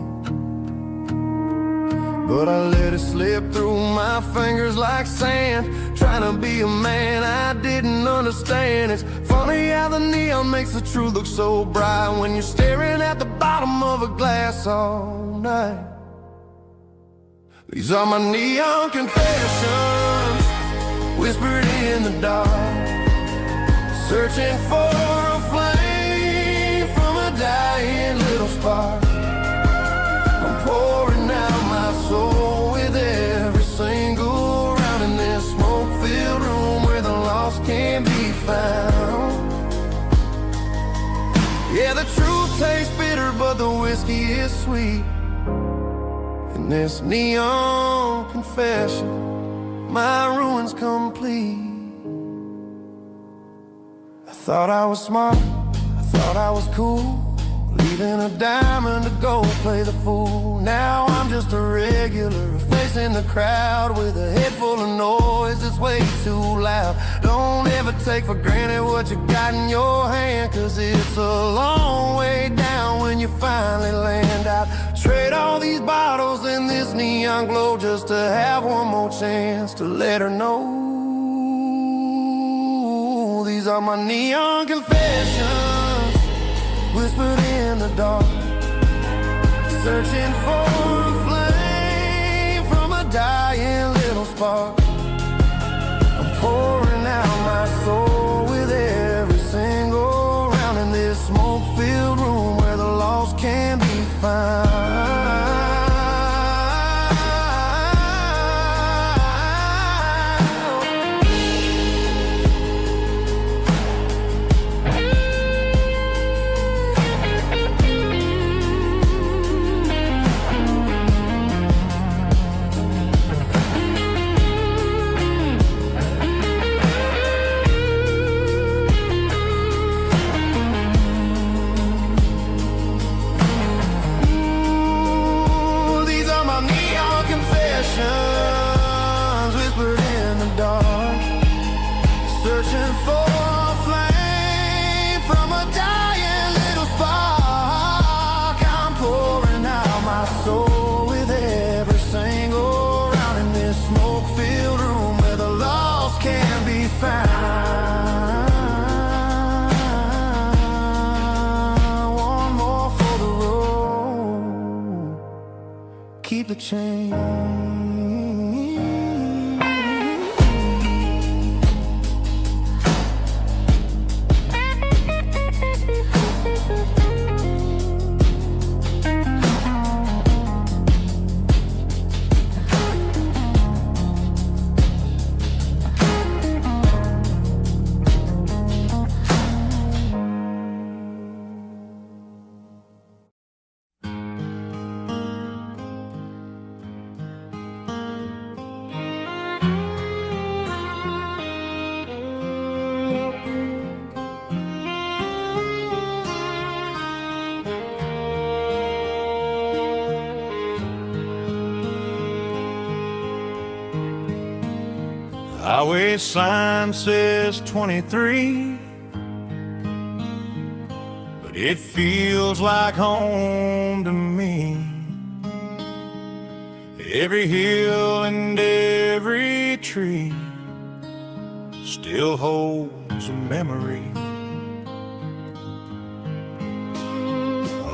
But I let it slip through my fingers like sand, trying to be a man I didn't understand. It's funny how the neon makes the truth look so bright when you're staring at the bottom of a glass all night. These are my neon confessions, whispered in the dark, searching for a flame from a dying little spark. I'm pouring out my soul with every single round in this smoke-filled room where the lost can't be found. the truth tastes bitter, but the whiskey is sweet. In this neon confession, my ruin's complete. I thought I was smart, I thought I was cool, leaving a diamond to go play the fool. Now I'm just a regular, facing the crowd with a head full of noise that's way too loud. Don't ever take for granted what you got in your hand, 'cause it's a long way down when you finally land out. Trade all these bottles and this neon glow just to have one more chance to let her know. These are my neon confessions, whispered in the dark, searching for a flame from a dying little spark. I'm pouring out my soul with every single round in this smoke-filled room where the lost can be found. Whispered in the dark, searching for a flame from a dying little spark. I'm pouring out my soul with every single round in this smoke-filled room where the lost can be found. One more for the road, keep the change. Highway sign says 23, but it feels like home to me. Every hill and every tree still holds a memory.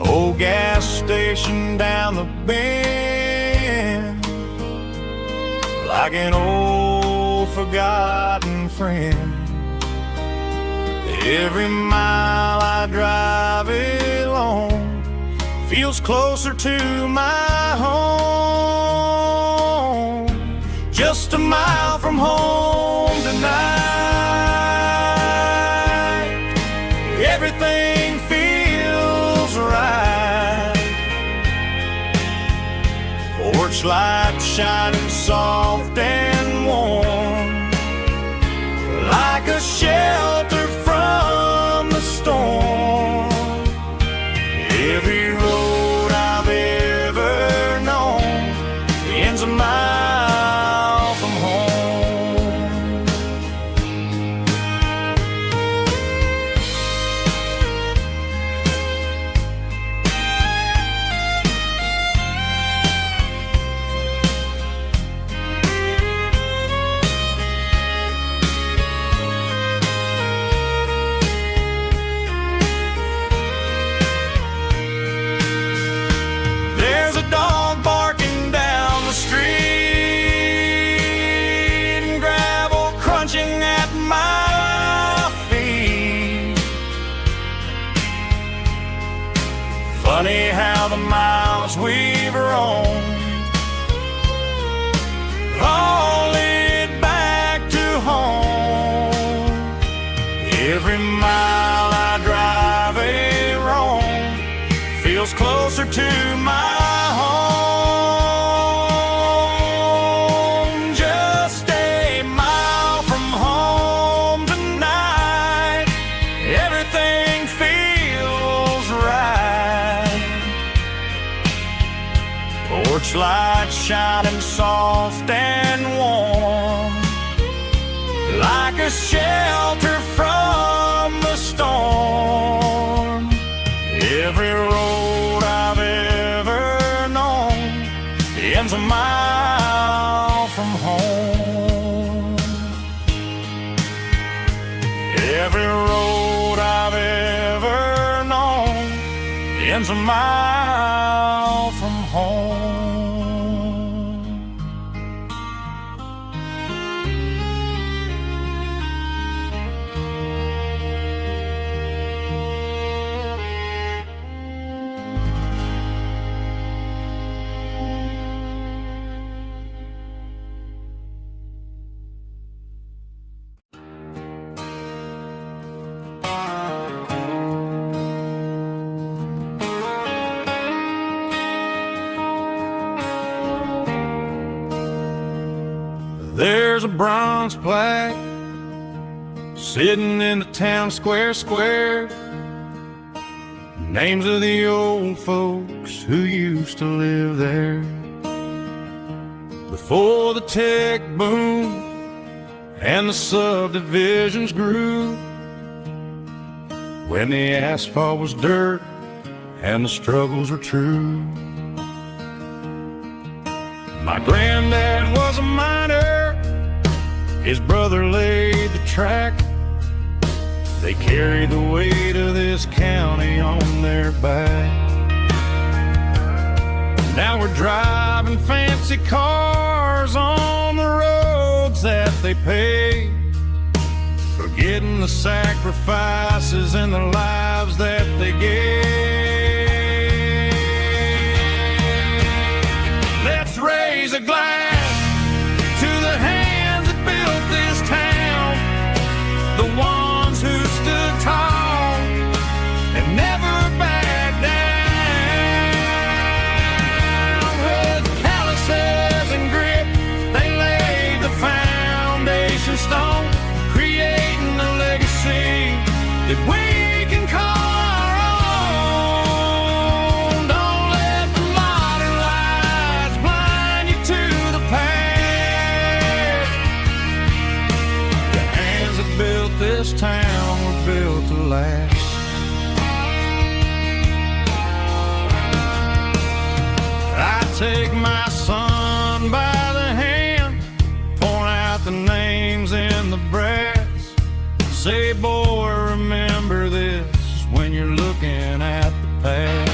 Old gas station down the bend, like an old forgotten friend. Every mile I drive along feels closer to my home. Just a mile from home tonight, everything feels right. Porch light shining soft and warm, like a shelter from the storm. Every road I've ever known ends a mile from home. There's a dog barking down the street and gravel crunching at my feet. Funny how the miles we've roamed all lead back to home. Every mile I drive a roam to my home, just a mile from home tonight. Everything feels right. Porch light shining soft and warm, like a shelter from the storm. Every road I've ever known ends a mile from home. Every road I've ever known ends a mile from home. There's a bronze plaque sitting in the town square. Names of the old folks who used to live there before the tech boom and the subdivisions grew, when the asphalt was dirt and the struggles were true. My granddad was a miner, his brother laid the track. They carried the weight of this county on their back. Now we're driving fancy cars on the roads that they paved, forgetting the sacrifices and the lives that they gave. Let's raise a glass to the hands that built this town, the ones who stood tall and never backed down. With calluses and grit, they laid the foundation stone, creating a legacy that we can call our own. Don't let the modern lights blind you to the past. The hands that built this town were built to last. I take my son by the hand, point out the names in the brass. Say, boy, remember this when you're looking at the past.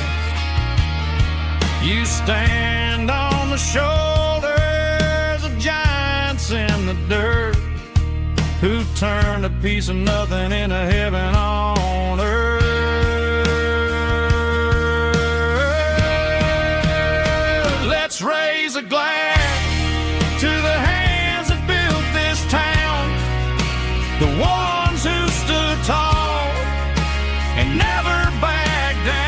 You stand on the shoulders of giants in the dirt, who turned a piece of nothing into heaven on earth. Let's raise a glass to the hands that built this town, the ones who stood tall and never backed down.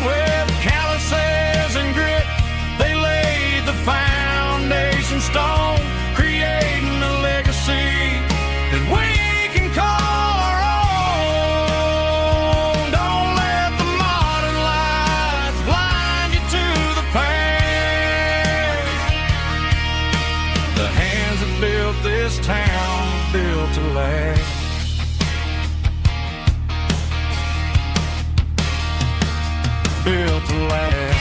With calluses and grit, they laid the foundation stone, creating a legacy that we can call our own. Don't let the modern lights blind you to the past. The hands that built this town were built to last. Built to last.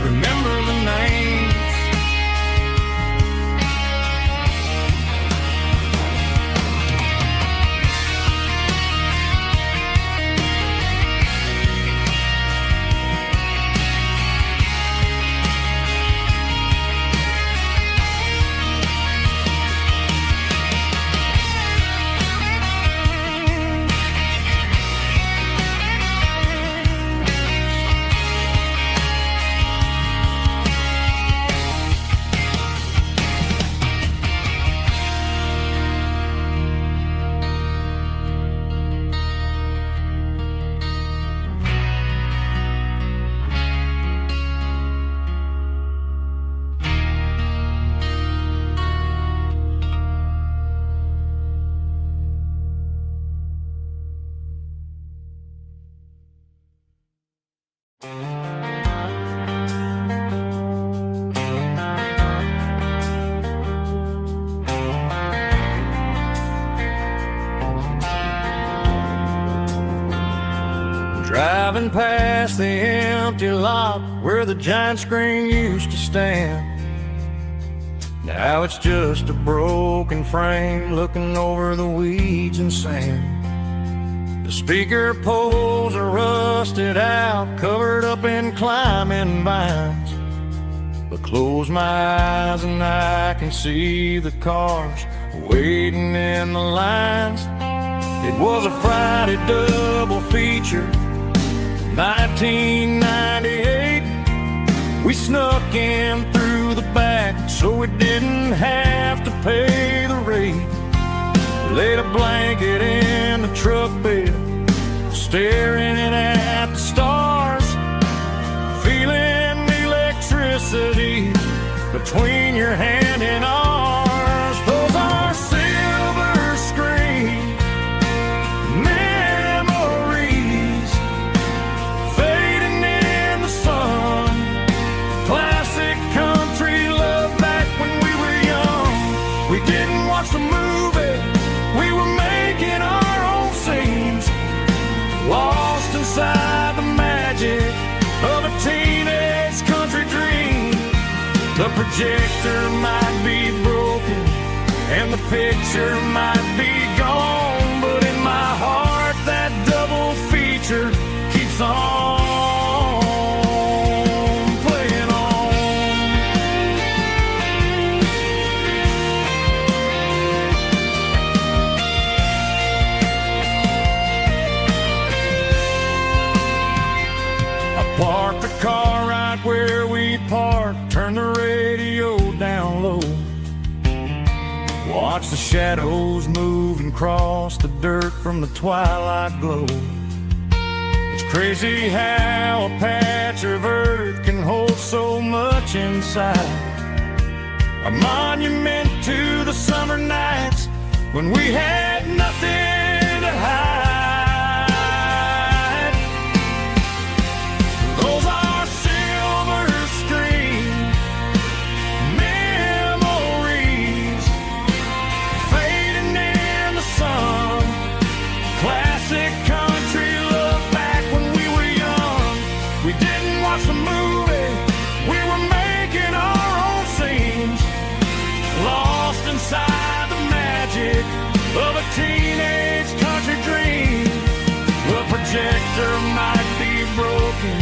Remember the names. Driving past the empty lot where the giant screen used to stand. Now it's just a broken frame looking over the weeds and sand. The speaker poles are rusted out, covered up in climbing vines. But close my eyes and I can see the cars waiting in the lines. It was a Friday double feature, 1998. We snuck in through the back so we didn't have to pay the rate. Laid a blanket in the truck bed, staring at the stars, feeling the electricity between your hand and ours. Those are silver screen memories fading in the sun. Classic country love back when we were young. We didn't watch the movie, we were making our own scenes, lost inside the magic of a teenage country dream. The projector might be broken and the picture might be gone, but in my heart that double feature keeps on playing on. I parked the car right where we parked, turned the radio down low, watch the shadows move and cross the dirt from the twilight glow. It's crazy how a patch of earth can hold so much inside. A monument to the summer nights when we had nothing to hide. Those are silver screen memories fading in the sun. Classic country love back when we were young. We didn't watch the movie, we were making our own scenes, lost inside the magic of a teenage country dream. The projector might be broken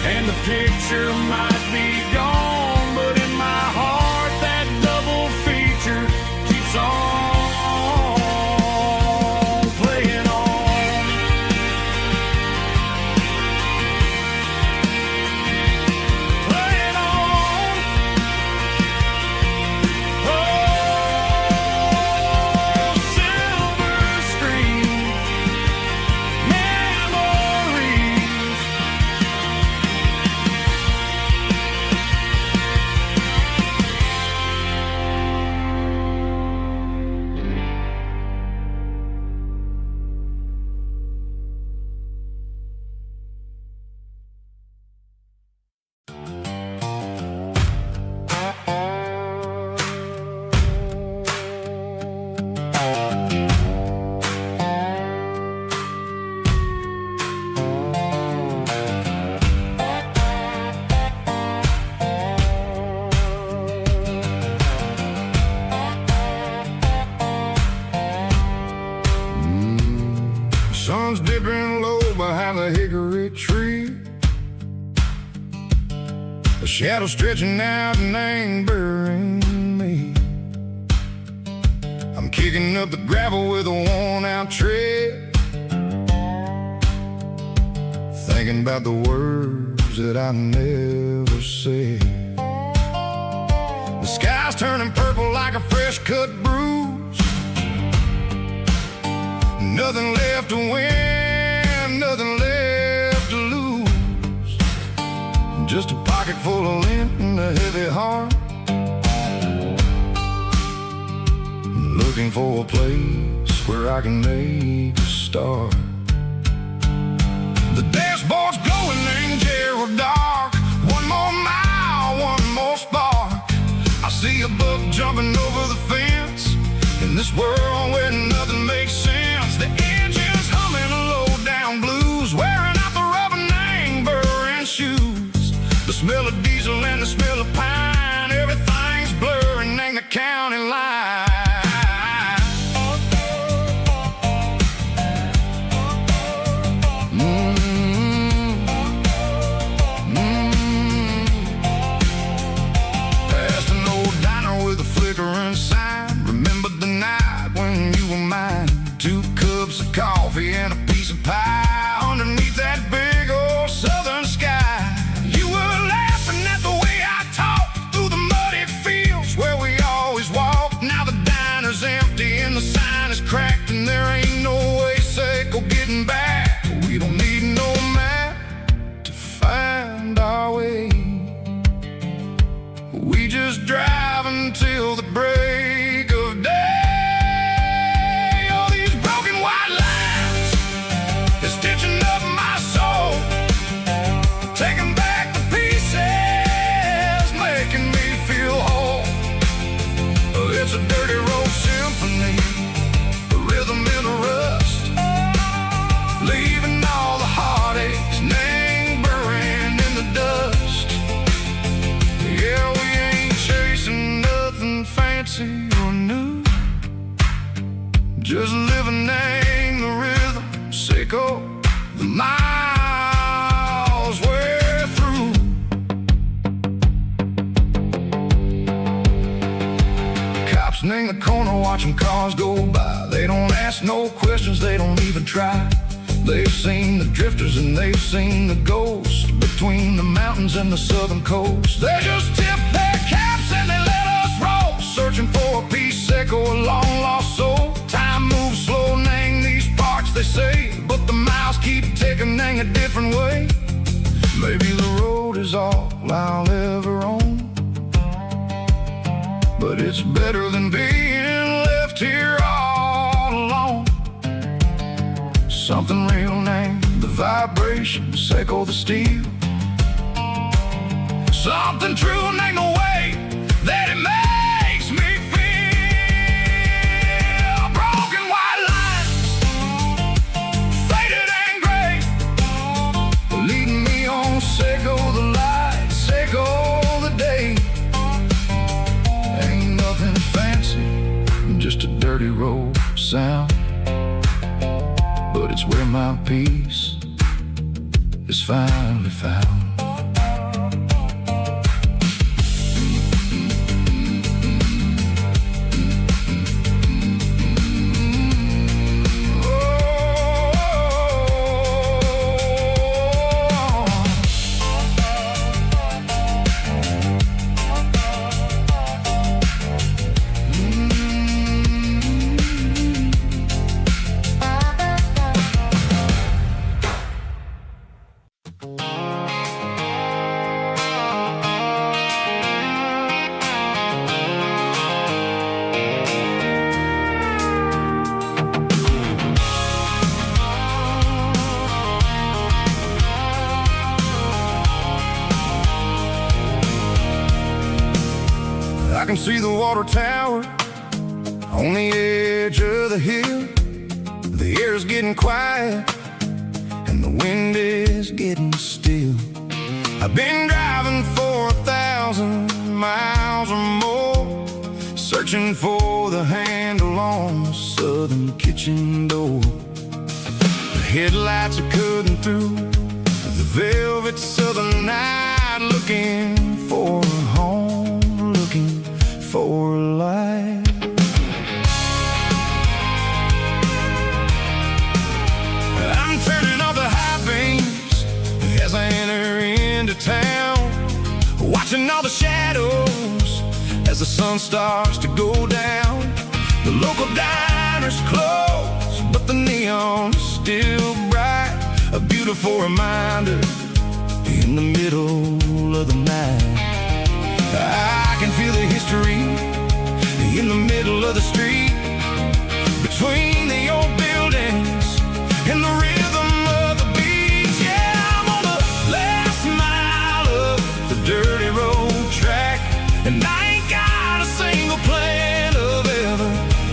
and the picture might be gone, but in my heart that double feature keeps on playing on. Playing on. Oh, silver screen memories. Sun's dipping low behind the hickory tree. The shadow stretching out and angering me. I'm kicking up the gravel with a worn-out tread, thinking about the words that I never said. The sky's turning purple like a fresh-cut bruise. Nothing left to win, nothing left to lose. Just a pocket full of lint and a heavy heart, looking for a place where I can make a start. The dashboard's glowing in Gerald dark. One more mile, one more spark. I see a buck jumping over the fence in this world where nothing makes sense. The engine's humming a low down blues, wearing out the rubber smell of diesel and the smell of pine. Everything's blurring, ain't the county line. Past an old diner with a flickering sign. Remember the night when you were mine. 2 cups of coffee and a piece of pie underneath that big old southern sky. You were laughing at the way I talked through the muddy fields where we always walked. Now the diner's empty and the sign is cracked, and there ain't no way Seiko getting back. We don't need no map to find our way. We just drive until the break of day. All these broken white lines is stitching up my soul, taking back the pieces, making me feel whole. It's a dirty road symphony, a rhythm in a rust, leaving all the heartaches lingering in the dust. Yeah, we ain't chasing nothing fancy or new, just living in the rhythm, Seiko, the miles we're through. Cops in the corner watching cars go by. They don't ask no questions, they don't even try. They've seen the drifters and they've seen the ghosts between the mountains and the southern coast. They just tip their caps and they let us roll, searching for a piece, Seiko, a long lost soul. Time moves slow, nang these parts, they say, but the miles keep ticking, nang a different way. Maybe the road is all I'll ever own, but it's better than being left here all alone. Something real, name the vibration, Seiko the steel. Something true, name the way that it makes me feel. Broken white lines, faded and gray, leading me on, Seiko the light, Seiko the day. Ain't nothing fancy, just a dirty road sound, but it's where my peace is finally found. I can see the water tower on the edge of the hill. The air's getting quiet and the wind is getting still. I've been driving for 1,000 miles or more, searching for the handle on the southern kitchen door. The headlights are cutting through the velvet southern night, looking for a home, looking for a life. I'm turning off the high beams as I enter into town, watching all the shadows as the sun starts to go down. The local diner's closed, but the neon's still bright, a beautiful reminder in the middle of the night. I can feel the history in the middle of the street, between the old buildings and the rhythm of the beats. Yeah, I'm on the last mile of the dirty road track, and I ain't got a single plan of ever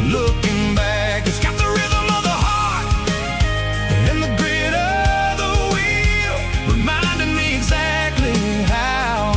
looking back. It's got the rhythm of the heart and the grit of the wheel, reminding me exactly how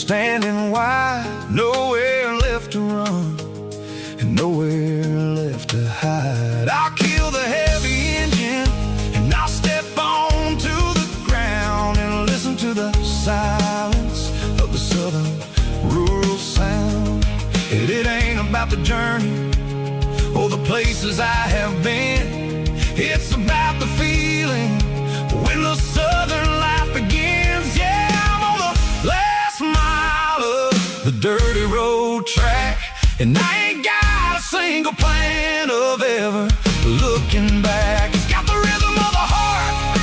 standing wide, nowhere left to run, and nowhere left to hide. I'll kill the heavy engine, and I'll step onto the ground and listen to the silence of the southern rural sound. It ain't about the journey or the places I have been. It's about the feeling when the southern life begins. Yeah, I'm on the last mile of the dirty road track, and I ain't got a single plan of ever looking back. It's got the rhythm of the heart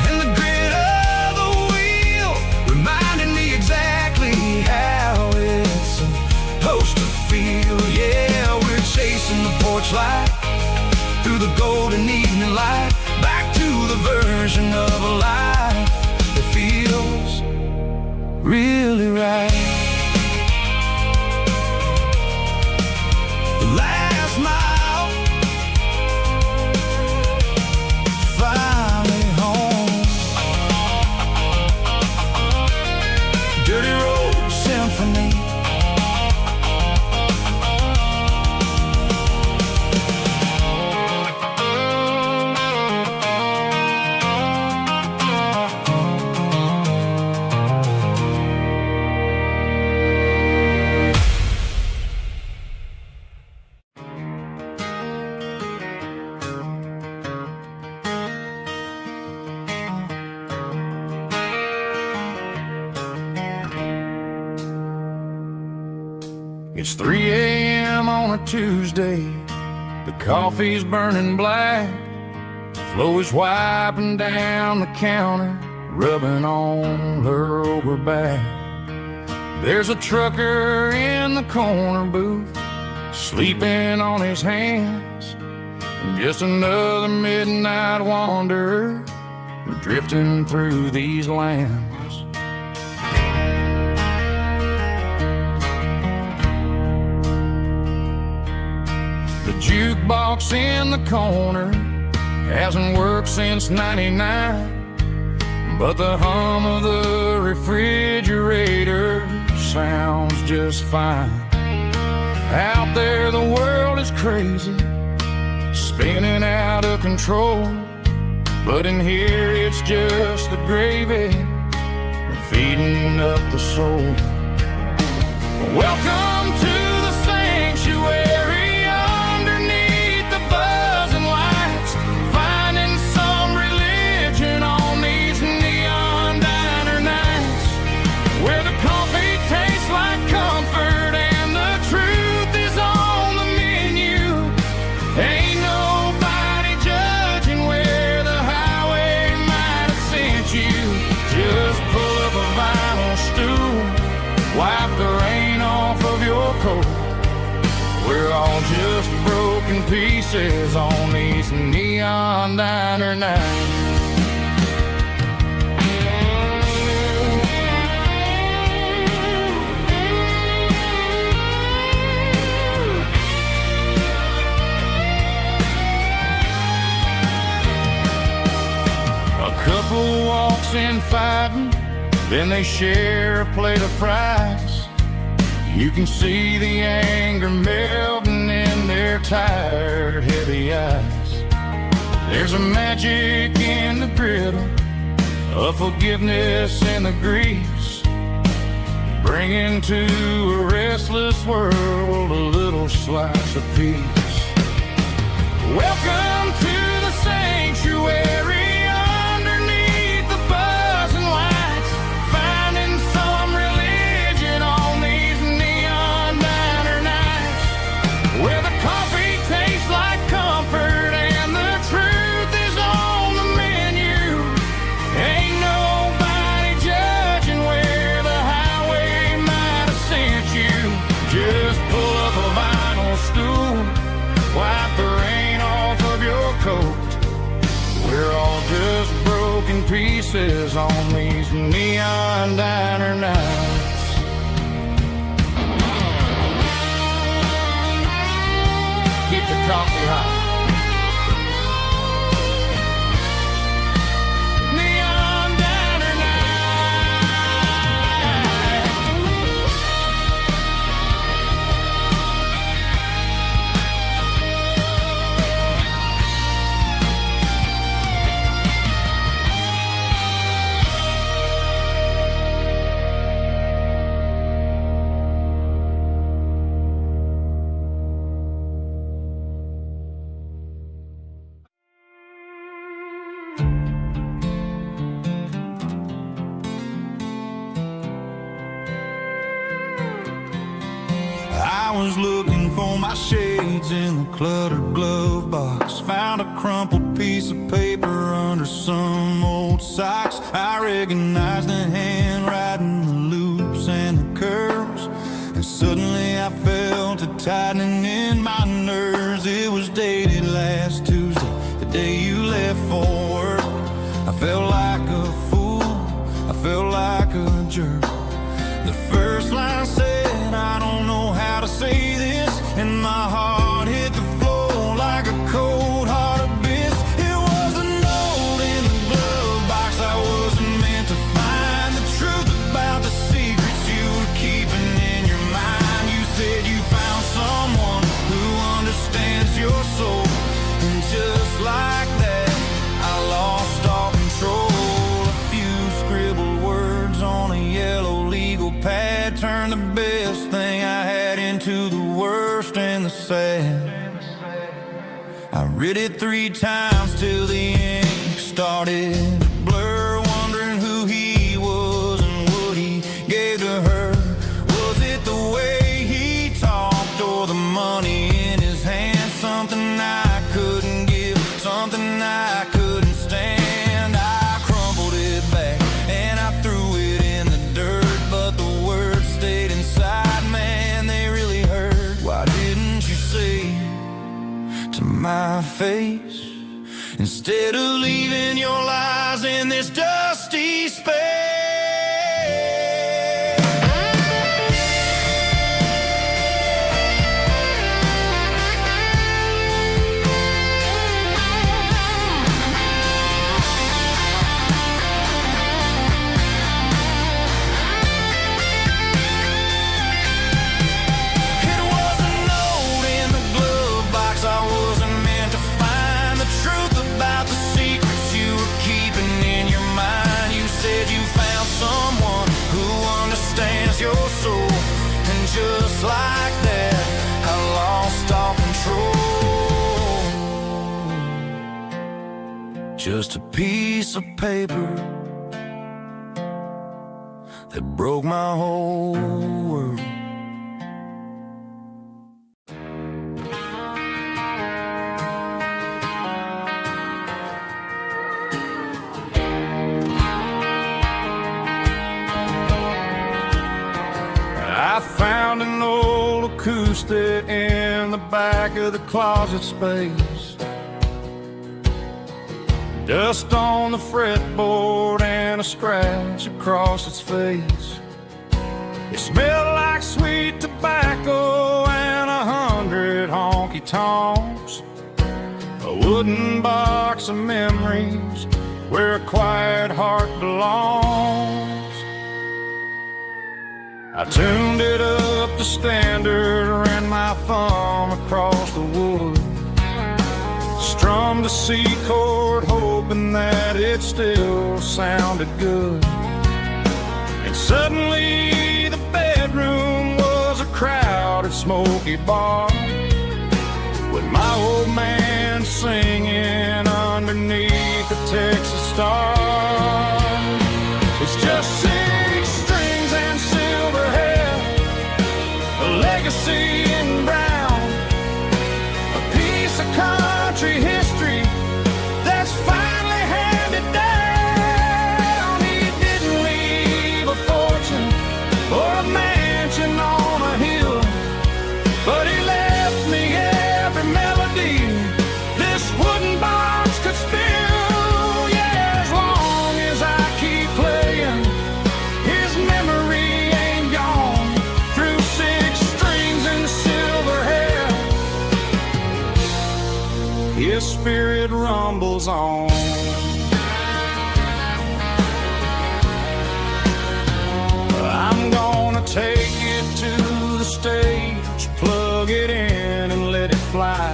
and the grit of the wheel, reminding me exactly how it's supposed to feel. Yeah, we're chasing the porch light through the golden evening light, back to the version of a life that feels really right. The last mile, finally home. Dirty Road Symphony. It's 3 a.m. on a Tuesday. The coffee's burning black. Chloe's wiping down the counter, rubbing on her over back. There's a trucker in the corner booth, sleeping on his hands. Just another midnight wanderer, drifting through these lands. The jukebox in the corner hasn't worked since '99, but the hum of the refrigerator sounds just fine. Out there the world is crazy, spinning out of control, but in here it's just the gravy feeding up the soul. Welcome to the sanctuary, underneath the buzzing lights, finding some religion on these neon diner nights, where the coffee tastes like comfort and the truth is on the menu. Ain't nobody judging where the highway might have sent you. Just pull up a vinyl stool, wipe the rain off of your coat. We're all just broken pieces on these neon diner nights. A couple walks in fighting, then they share a plate of fries. You can see the anger melting in their tired, heavy eyes. There's a magic in the griddle, a forgiveness in the grease, bringing to a restless world a little slice of peace. Welcome to the sanctuary, underneath the buzzing lights, finding some religion on these neon diner nights, where the coffee tastes like comfort and the truth is on the menu. Ain't nobody judging where the highway might have sent you. Just pull up a vinyl stool, wipe the rain off of your coat. We're all just broken pieces on these neon diner nights. Keep the coffee hot. Neon diner night. was looking for my shades in the cluttered glove box. Found a crumpled piece of paper under some old socks. I recognized the handwriting, the loops and the curves, and suddenly I felt a tightening in my nerves. It was dated last Tuesday, the day you left for work. I felt like a fool, I felt like a jerk. The first line said, I don't know how to say this, and my heart hit the floor like a cold heart abyss. It was a note in the glove box I wasn't meant to find. The truth about the secrets you were keeping in your mind. You said you found someone who understands your soul, and just like that, I lost all control. A few scribbled words on a yellow legal pad turned the best thing I had into the worst and the sad. I read it 3 times till the ink started to blur, wondering who he was and what he gave to her. Was it the way he talked or the money in his hand? Something I couldn't give, something I couldn't stand. I crumpled it back and I threw it in the dirt, but the words stayed inside, man, they really hurt. Why didn't you say to my face, instead of leaving your lies in this dusty space? Your soul, and just like that, I lost all control. Just a piece of paper that broke my whole world. I found an old acoustic in the back of the closet space. Dust on the fretboard and a scratch across its face. It smelled like sweet tobacco and 100 honky-tonks. A wooden box of memories where a quiet heart belongs. I tuned it up to standard, ran my thumb across the wood, strummed a C chord, hoping that it still sounded good. And suddenly the bedroom was a crowded, smoky bar, with my old man singing underneath the Texas star. It's just 6 strings and silver hair, a legacy in brown, a piece of country history that's finally handed down. He didn't leave a fortune or a mansion on a hill, but he left me every melody this wooden box could spill. Yeah, as long as I keep playing, his memory ain't gone. Through 6 strings and silver hair, his spirit rumbles on. I'm gonna take it to the stage, plug it in and let it fly.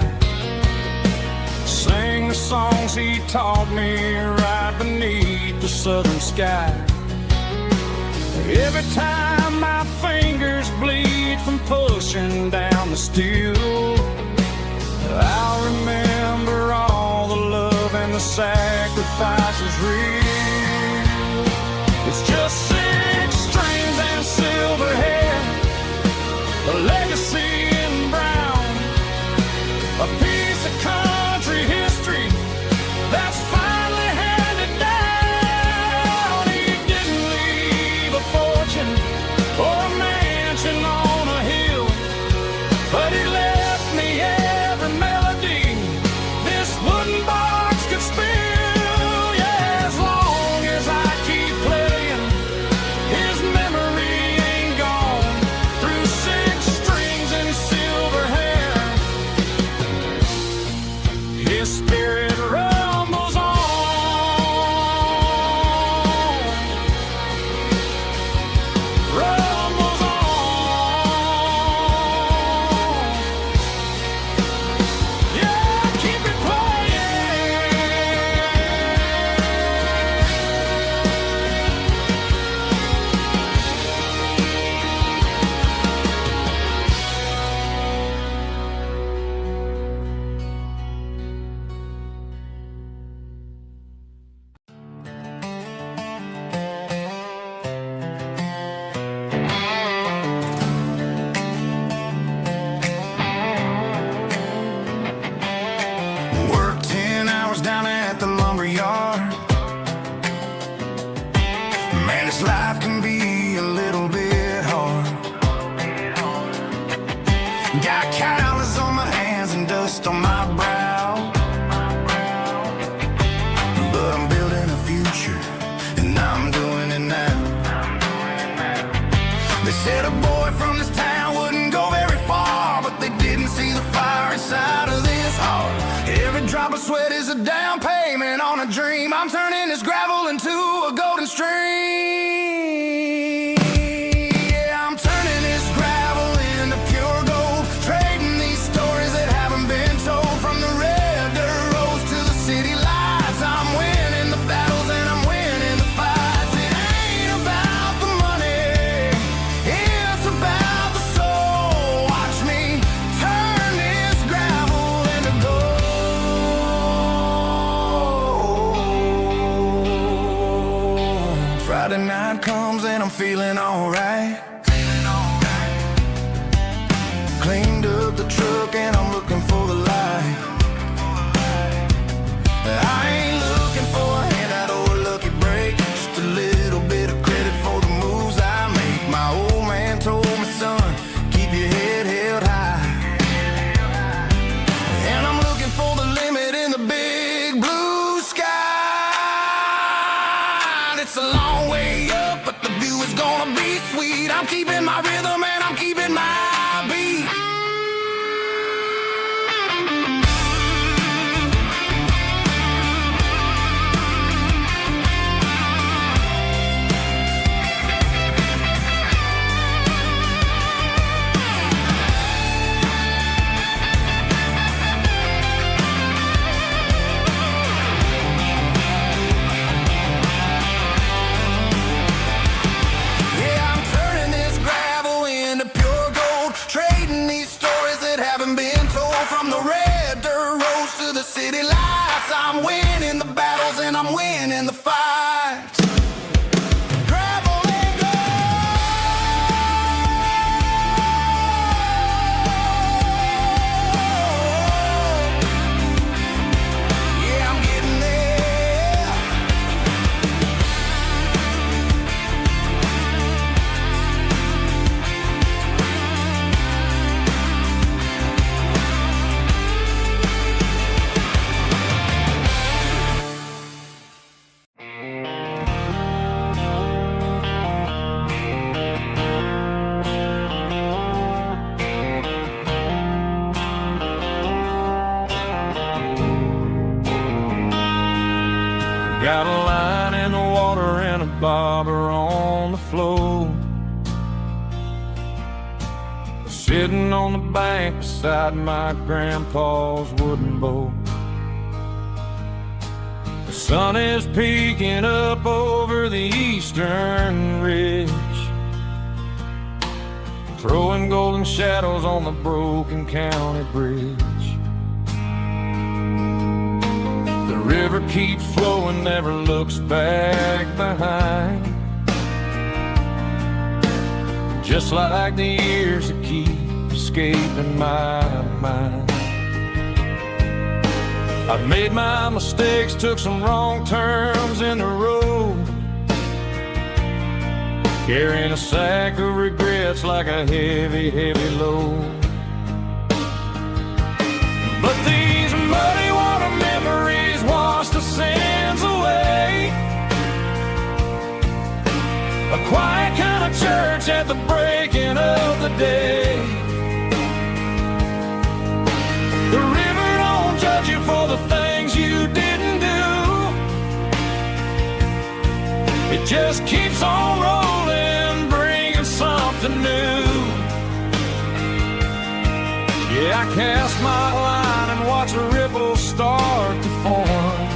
Sing the songs he taught me right beneath the southern sky. Every time my fingers bleed from pushing down the steel, I'll remember all the love and the sacrifices real. It's just 6 strings and silver hair, a legacy dream. I'm turning this gravel into a golden stream. Yeah, I'm turning this gravel into pure gold, trading these stories that haven't been told. From the red dirt roads to the city lights, I'm winning the battles and I'm winning the fights. It ain't about the money, it's about the soul. Watch me turn this gravel into gold. Friday night comes and I'm feeling alright. Cleaned up the truck and I'm looking for the light. I ain't looking for a handout or a lucky break, just a little bit of credit for the moves I make. My old man told me, son, keep your head held high. And I'm looking for the limit in the big blue sky. It's a long way up, but the view is gonna be sweet. I'm keeping my rhythm and I'm keeping my beat. Yeah, I'm turning this gravel into pure gold, trading these stories that haven't been told. From the red dirt roads to the city lights, I'm winning the battles and I'm winning the fights. Gravel and gold. Yeah, I'm getting there. Got a line in the water and a bobber on the floor, sitting on the bank beside my grandpa's wooden boat. The sun is peeking up over the eastern ridge, throwing golden shadows on the broken county bridge. The river keeps flowing, never looks back behind, just like the years that keep escaping my mind. I've made my mistakes, took some wrong turns in the road, carrying a sack of regrets like a heavy, heavy load. But these muddy water memories wash the sins away. A quiet kind of church at the breaking of the day. The river don't judge you for the things you didn't do. It just keeps on rolling, bringing something new. Yeah, I cast my line and watch the ripples start to form,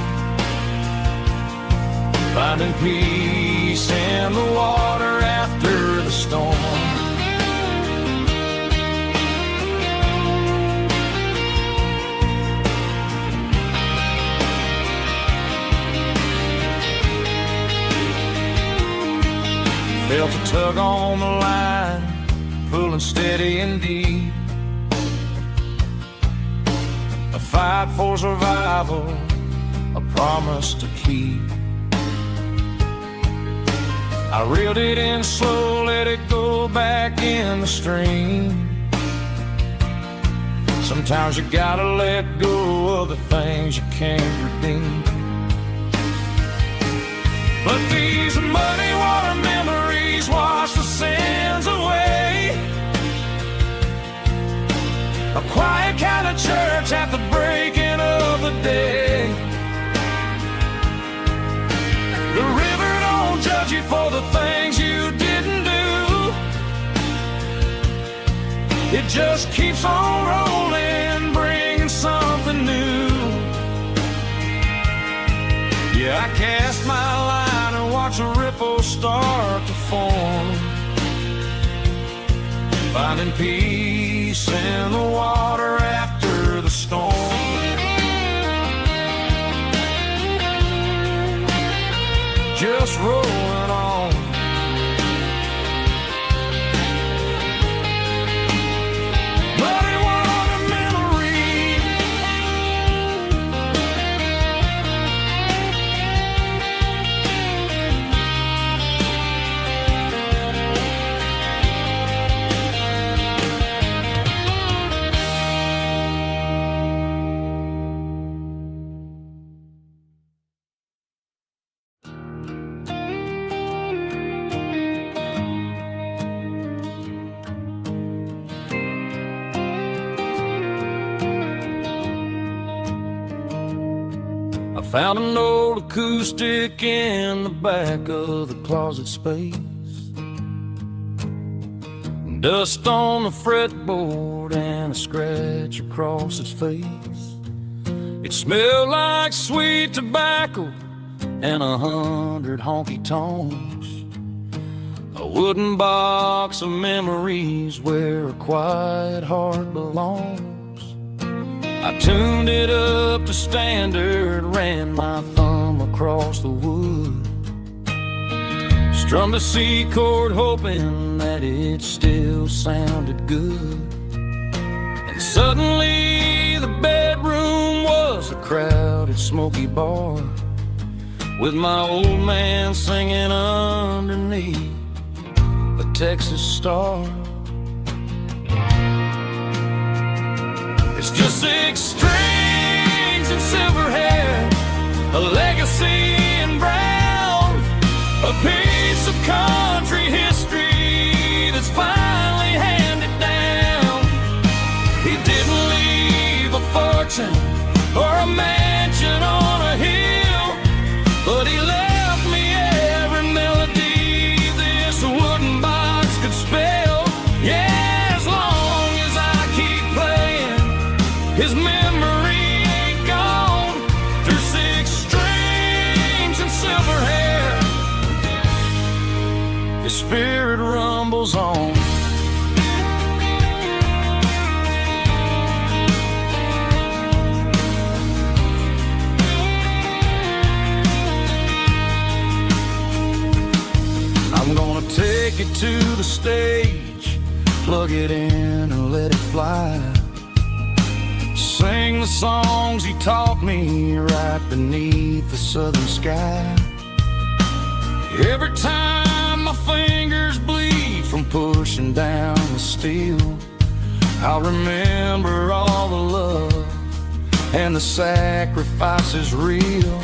finding peace in the water after the storm. Felt a tug on the line, pulling steady and deep. A fight for survival, a promise to keep. I reeled it in slow, let it go back in the stream. Sometimes you gotta let go of the things you can't redeem. But these muddy water memories wash the sins away. A quiet kind of church at the breaking of the day. just keeps on rolling, bringing something new. Yeah, I cast my line and watch a ripple start to form, finding peace in the water after the storm. Just rolling on. But it was a memory. I found an old acoustic in the back of the closet space. Dust on the fretboard and a scratch across its face. It smelled like sweet tobacco and 100 honky tonks. A wooden box of memories where a quiet heart belongs. I tuned it up to standard, ran my thumb across the wood, strummed a C chord hoping that it still sounded good. And suddenly the bedroom was a crowded smoky bar, with my old man singing underneath the Texas star. It's just 6 strings and silver hair, a legacy in brown, a piece of country history that's finally handed down. He didn't leave a fortune or a mansion on a hill, but he left me every melody this wooden box could spell. Yeah, as long as I keep playing, his memory ain't gone. Through 6 strings and silver hair, his spirit rumbles on. I'm gonna take it to the stage, plug it in and let it fly. Sing the songs he taught me right beneath the southern sky. Every time my fingers bleed from pushing down the steel, I'll remember all the love and the sacrifices real.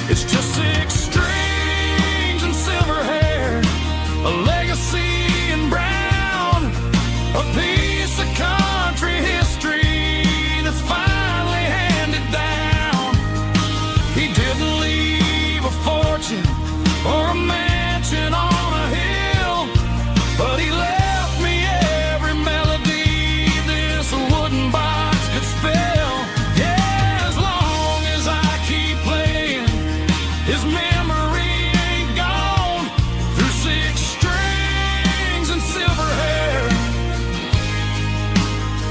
It's just 6 strings and silver hair, a legacy in brown, a piece of country history that's finally handed down. He didn't leave a fortune or a mansion on a hill, but he left me every melody this wooden box could spell. Yeah, as long as I keep playing, his memory ain't gone. Through 6 strings and silver hair,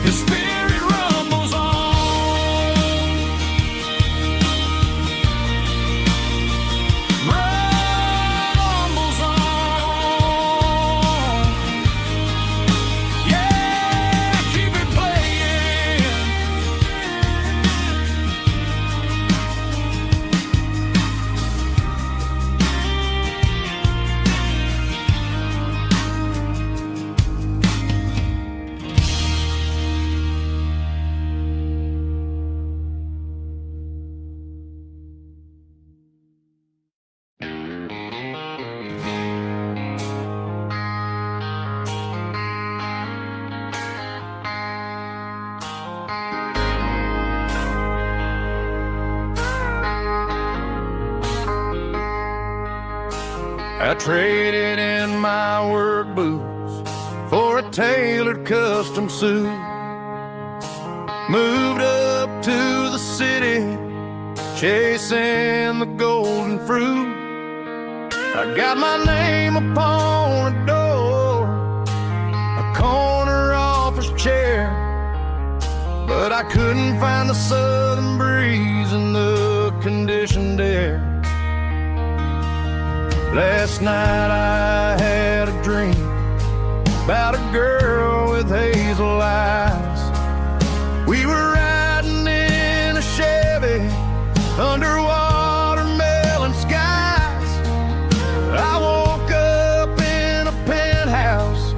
his spirit rumbles on. Rumbles on. Yeah, keep it playing. I traded in my work boots for a tailored custom suit. Moved up to the city, chasing the golden fruit. I got my name upon a door, a corner office chair, but I couldn't find the southern breeze in the conditioned air. Last night I had a dream about a girl with hazel eyes. We were riding in a Chevy under watermelon skies. I woke up in a penthouse,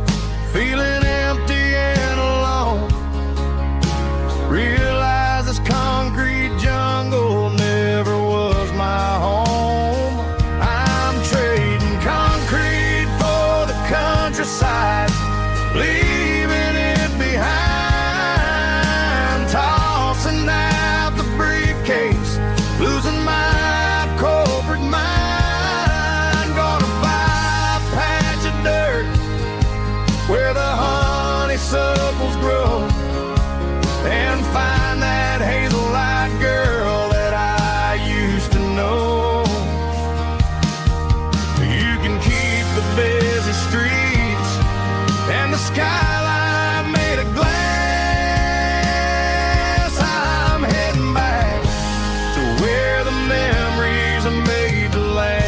feeling empty and alone. Realized this concrete jungle never was my home. I'm trading concrete for the countryside, leaving it behind, tossing out the briefcase, losing my corporate mind. Gonna buy a patch of dirt where the honeysuckles grow, and find that hazel-eyed girl that I used to know. You can keep the busy streets and the skyline made of glass. I'm heading back to where the memories are made to last.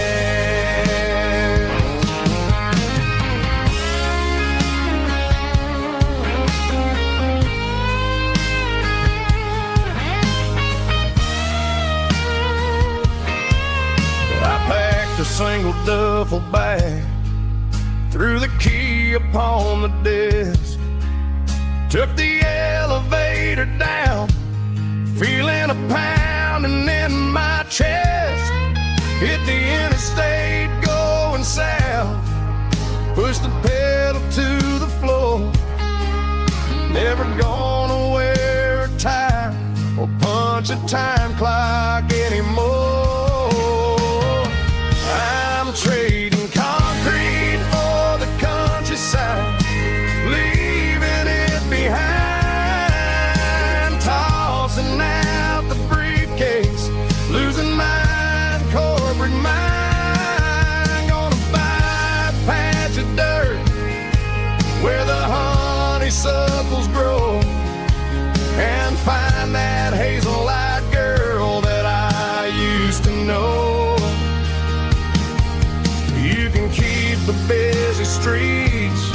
I packed a single duffel bag, threw the key upon the desk, took the elevator down, feeling a pounding in my chest. Hit the interstate going south, pushed the pedal to the floor. Never gonna wear a tie or punch a time clock anymore. I'm trading concrete for the countryside, leaving it behind, tossing out the briefcase, losing my corporate mind. Gonna buy a patch of dirt where the honeysuckles grow, and find that hazel-eyed girl that I used to know. You can keep the busy streets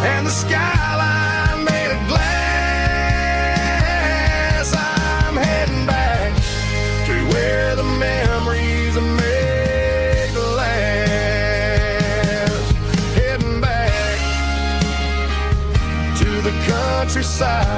and the skyline made of glass. I'm heading back to where the memories are made to last. Heading back to the countryside.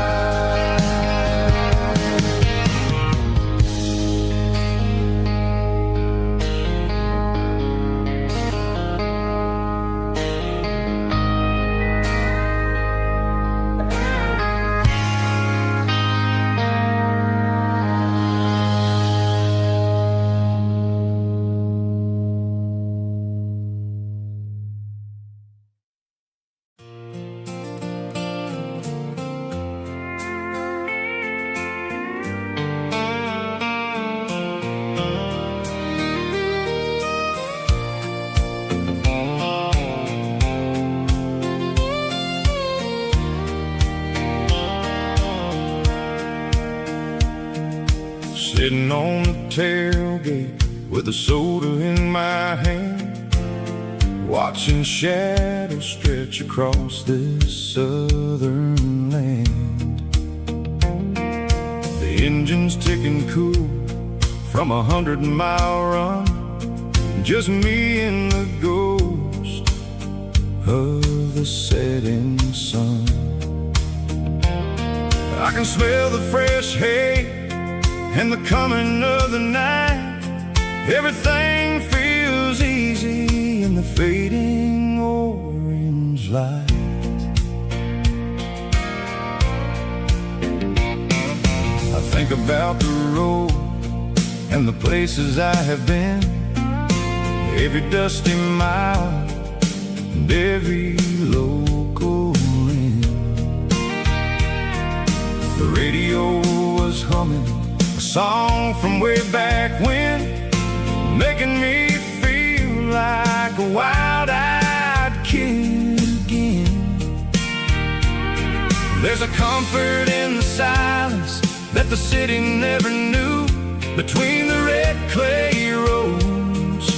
Sitting on the tailgate with a soda in my hand, watching shadows stretch across this southern land. The engine's ticking cool from 100-mile run, just me and the ghost of the setting sun. I can smell the fresh hay and the coming of the night. Everything feels easy in the fading orange light. I think about the road and the places I have been, every dusty mile and every local The radio was humming a song from way back when, making me feel like a wild-eyed kid again. There's a comfort in the silence that the city never knew, between the red clay roads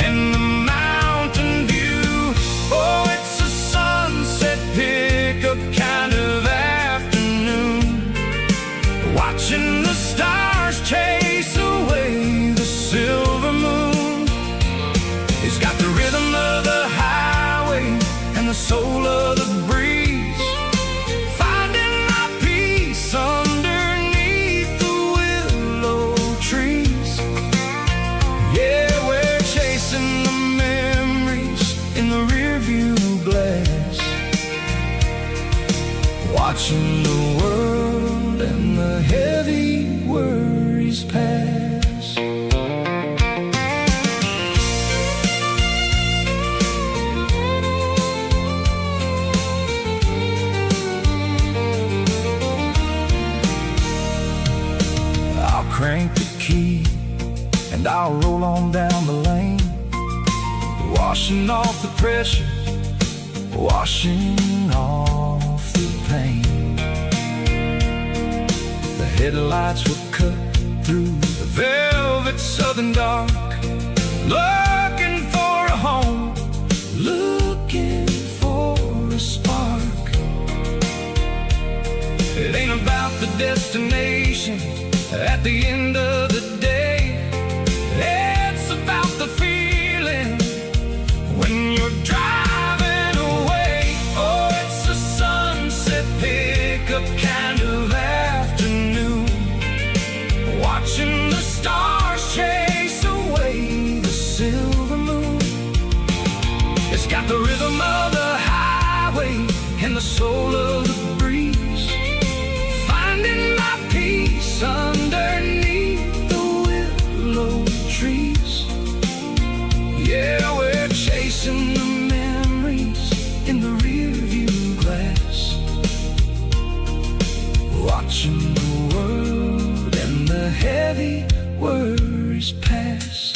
and the mountain view. Oh, it's a sunset pickup kind of afternoon, watching the stars chase away the silver moon. It's got the rhythm of the highway and the soul of the breeze, finding my peace underneath the willow trees. Yeah, we're chasing the memories in the rearview glass, watching the world and the heavy worries pass. I'll crank the key and I'll roll on down the lane, washing off the pressure, washing off the pain. The headlights will cut through the velvet southern dark, looking for a home, looking for a spark. It ain't about the destination at the end of the day, it's about the feeling when you're driving away. Oh, it's a sunset pickup kind of afternoon, watching the stars chase away the silver moon. It's got the rhythm of the highway and the soul of the breeze, finding my peace underneath the willow trees. Yeah, we're chasing the memories in the rearview glass, watching the world and the heavy worries pass.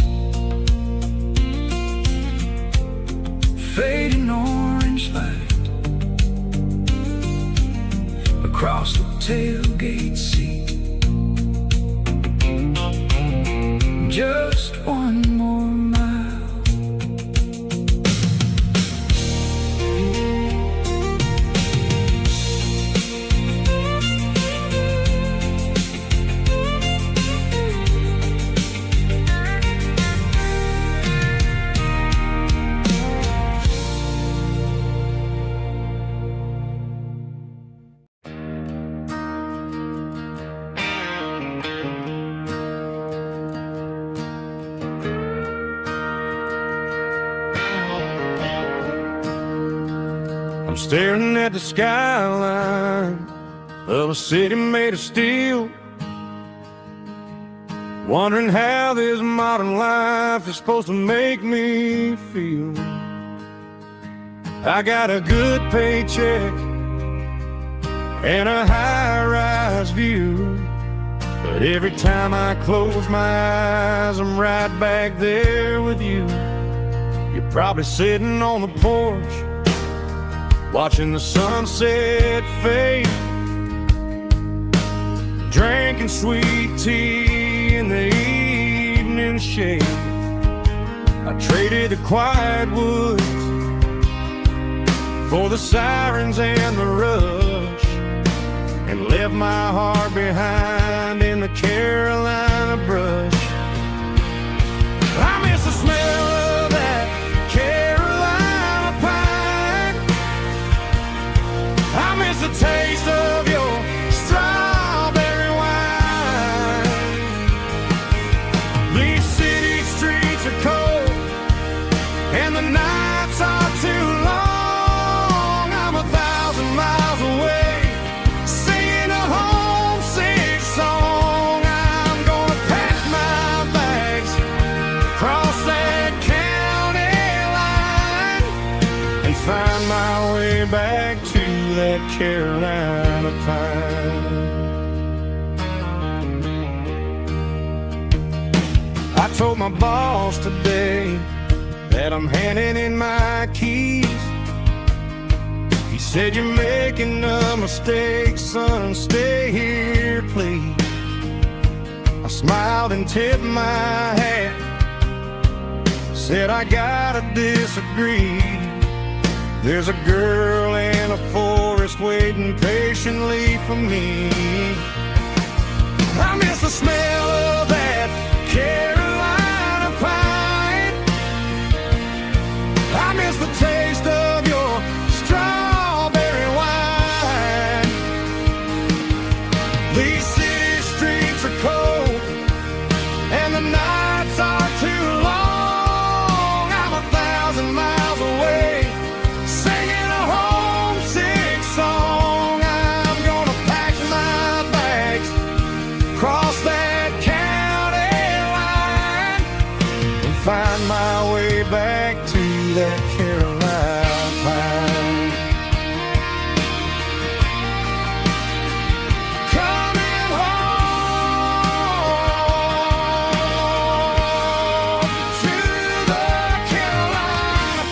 Fading orange light across the tailgate seat, just one more mile. I'm staring at the skyline of a city made of steel, wondering how this modern life is supposed to make me feel. I got a good paycheck and a high-rise view, but every time I close my eyes, I'm right back there with you. You're probably sitting on the porch, watching the sunset fade, drinking sweet tea in the evening shade. I traded the quiet woods for the sirens and the rush, and left my heart behind in the Carolina brush. I miss the smell of that Carolina pine, I miss the taste of your strawberry wine. These city streets are cold and the nights are too long. I'm 1,000 miles away, singing a homesick song. I'm going that Carolina pine. I told my boss today that I'm handing in my keys. He said, "You're making a mistake, son, stay here, please." I smiled and tipped my hat, said, "I gotta disagree. There's a girl in a forest waiting patiently for me. I miss the smell of that Carolina pine. I miss the taste of your strawberry wine. These city streets are cold and the nights are too long. I'm 1,000 miles away, singing a homesick song. I'm gonna pack my bags, cross that county line, and find my way back to that Carolina pine. Coming home to the Carolina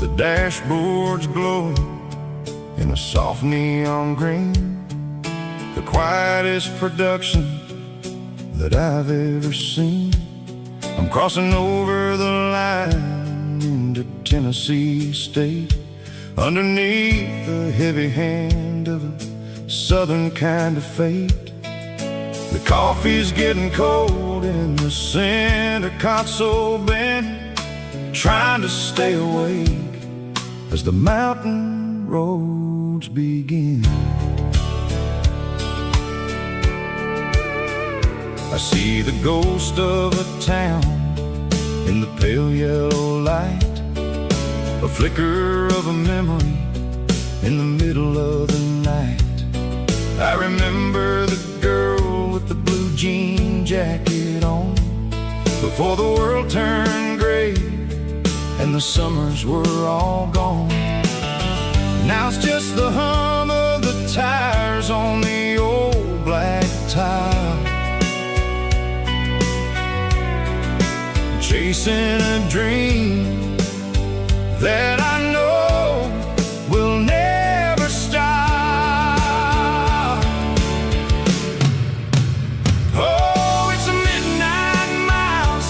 The dashboard's glowing in a soft neon green, the quietest production that I've ever seen. I'm crossing over the line into Tennessee State, underneath the heavy hand of a southern kind of fate. The coffee's getting cold in the center console bin, trying to stay awake as the mountain roads begin. I see the ghost of a town in the pale yellow light, a flicker of a memory in the middle of the night. I remember the girl with the blue jean jacket on, before the world turned gray and the summers were all gone. Now it's just the hum of the tires on the old black tile, chasing a dream that I know will never stop. Oh, it's a midnight miles,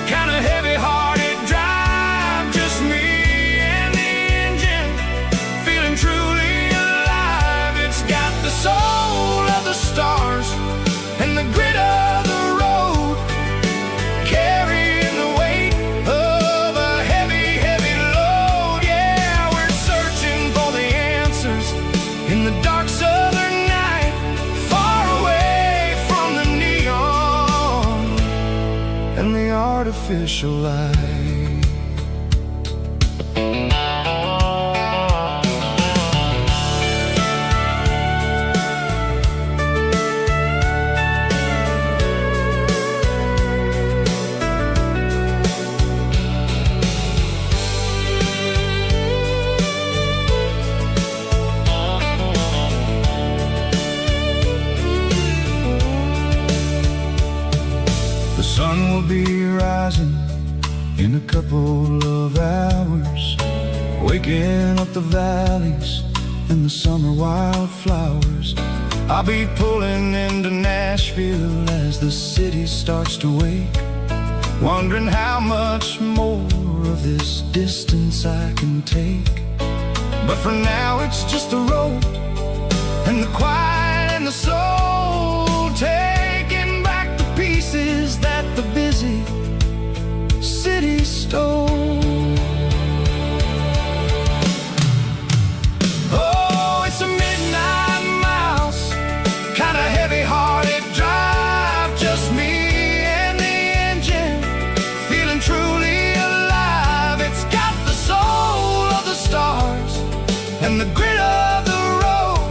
kind of heavy-hearted drive, just me and the engine, feeling truly alive. It's got the soul of the stars and the grit of the road, carrying the weight of a heavy, heavy load. Yeah, we're searching for the answers in the dark southern night, far away from the neon and the artificial light. The sun will be rising in a couple of hours, waking up the valleys and the summer wildflowers. I'll be pulling into Nashville as the city starts to wake, wondering how much more of this distance I can take. But for now it's just the road and the quiet and the soul, taking back the pieces that the busy city stole. Oh, it's a midnight mouse, kinda heavy-hearted drive, just me and the engine, feeling truly alive. It's got the soul of the stars and the grit of the road,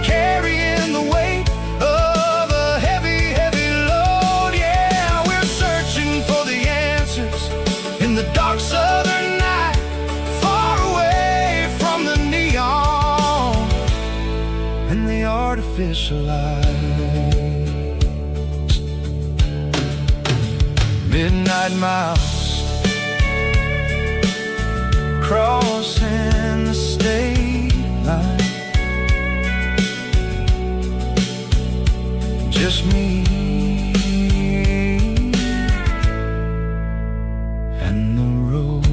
carrying the weight of a heavy, heavy load. Yeah, we're searching for the answers in the dark southern night, far away from the neon and the artificial lights. Midnight mouse, crossing the state line, just me and the road.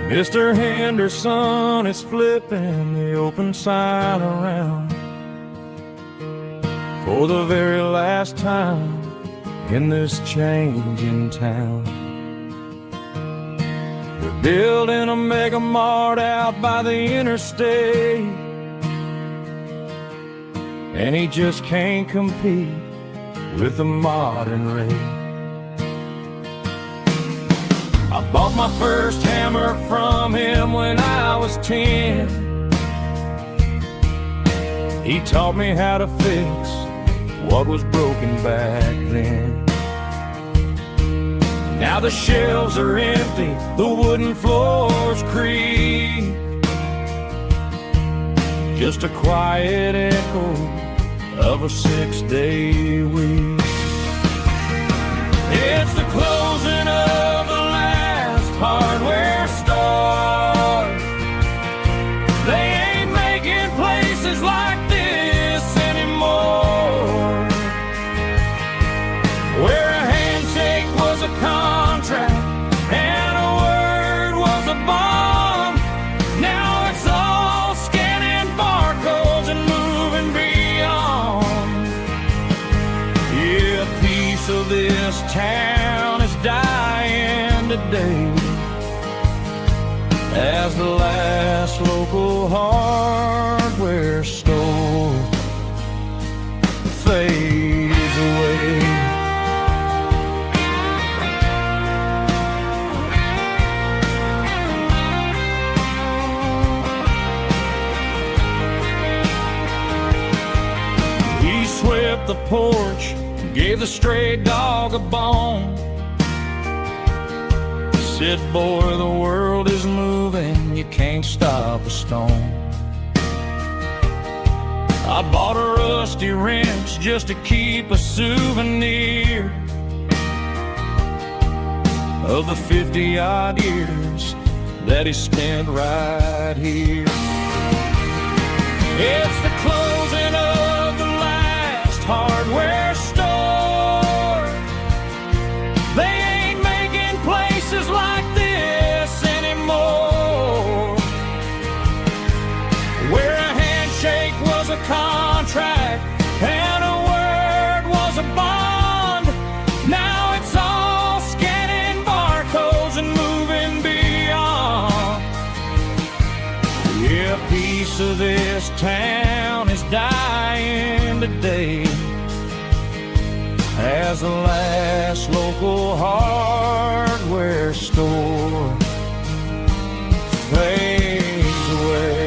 Mr. Henderson is flipping the open sign around for the very last time in this changing town. They're building a mega mart out by the interstate, and he just can't compete with the modern rate. I bought my first hammer from him when I was 10. He taught me how to fix what was broken back then. Now the shelves are empty, the wooden floors creak, just a quiet echo of a 6-day week. It's the closing of the hardware store. They ain't making places like this anymore, where a handshake was a contract and a word was a bond. Now it's all scanning barcodes and moving beyond. Yeah, a piece of this town is dying today as the last local hardware store fades away. He swept the porch, gave the stray dog a bone, said, boy, the world is moving, you can't stop a stone. I bought a rusty wrench just to keep a souvenir of the 50-odd years that he spent right here. It's the closing of the last hardware store. They ain't making places like this anymore, where a handshake was a contract and a word was a bond. Now it's all scanning barcodes and moving beyond. Yeah, a piece of this town is dying today as the last local hardware store fades away.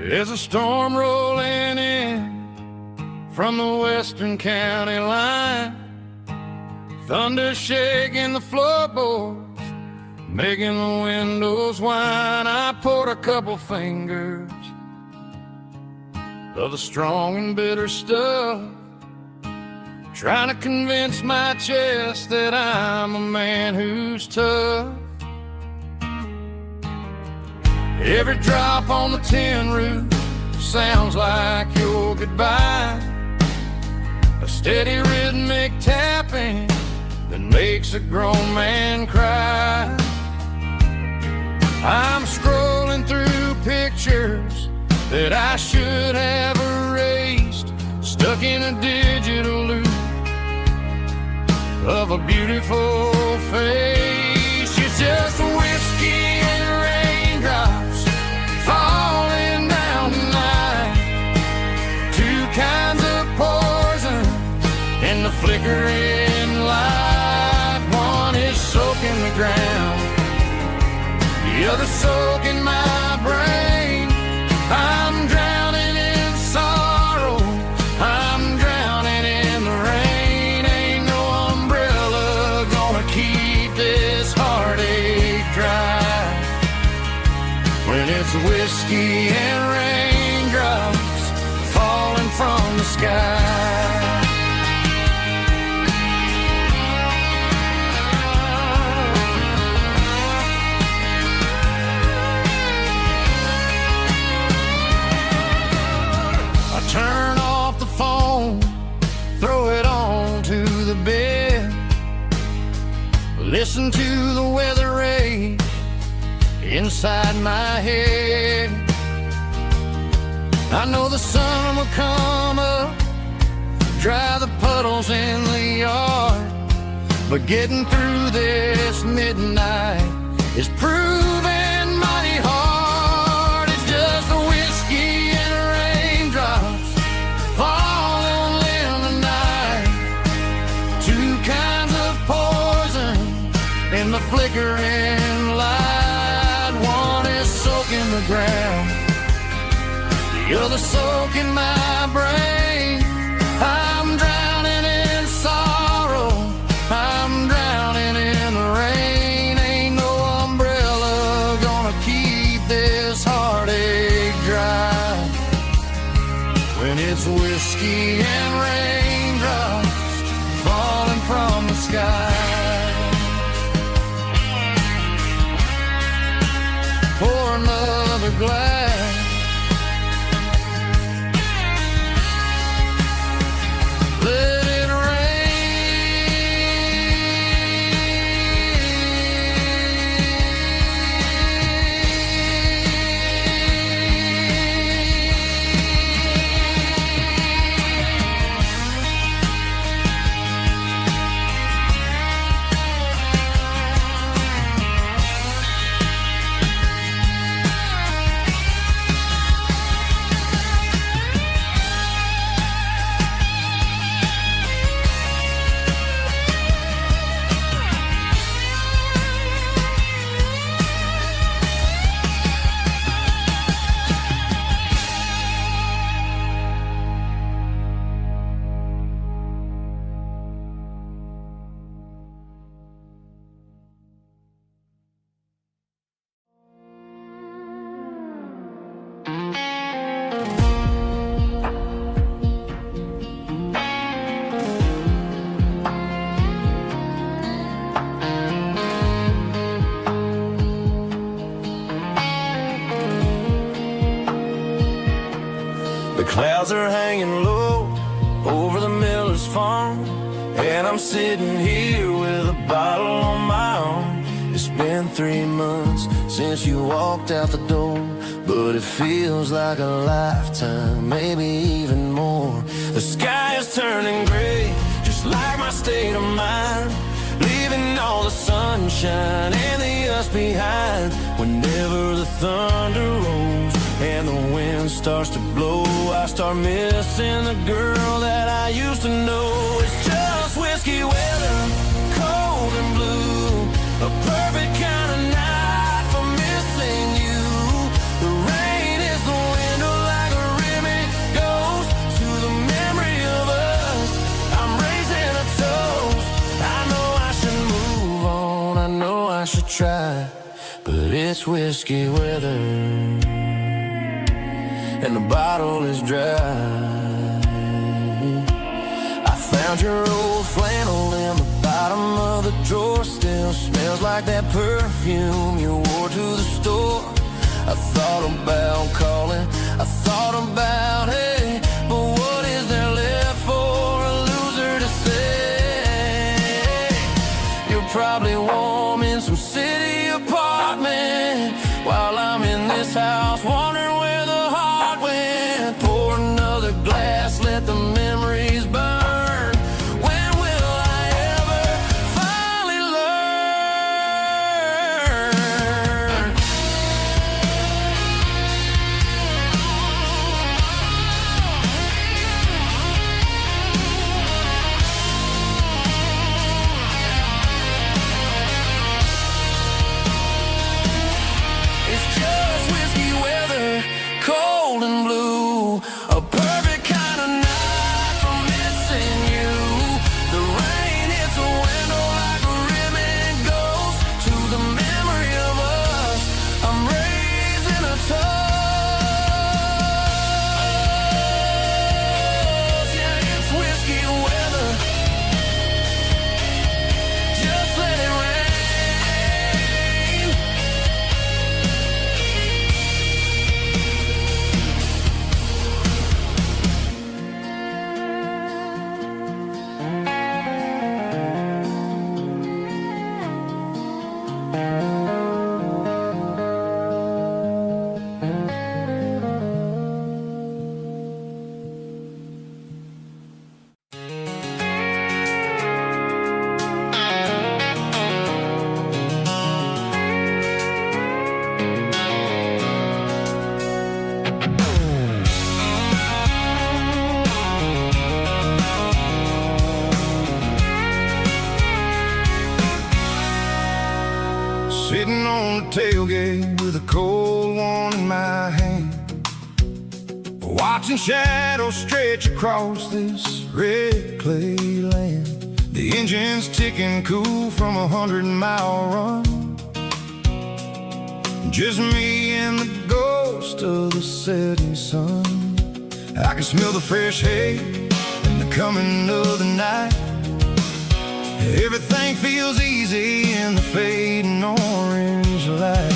There's a storm rolling in from the western county line, thunder shaking the floorboards, making the windows whine. I poured a couple fingers of the strong and bitter stuff, trying to convince my chest that I'm a man who's tough. Every drop on the tin roof sounds like your goodbye, a steady rhythmic tapping that makes a grown man cry. I'm scrolling through pictures that I should have erased, stuck in a digital loop of a beautiful face. You're just whiskey and raindrops falling down tonight, two kinds of poison in the flickering light. One is soaking the ground, the other soaking my brain. I'm drowning in sorrow, I'm drowning in the rain. Ain't no umbrella gonna keep this heartache dry when it's whiskey and raindrops falling from the sky. Turn off the phone, throw it on to the bed, listen to the weather rage inside my head. I know the sun will come up, dry the puddles in the yard, but getting through this midnight is proving mighty hard. It's just a whiskey and raindrops falling in the night, two kinds of poison in the flickering light. One is soaking the ground, the other soaking my brain. I'm drowning in sorrow, I'm drowning in the rain. Ain't no umbrella gonna keep this heartache dry when it's whiskey and raindrops falling from the sky. Pour another glass, let it The clouds are hanging low over the miller's farm, and I'm sitting here with a bottle on my arm. It's been 3 months since you walked out the door, but it feels like a lifetime, maybe even more. The sky is turning gray, just like my state of mind, leaving all the sunshine and the us behind. Whenever the thunder rolls and the wind starts to blow, I start missing the girl that I used to know. It's just whiskey weather, cold and blue, a perfect kind of night for missing you. The rain is the window I should try, but it's whiskey weather, and the bottle is dry. I found your old flannel in the bottom of the drawer. Still smells like that perfume you wore to the store. I thought about calling, I thought about, hey, but what is there left for a loser to say? You're probably warm in some city apartment, while I'm in this house wondering where the heart went. Pour another glass, let the memories burn. When will I ever finally learn? It's just whiskey weather, cold and blue, a perfect kind of night for missing you. The rain hits a window like a ribbon goes to the memory of us. I'm raising a toast. Yeah, it's whiskey weather. Just let it rain. Sitting on the tailgate with a cold one in my hand, watching shadows stretch across this red clay land. The engine's ticking cool from 100-mile run. Just me and the ghost of the setting sun. I can smell the fresh hay and the coming of the night. Everything feels easy in the fading orange light.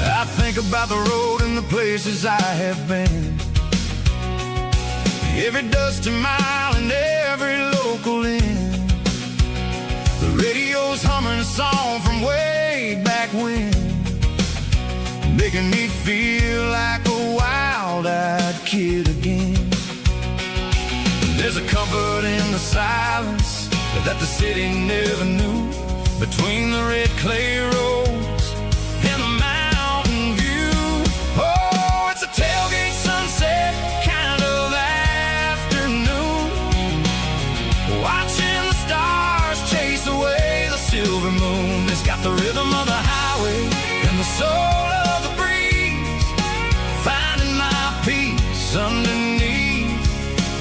I think about the road and the places I have been, every dusty mile and every local inn. The radio's humming a song from way back when, making me feel like a wild-eyed kid again. There's a comfort in the silence that the city never knew, between the red clay roads and the mountain view. Oh, it's a tailgate sunset kind of afternoon, watching the stars chase away the silver moon. It's got the rhythm of the highway and the soul of the breeze, finding my peace underneath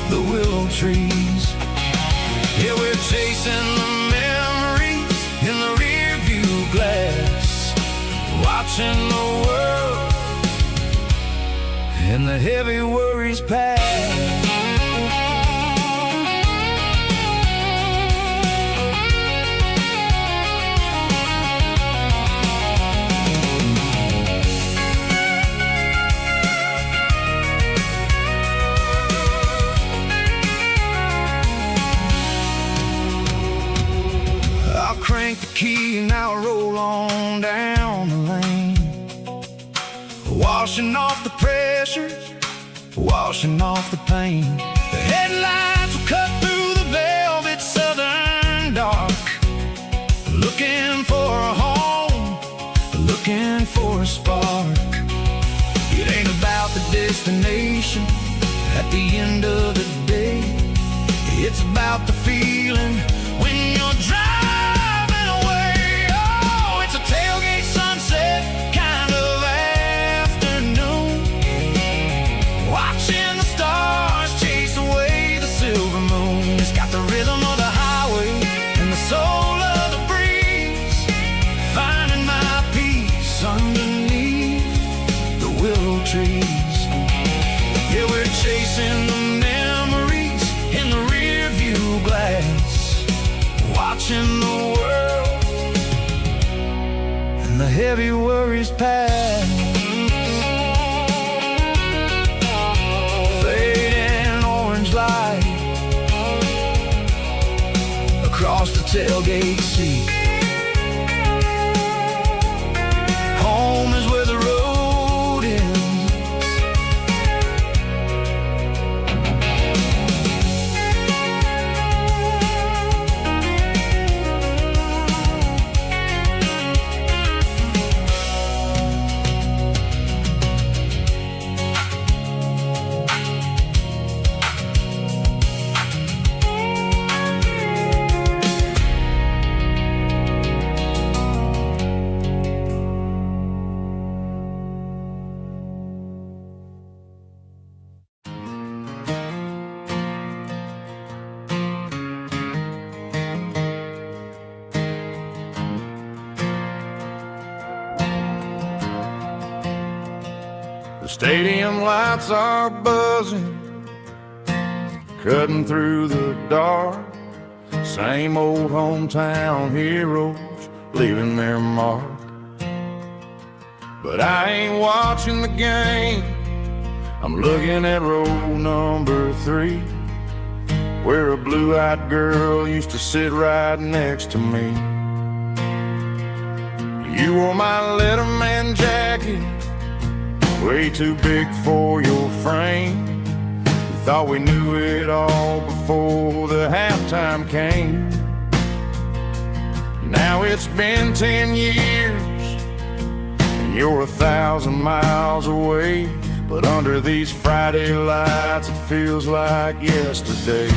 the willow trees. Yeah, we're chasing the memories in the rear view glass, watching the world and the heavy worries pass. Crank the key and I'll roll on down the lane, washing off the pressure, washing off the pain. The headlights will cut through the velvet southern dark, looking for a home, looking for a spark. It ain't about the destination at the end of the day, it's about the feeling when you're driving away. Oh, it's a tailgate sunset kind of afternoon, and the heavy worries pass. Fading orange light across the tailgate seat. Home is where the road ends. The stadium lights are buzzing, cutting through the dark. Same old hometown heroes leaving their mark. But I ain't watching the game, I'm looking at row number 3, where a blue-eyed girl used to sit right next to me. You wore my Letterman jacket, way too big for your frame. We thought we knew it all before the halftime came. Now it's been 10 years, and you're 1,000 miles away. But under these Friday lights, it feels like yesterday.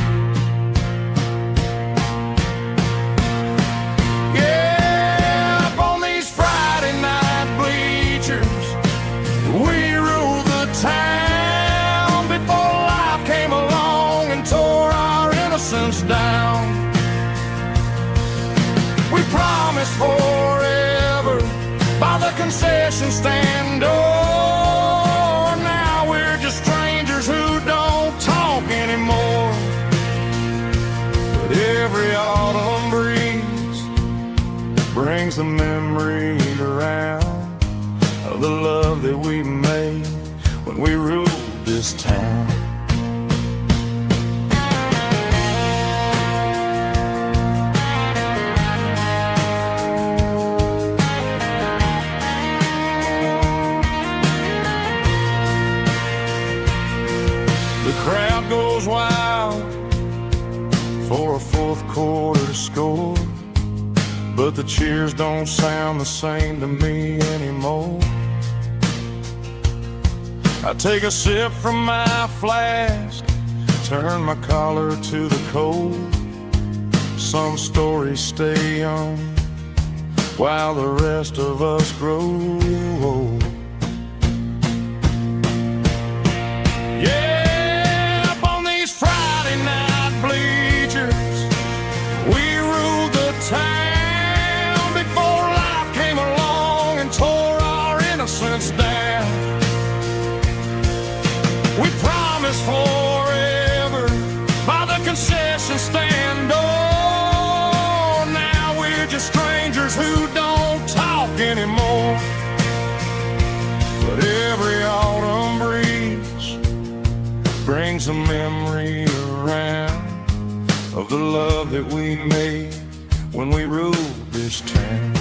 Yeah, up on these Friday night bleachers, we ruled the town before life came along and tore our innocence down. We promised forever by the concession stand door. Now we're just strangers who don't talk anymore. But every autumn breeze brings the memory around of the love that we made when we ruled this town. The crowd goes wild for a fourth quarter score, but the cheers don't sound the same to me anymore. I take a sip from my flask, turn my collar to the cold. Some stories stay young while the rest of us grow old. Yeah, up on these Friday night bleachers, we ruled the town before life came along and tore our innocence down. We promised forever by the concession stand door. Now we're just strangers who don't talk anymore. But every autumn breeze brings a memory around of the love that we made when we ruled this town.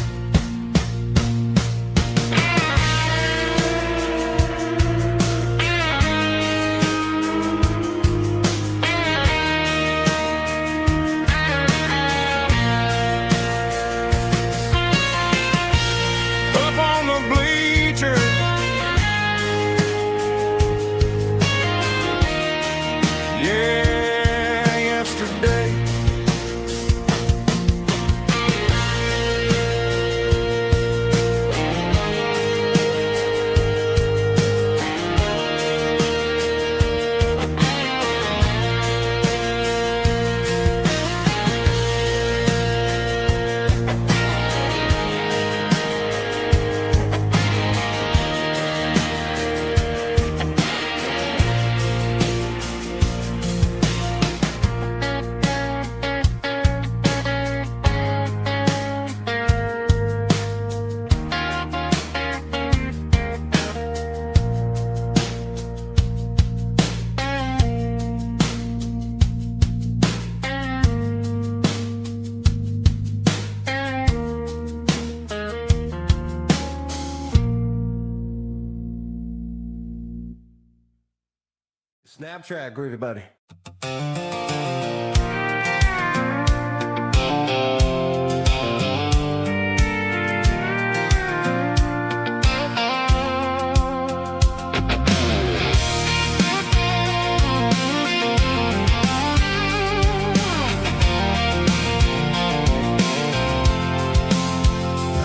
Snap track, groovy buddy.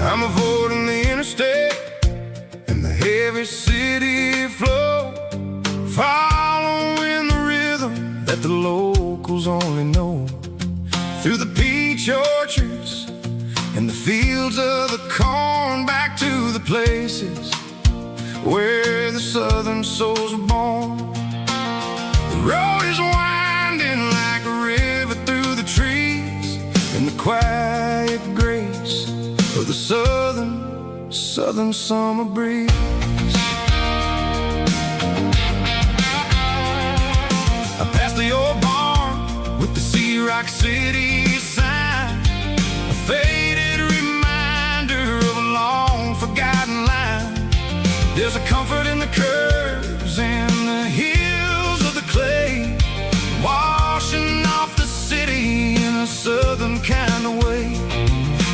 I'm avoiding the interstate and the heavy city flow, following the rhythm that the locals only know. Through the peach orchards and the fields of the corn, back to the places where the southern souls are born. The road is winding like a river through the trees, in the quiet grace of the southern summer breeze. I passed the old barn with the Sea Rock City sign, a faded reminder of a long forgotten line. There's a comfort in the curves and the hills of the clay, washing off the city in a southern kind of way.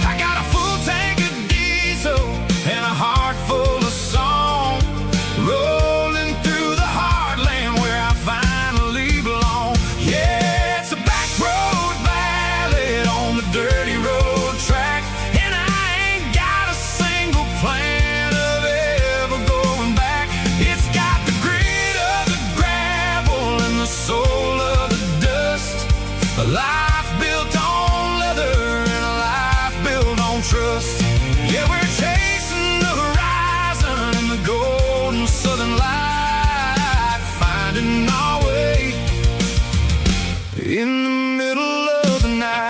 I got a full tank of diesel and a heart full of song, rolling through the heartland where I finally belong. Yeah, it's a back road ballad on the dirty road track, and I ain't got a single plan of ever going back. It's got the grit of the gravel and the soul of the dust, a life built on leather and a life built on trust. Yeah, we're chasing the horizon in the golden southern light, finding our way in the middle of the night.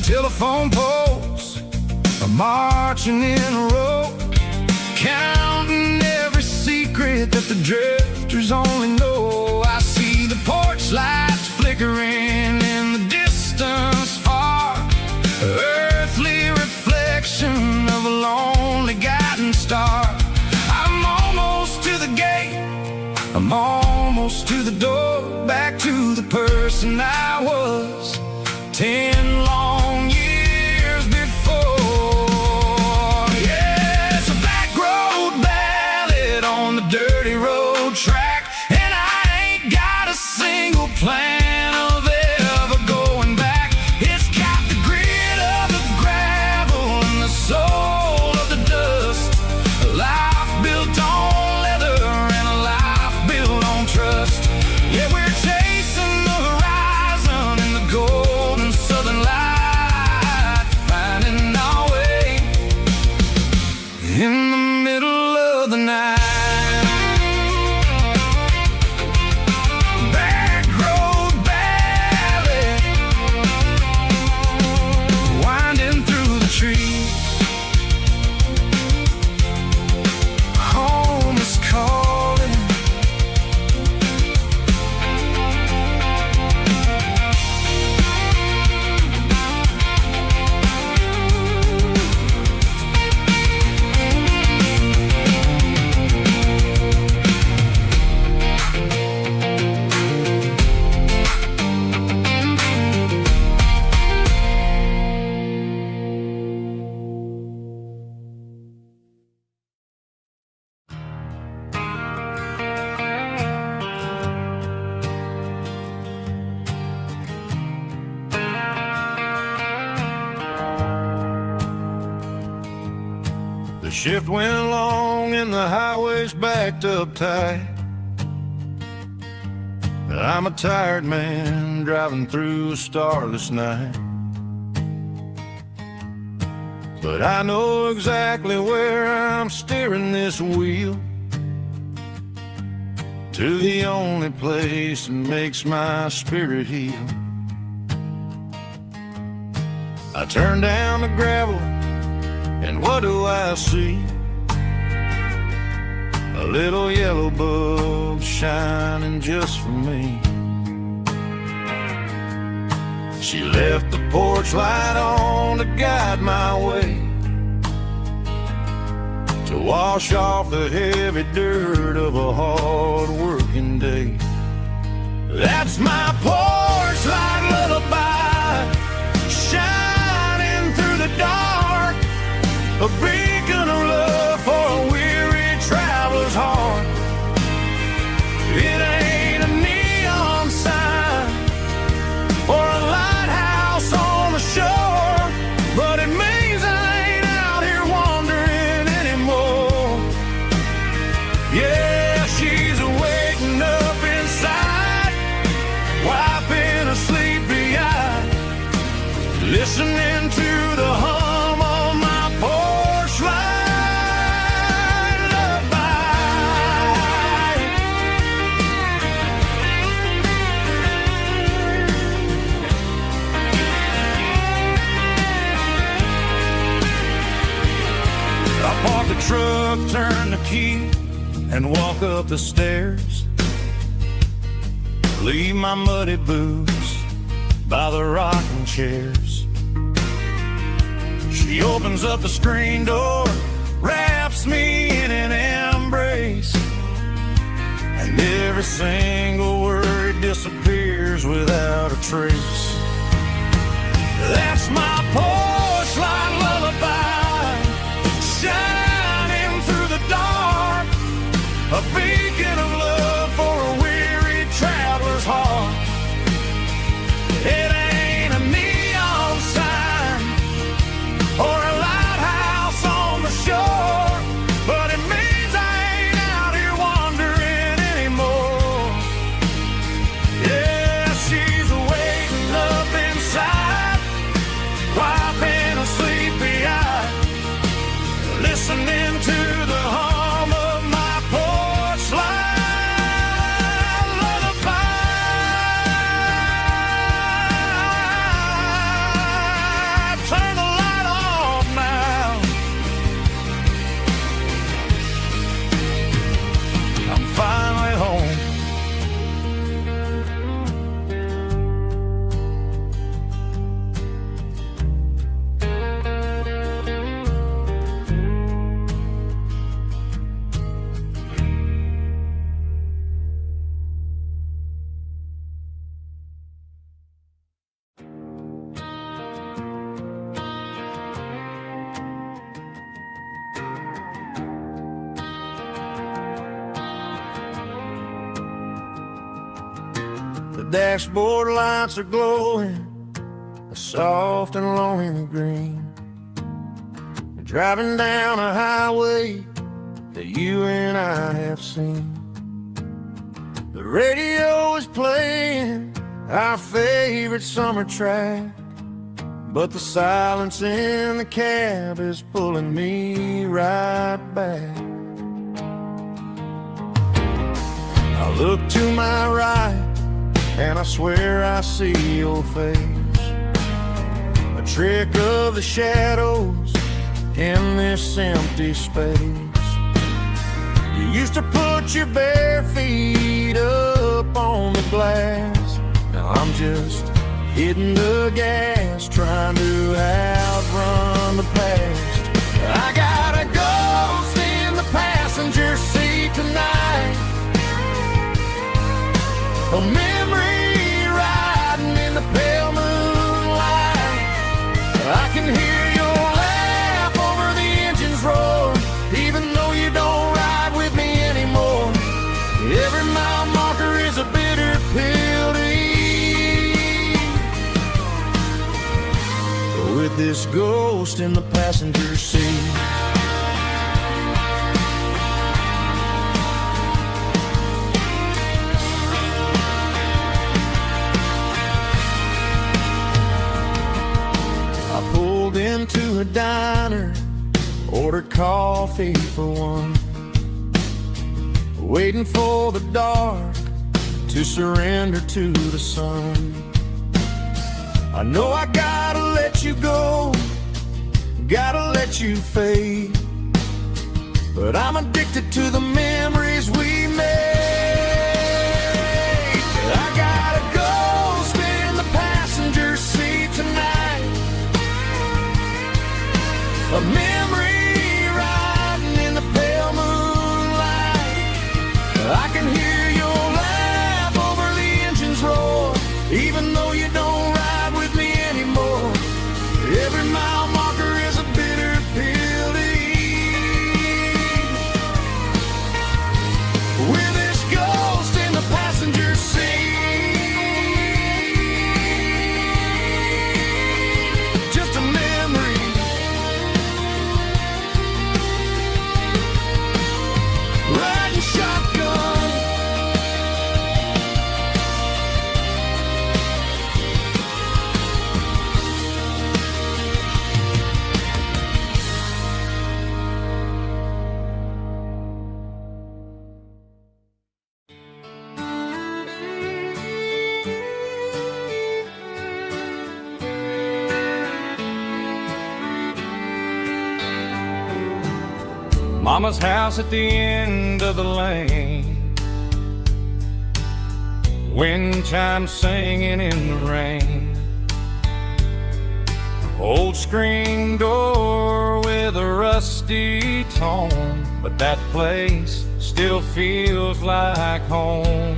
Telephone poles are marching in a row, counting every secret that the drifters only know. I see the porch lights flickering in the distance far, earthly reflection of a lonely guiding star. I'm almost to the gate, I'm almost to the door, back to the person I was 10 long years before. Yeah, it's a back road ballad on the dirty road track, and I ain't got a single plan of ever going back. It's got the grit of the gravel and the soul of the dust, a life built on leather and a life built on trust. Yeah, we're chasing the horizon in the golden southern light, finding our way in the middle of the night. Back road ballad, winding through the trees. Home is calling. The shift went along and the highway's backed up tight. I'm a tired man driving through a starless night, but I know exactly where I'm steering this wheel, to the only place that makes my spirit heal. I turn down the gravel, and what do I see? a little yellow bulb shining just for me. She left the porch light on to guide my way, to wash off the heavy dirt of a hard-working day. That's my porch light lullaby, shining through the dark, a beacon of love for a weary traveler's heart. It ain't a neon sign or a lighthouse on the shore, but it means I ain't out here wandering anymore. Yeah, she's waking up inside, wiping a sleepy eye, listening to the hum of my porch light lullaby. I park the truck, turn the key, and walk up the stairs. Leave my muddy boots by the rocking chairs. She opens up the screen door, wraps me in an embrace, and every single word disappears without a trace. That's my porch light lullaby, shining through the dark, a beacon of love for a weary traveler's heart. It ain't a neon sign or a lighthouse on the shore, but it means I ain't out here wandering anymore. Yeah, she's waiting up inside, wiping a sleepy eye, listening to the hum of my porch light lullaby. Turn the light off now. I'm finally home. The dashboard lights are glowing, a soft and lonely green. Driving down a highway that you and I have seen. The radio is playing our favorite summer track, but the silence in the cab is pulling me right back. I look to my right and I swear I see your face, a trick of the shadows in this empty space. You used to put your bare feet up on the glass. Now I'm just hitting the gas, trying to outrun the past. I got a ghost in the passenger seat tonight, a memory riding in the pale moonlight. I can hear your laugh over the engine's roar, even though you don't ride with me anymore. Every mile marker is a bitter pill to eat, with this ghost in the passenger seat. Into a diner, ordered coffee for one, waiting for the dark to surrender to the sun. I know I gotta let you go, gotta let you fade, but but I'm addicted to the memories we made. I got a ghost in the passenger seat tonight, a memory riding in the pale moonlight. I can hear your laugh over the engine's roar, even though you don't ride with me anymore. Every mile marker is a bitter pill to eat. With this ghost in the passenger seat, just a memory. Riding shotgun, Mama's house at the end of the lane, wind chimes singing in the rain, old screen door with a rusty tone, but that place still feels like home.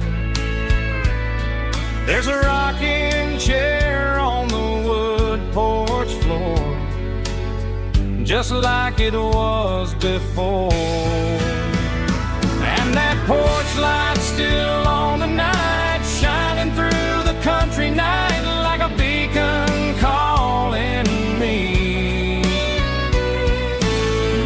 There's a rocking chair on the wood porch floor, just like it was before. And that porch light's still on tonight, shining through the country night like a beacon calling me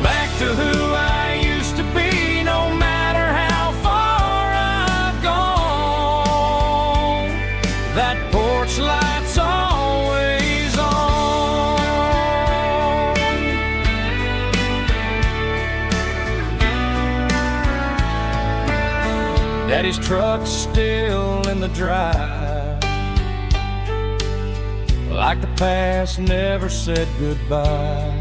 back to who I used to be, no matter how far I've gone. That porch light's always on. Daddy's truck's still in the drive, like the past never said goodbye.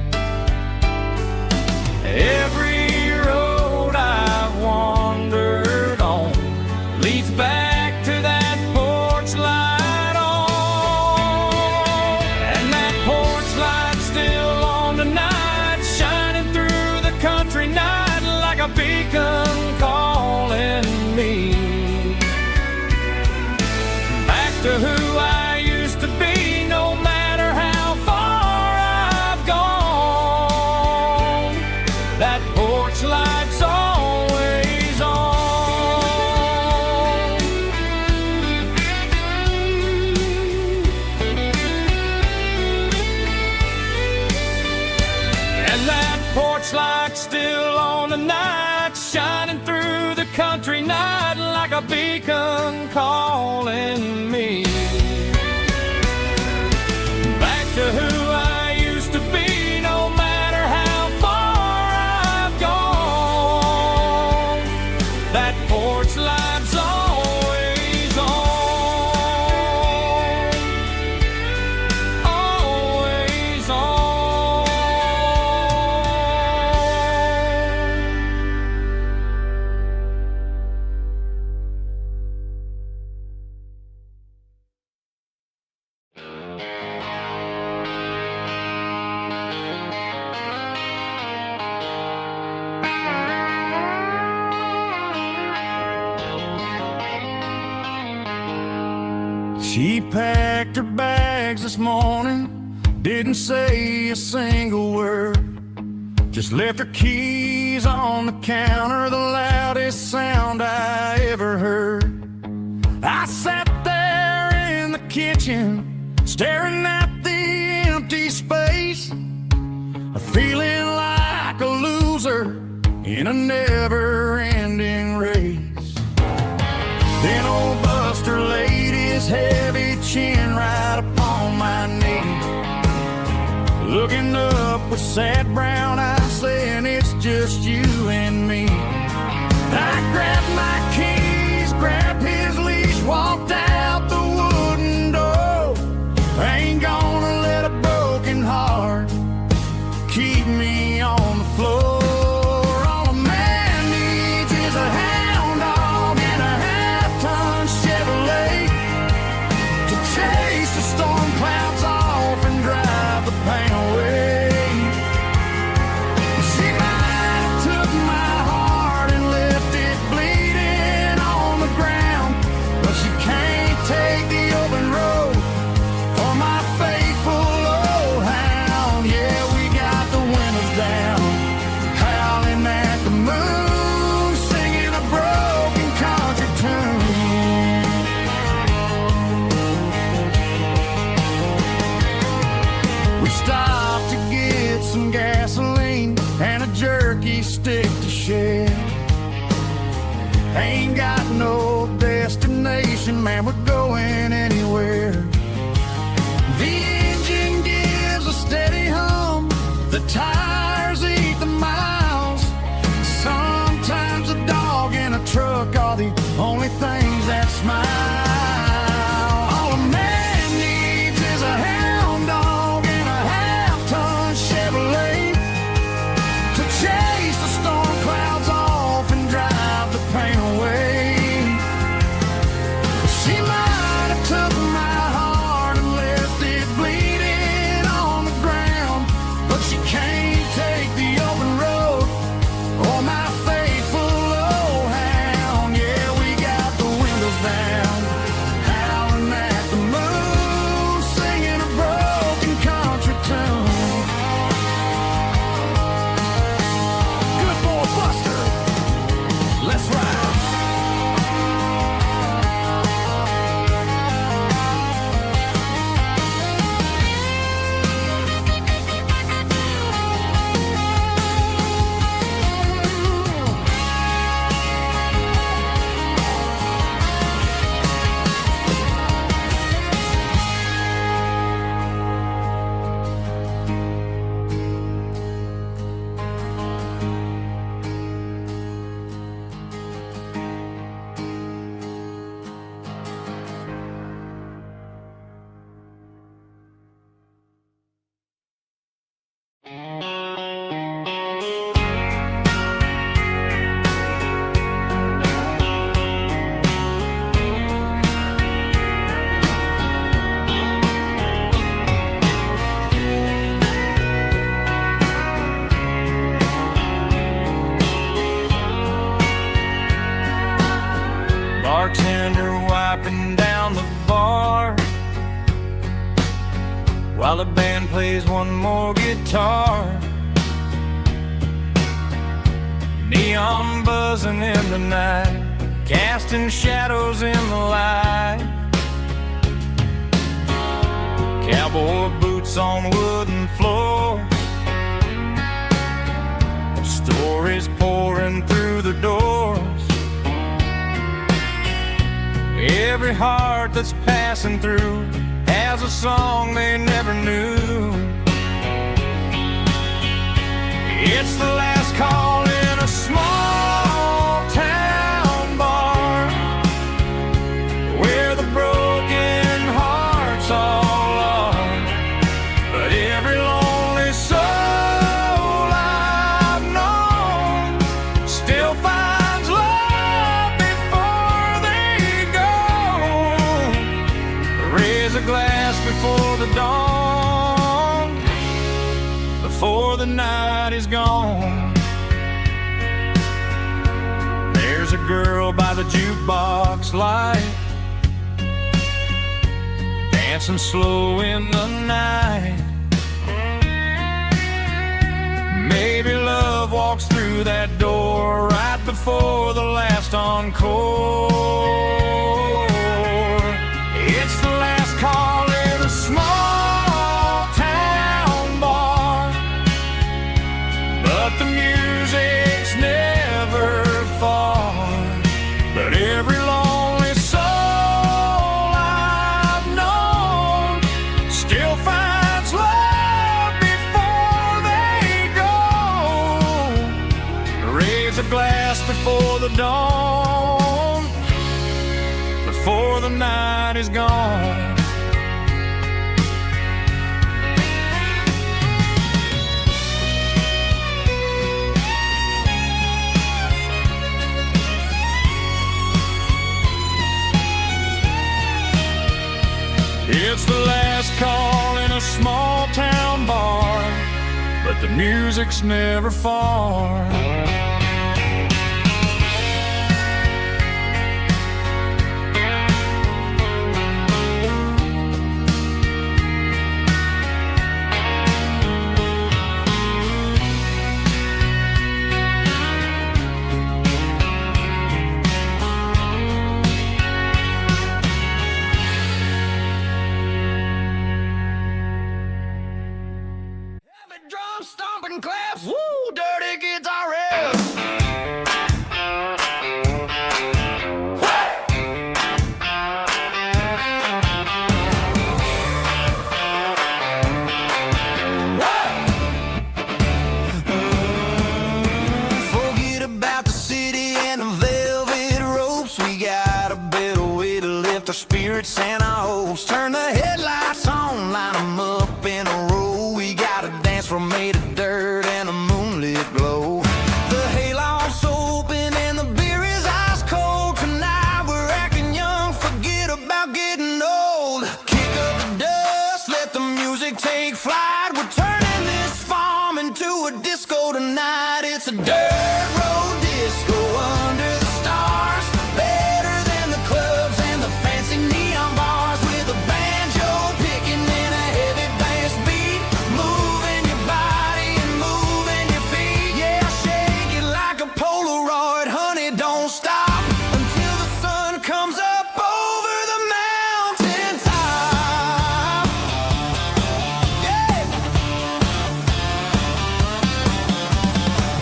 Every road I've wandered on leads back to that porch light on. And that porch light's still on tonight, shining through the country night like a beacon calling me back to who I used to be, no matter how far I've gone. That porch light's always on. And that porch light's still on tonight, shining through the country night like a beacon calling me back to who I used to be, no matter how far I've gone. That porch light's always on, always on. She packed her bags this morning, didn't say a single word, just left her keys on the counter, the loudest sound I ever heard. I sat there in the kitchen, staring at the empty space, feeling like a loser in a never-ending race. Then old Buster laid his heavy chin right upon my knee, looking up with sad brown eyes, saying it's just you and me. I grabbed my keys, grabbed his leash, walked out the wooden door. I ain't gonna let a broken heart keep me on the floor. On a stopped to get some gasoline and a jerky stick to share. Ain't got no destination, man, we're going anywhere. The engine gives a steady hum, the tires eat the miles. Sometimes a dog and a truck are the only things that smile. All a man needs is a hound dog and a half-ton Chevrolet to chase the storm clouds off and drive the pain away. She might have took my heart and left it bleeding on the ground, but she can't take the open road or my faithful old hound. Yeah, we got the windows down, howling at the moon, singing a broken country tune. Good boy Buster, let's ride. Bartender wiping down the bar while the band plays one more guitar. Neon buzzing in the night, casting shadows in the light. Cowboy boots on wooden floors, stories pouring through the doors. Every heart that's passing through has a song they never knew. It's the last call in a small town bar where the broken hearts all are. But every lonely soul I've known still finds love before they go. Raise a glass before the dawn, before the night is gone. There's a girl by the jukebox light, dancing slow in the night. Maybe love walks through that door right before the last encore. It's the last call in a small town bar, but the music's never far. But every lonely soul I've known still finds love before they go. Raise a glass before the dawn, before the night is gone. It's the last call in a small town bar, but the music's never far. drums, stomping claps, woo, dirty guitar riffs. Forget about the city and the velvet ropes. We got a better way to lift our spirits and our hopes. Turn the headlights on, line them up in a row. We got a dance floor made of dirt and a moonlit glow. The hayloft's open and the beer is ice cold. Tonight we're acting young, forget about getting old. Kick up the dust, let the music take flight. We're turning this farm into a disco tonight. It's a dirt road disco under the stars. Better than the clubs and the fancy neon bars. With a banjo picking and a heavy bass beat. Moving your body and moving your feet. Yeah, shake it like a Polaroid, honey, don't stop until the sun comes up over the mountain top. Yeah.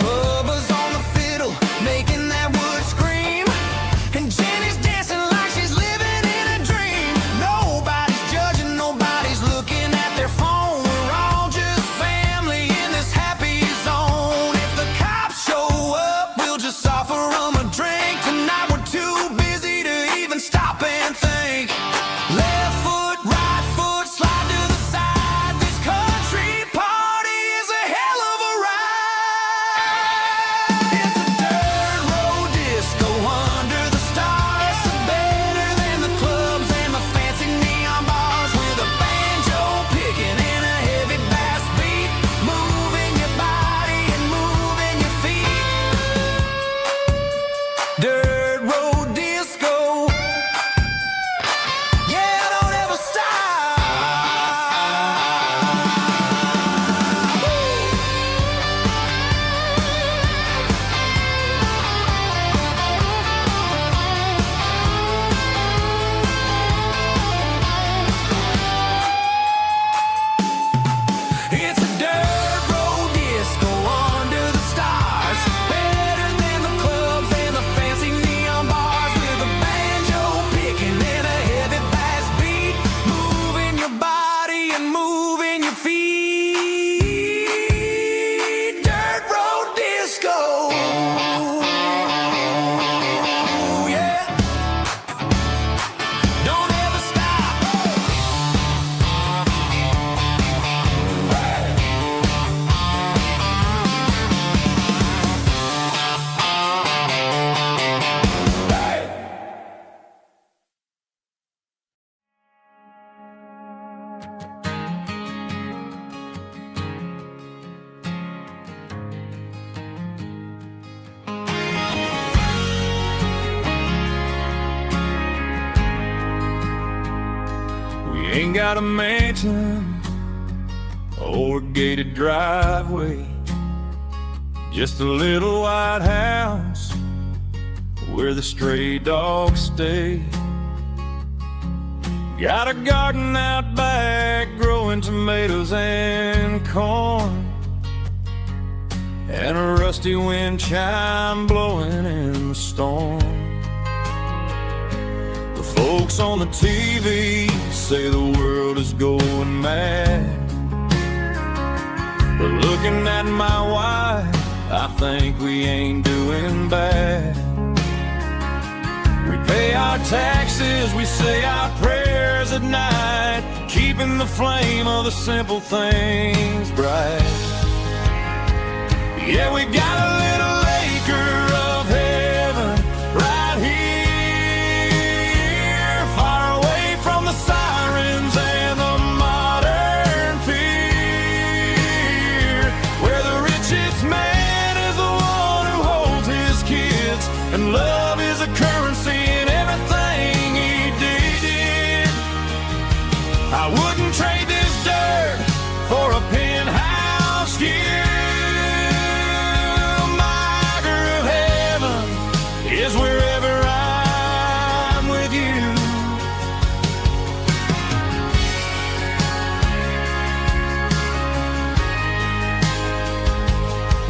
Bubba's on the fiddle, making that wood scream. And Jenny's dancing like she's living in a dream. Nobody's judging, nobody's looking at their phone. We're all just family in this happy zone. If the cops show up, we'll just offer them a drink. Tonight we're too busy to even stop and think. Left foot, right foot, slide to the side. This country party is a hell of a ride. It's a dirt road disco under the stars. Better than the clubs and the fancy neon bars. With a banjo picking and a heavy bass beat. Moving your body and moving your feet. Dirt road disco. Yeah, don't ever stop. It's a dirt road disco under the stars. Better than the clubs and the fancy neon bars. With a banjo picking and a heavy bass beat. Moving your body and moving your feet. Dirt road disco. Yeah. Don't ever stop. We ain't got a mansion or a gated driveway, just a little white house where the stray dogs stay. Got a garden out back growing tomatoes and corn, and a rusty wind chime blowing in the storm. The folks on the TV say the world is going mad, but looking at my wife, I think we ain't doing bad. We pay our taxes, we say our prayers at night, keeping the flame of the simple things bright. Yeah, we got a little acre of heaven right here, far away from the sirens and the modern fear, where the richest man is the one who holds his kids, and love is a currency in everything he did. I wouldn't trade this dirt for a penthouse here. Is wherever I'm with you.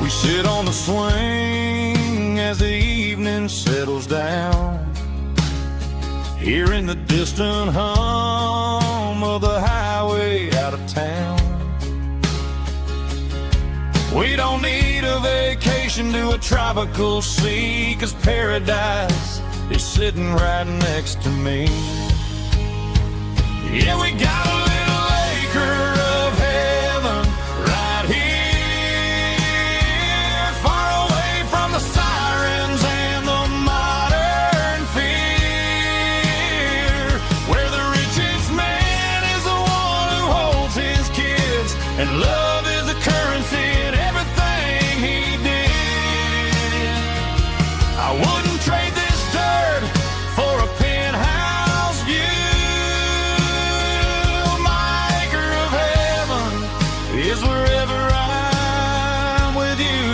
We sit on the swing as the evening settles down, hearing the distant hum of the highway out of town. We don't need a vacation to a tropical sea, 'cause paradise is sitting right next to me. Yeah, we got a little acre of heaven right here, far away from the sirens and the modern fear, where the richest man is the one who holds his kids, and love is the currency in everything he did. I wouldn't trade this dirt for a penthouse view. My acre of heaven is wherever I'm with you,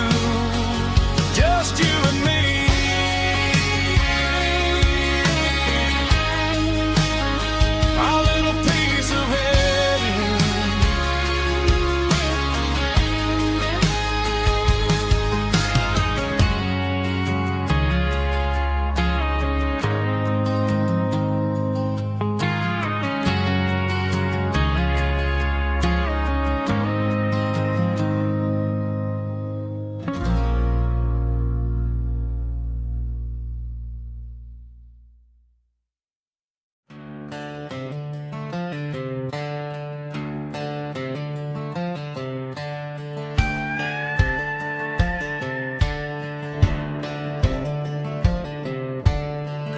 just you and me. Our little piece of heaven.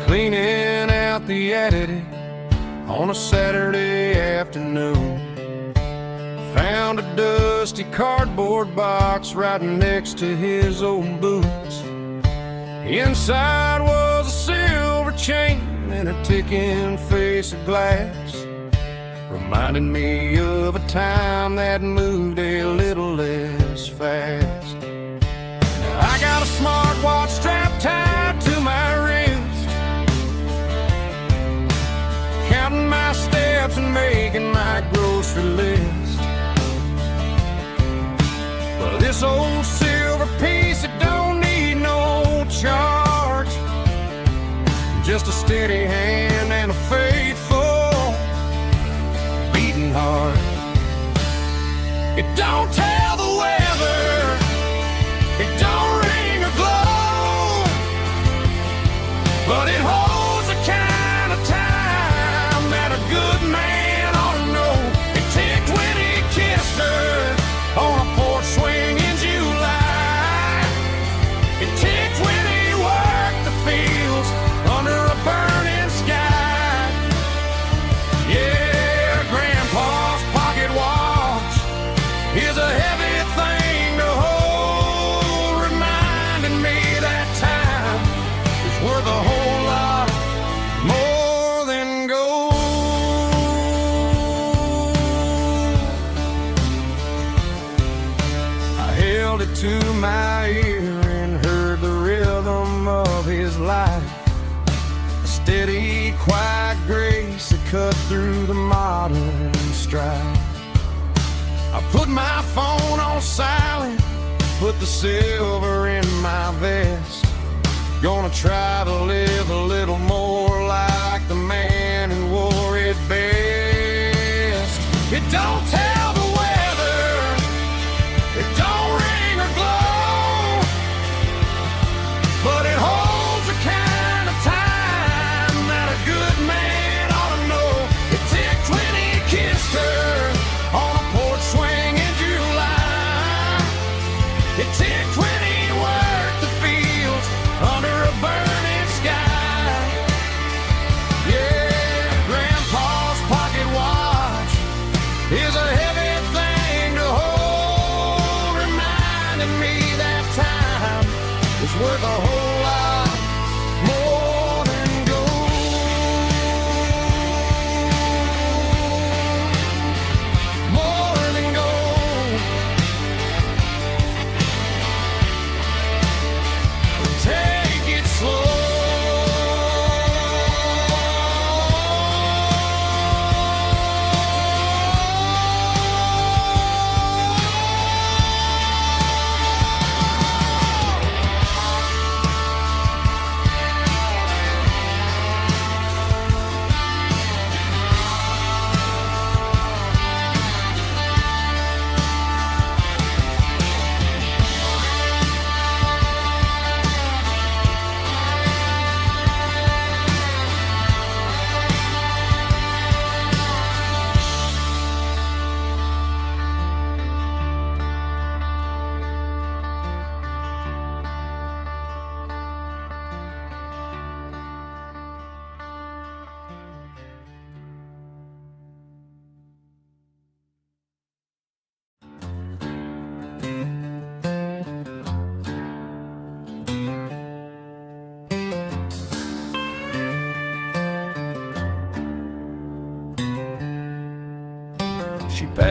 Cleaning out the attic on a Saturday afternoon, found a dusty cardboard box right next to his old boots. Inside was a silver chain and a ticking face of glass, reminding me of a time that moved a little less fast. Now I got a smartwatch strapped tied to my wrist, counting my steps and making my grocery list. Well, this old silver piece, it don't need no charge, just a steady hand and a faithful beating heart. It don't tell the weather, it don't ring or glow, but it holds the kind of time that a good man ought to know. It ticked when he kissed her on a porch swing in July. It ticked when he worked the fields under a burning sky. Yeah, Grandpa's pocket watch is a heavy thing to hold, reminding me that time is worth a whole lot more than gold. I held it to my ear and heard the rhythm of his life, a steady, quiet grace that cut through the modern strife. I put my phone on silent, put the silver in my vest, gonna try to live a little more like the man who wore it best. It don't tell the weather, it don't ring or glow, but it holds the kind of time that a good man ought to know. It ticked when he kissed her on a porch swing in July. It ticked when he worked the fields under a burning sky. Yeah, Grandpa's pocket watch is a heavy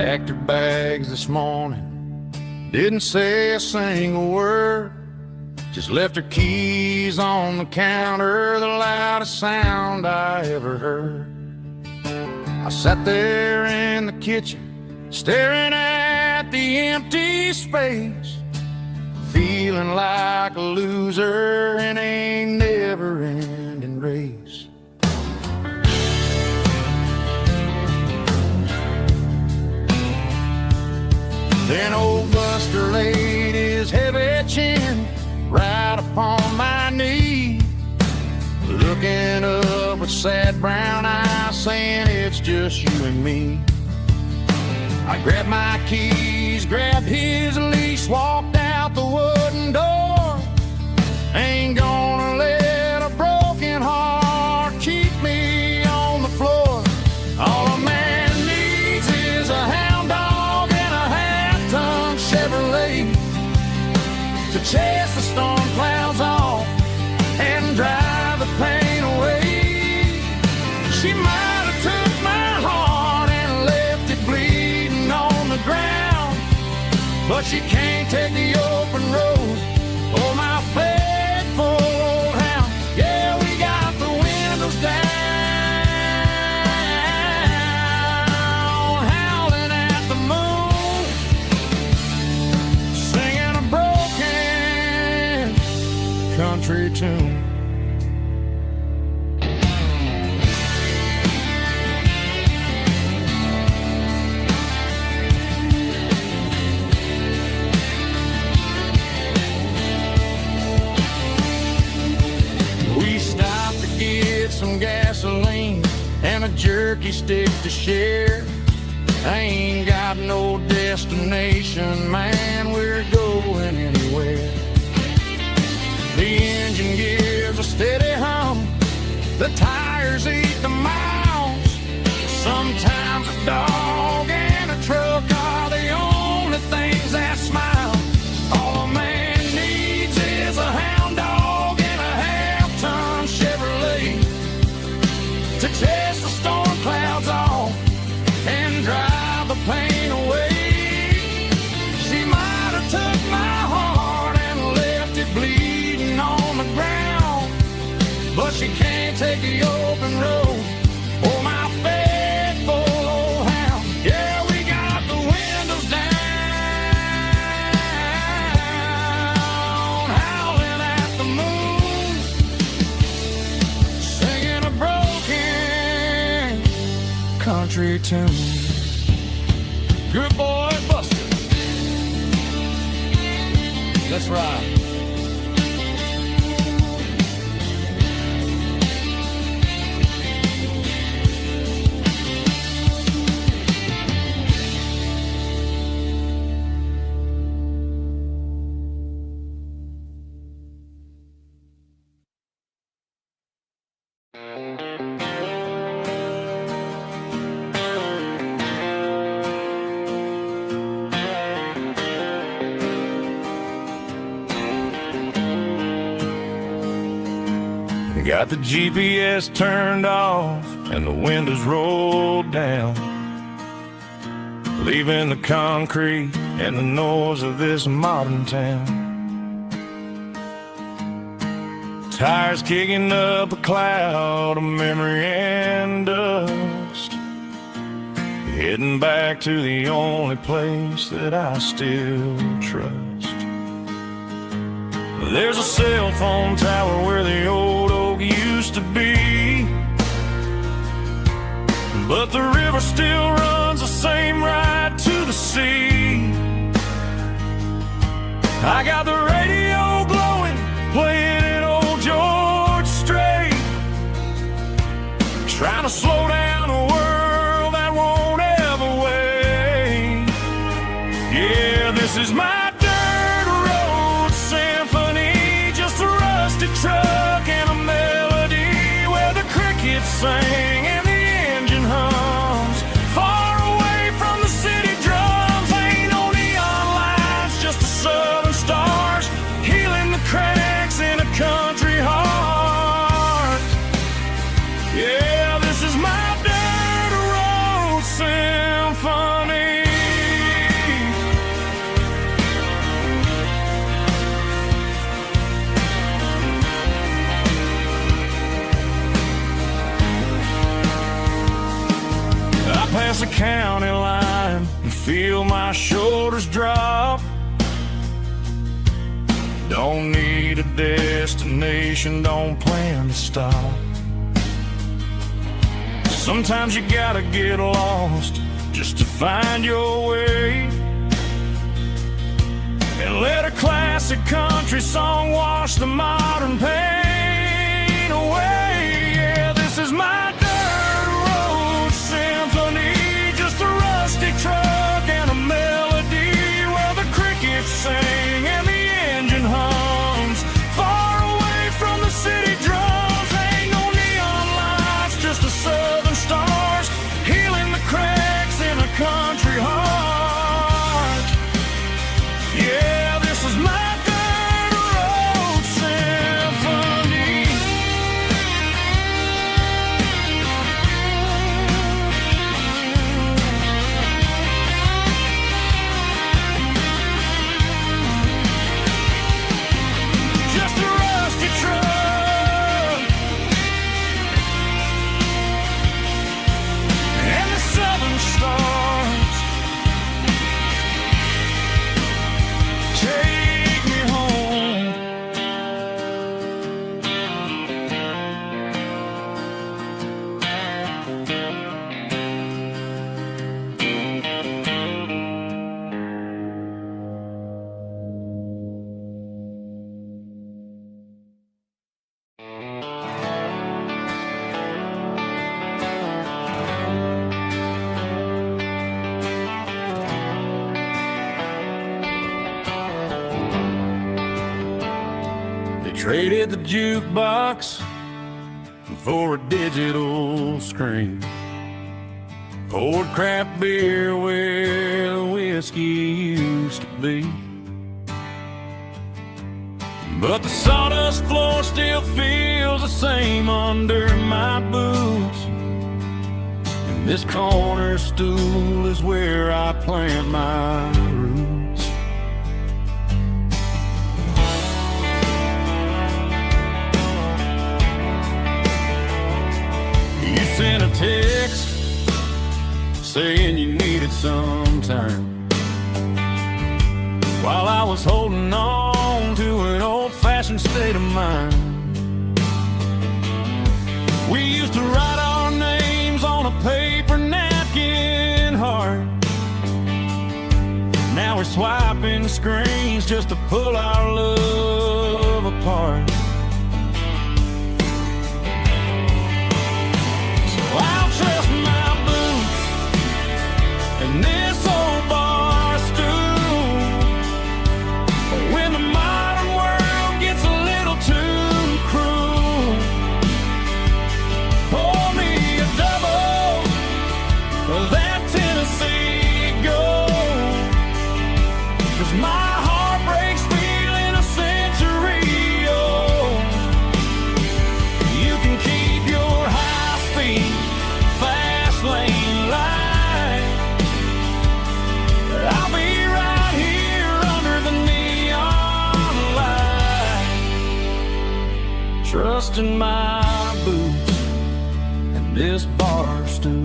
packed her bags this morning, didn't say a single word, just left her keys on the counter, the loudest sound I ever heard. I sat there in the kitchen, staring at the empty space, feeling like a loser in a never-ending race. Then old Buster laid his heavy chin right upon my knee, looking up with sad brown eyes, saying it's just you and me. I grabbed my keys, grabbed his leash, walked out the wooden door. Ain't gonna let a broken heart keep me on the floor. All a man needs is a hound dog and a half-ton Chevrolet to chase the storm clouds off and drive the pain away. She might have took my heart and left it bleeding on the ground, but she can't take the open road or my faithful old hound. Yeah, we got the windows down, howling at the moon, singing a broken country tune. Some gasoline and a jerky stick to share. I ain't got no destination, man, we're going anywhere. The engine gives a steady hum, the tires eat the miles. Sometimes a dog and a truck are the only things that smile. All a man needs is a hound dog and a half-ton Chevrolet to chase the storm clouds off and drive the pain away. She might have took my heart and left it bleeding on the ground, but she can't take the open road or my faithful old hound. Yeah, we got the windows down, howling at the moon, singing a broken country tune. Good boy, Buster. Let's ride. Got the GPS turned off and the windows rolled down, leaving the concrete and the noise of this modern town. Tires kicking up a cloud of memory and dust, heading back to the only place that I still trust. There's a cell phone tower where the old oak used to be, but the river still runs the same right to the sea. I got the radio glowing, playing an old George Strait, trying to slow down a world that won't ever wait. Yeah, this is my truck and a melody where the crickets sing and the engine hums, far away from the city drums. Ain't no neon lights, just the southern stars healing the cracks in a country heart. Yeah, this is my dirt road symphony. feel my shoulders drop. Don't need a destination, don't plan to stop. Sometimes you gotta get lost just to find your way, and let a classic country song wash the modern pain away. Yeah, this is my dirt road symphony, just a rusty truck and a melody where the crickets sing and the engine hums far away from the city drums. Ain't no neon lights, just the southern stars healing the cracks in a country heart. Yeah, this is my dirt road symphony. Just a rusty truck and the southern stars take me home. They traded the jukebox for a digital screen, poured craft beer where the whiskey used to be. But the sawdust floor still feels the same under my boots, and this corner stool is where I plant my roots. You sent a text saying you needed some time, while I was holding on to an old-fashioned state of mind. We used to write our names on a paper napkin heart. Now we're swiping screens just to pull our love apart. So I'll trust my boots and this old bar stool when the modern world gets a little too cruel. Pour me a double of that Tennessee Gold, 'cause my heart breaks feeling a century old. You can keep your high-speed, fast lane light, but I'll be right here under the neon light, trusting my boots and this bar stool.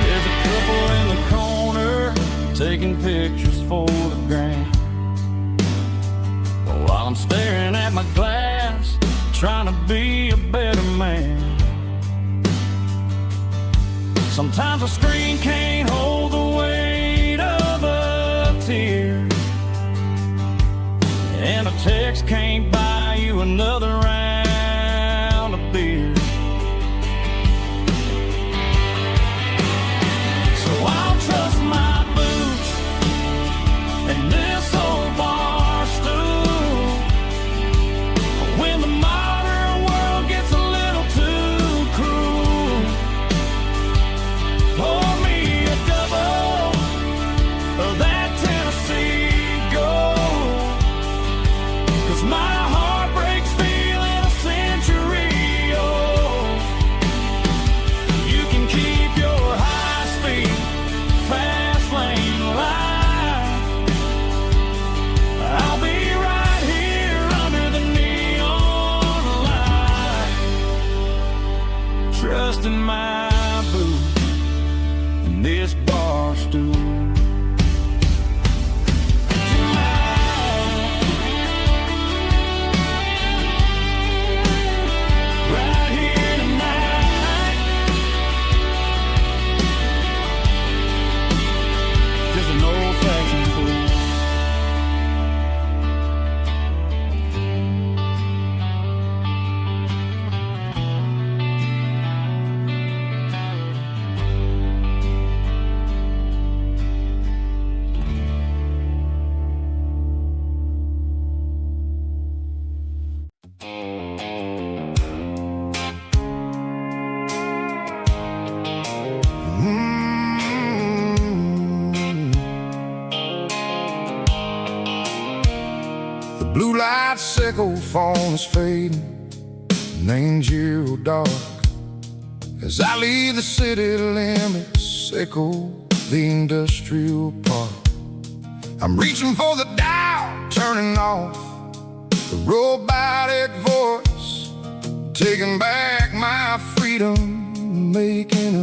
There's a couple in the corner taking pictures for the gram, while I'm staring at my glass, trying to be a better man. Sometimes a screen can't hold the weight of a tear, and a text can't buy you another round of beer. So I'll trust my boots and this old bar stool when the modern world gets a little too cruel. Pour me a double of that Tennessee Gold, 'cause my heart breaks feeling Blue light sickle phone is fading, named Giro dark. As I leave the city limits, echo the industrial park. I'm reaching for the dial, turning off the robotic voice, taking back my freedom, making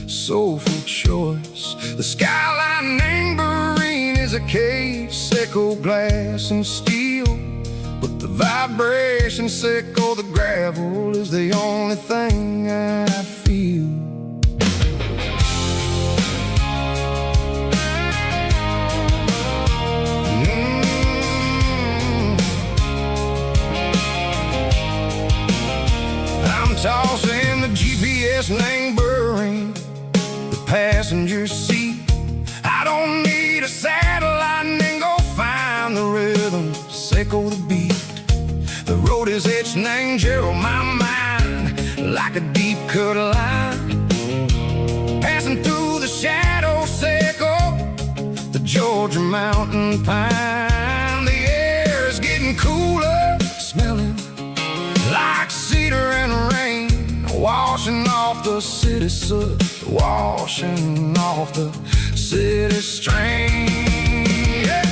a soulful choice. The skyline named Bryan is a cave, sickle glass and steel, but the vibration sickle, the gravel, is the only thing I feel. I'm tossing the GPS named Bryan, the passenger seat. I don't need a satellite and go find the rhythm, sickle the beat. The road is etched named Gerald, my mind, like a deep cut line. Passing through the shadow sickle, the Georgia mountain pine. The air is getting cooler, smelling like cedar and rain, washing off the city soot, washing off the city strain. Yeah.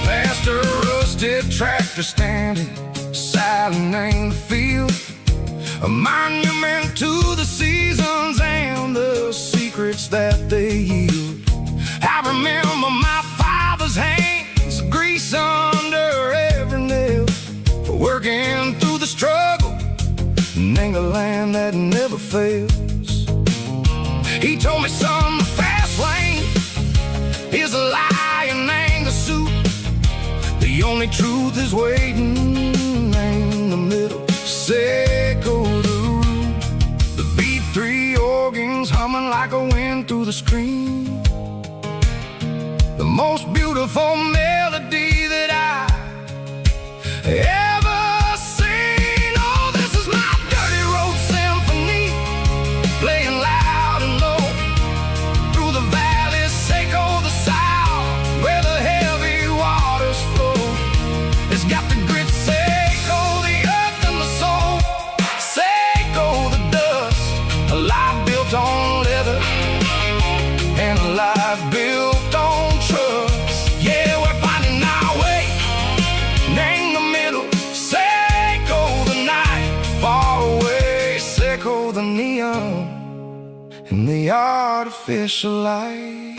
Past a rusted tractor standing silent in the field, a monument to the seasons and the secrets that they yield. I remember my father's hands, grease under every nail, working through the struggle in a land that never fails. He told me, son, the fast lane is a lion and a suit. The only truth is waiting in the middle, sickle the root. The B3 organs humming like a wind through the screen, the most beautiful melody that I ever seen. Oh, this is my dirty road symphony, playing loud and low through the valleys, sickle the south, where the heavy waters flow. It's got the grit, sickle the earth and the soul, sickle the dust, a life built on leather and a life built on trust. Yeah, we're finding our way in the middle, sickle the night far away, sickle the neon and the artificial light.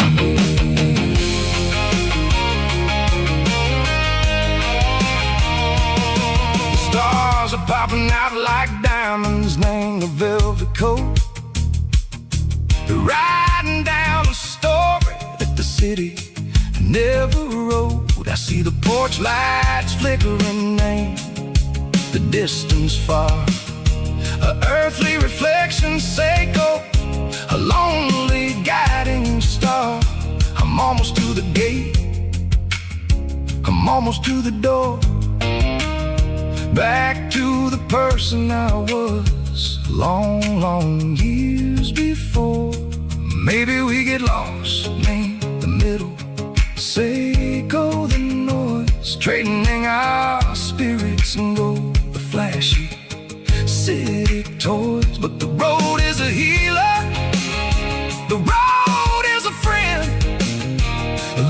The stars are popping out like diamonds, named the velvet coat. They're riding down a story that the city never wrote. I see the porch lights flickering, named the distance far, a earthly reflection, sickle, a lonely guiding star. I'm almost to the gate, I'm almost to the door, back to the person I was long, long years before. Maybe we get lost in the middle, sickle the noise, trading our spirits and go the flashy city toys. But the road is a healer, the road is a friend,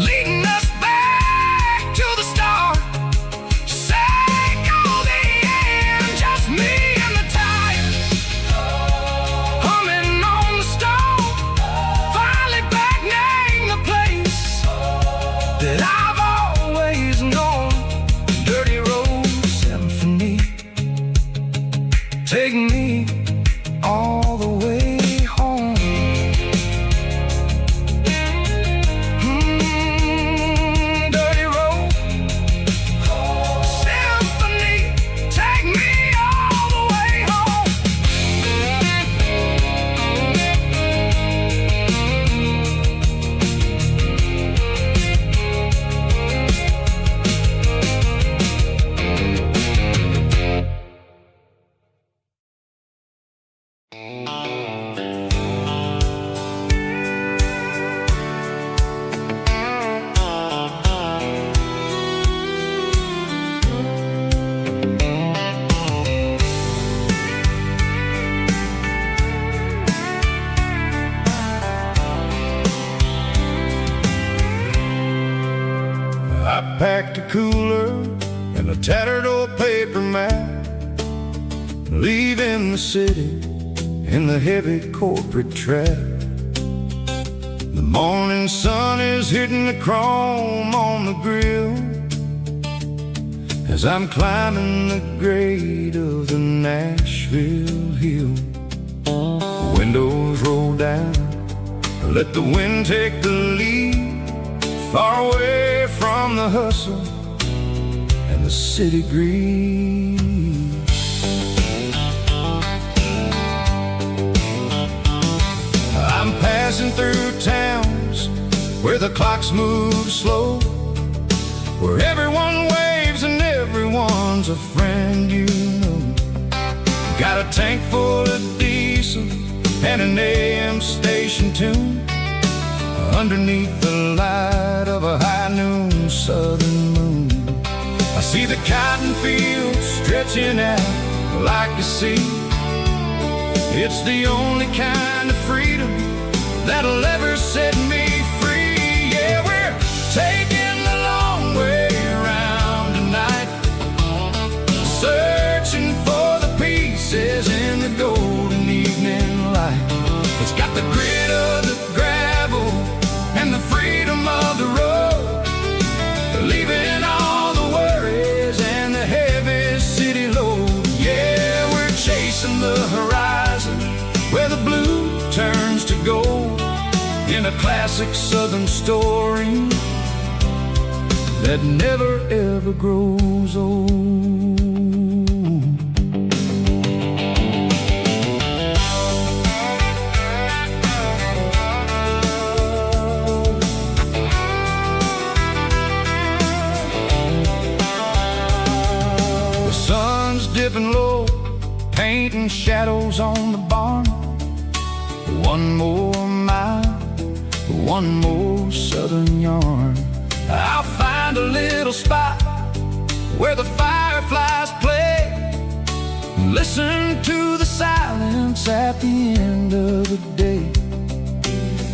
leading us back to the start. Sickle the end, just me and the tires, humming on the stone, finally back name the place that I've always known. Dirty road symphony, take me all the way home. Dirty road symphony, take me all the way home. I packed a cooler and a tattered old paper map, leaving the city in the heavy corporate trap. The morning sun is hitting the chrome on the grill as I'm climbing the grade of the Nashville hill. Windows roll down, let the wind take the lead, far away from the hustle and the city greed. I'm passing through towns where the clocks move slow, where everyone waves and everyone's a friend you know. Got a tank full of diesel and an AM station tune underneath the light of a high noon southern moon. I see the cotton fields stretching out like a sea. It's the only kind of freedom that'll ever set me free. Yeah, we're taking the long way around tonight, searching for the pieces in the golden evening light. It's got the grit of the gravel and the freedom of the road, leaving all the worries and the heavy city load. Yeah, we're chasing the horizon where the blue turns to gold, in a classic southern story that never ever grows old. The sun's dipping low, painting shadows on the barn. One more mile, one more southern yarn. I'll find a little spot where the fireflies play, listen to the silence at the end of the day.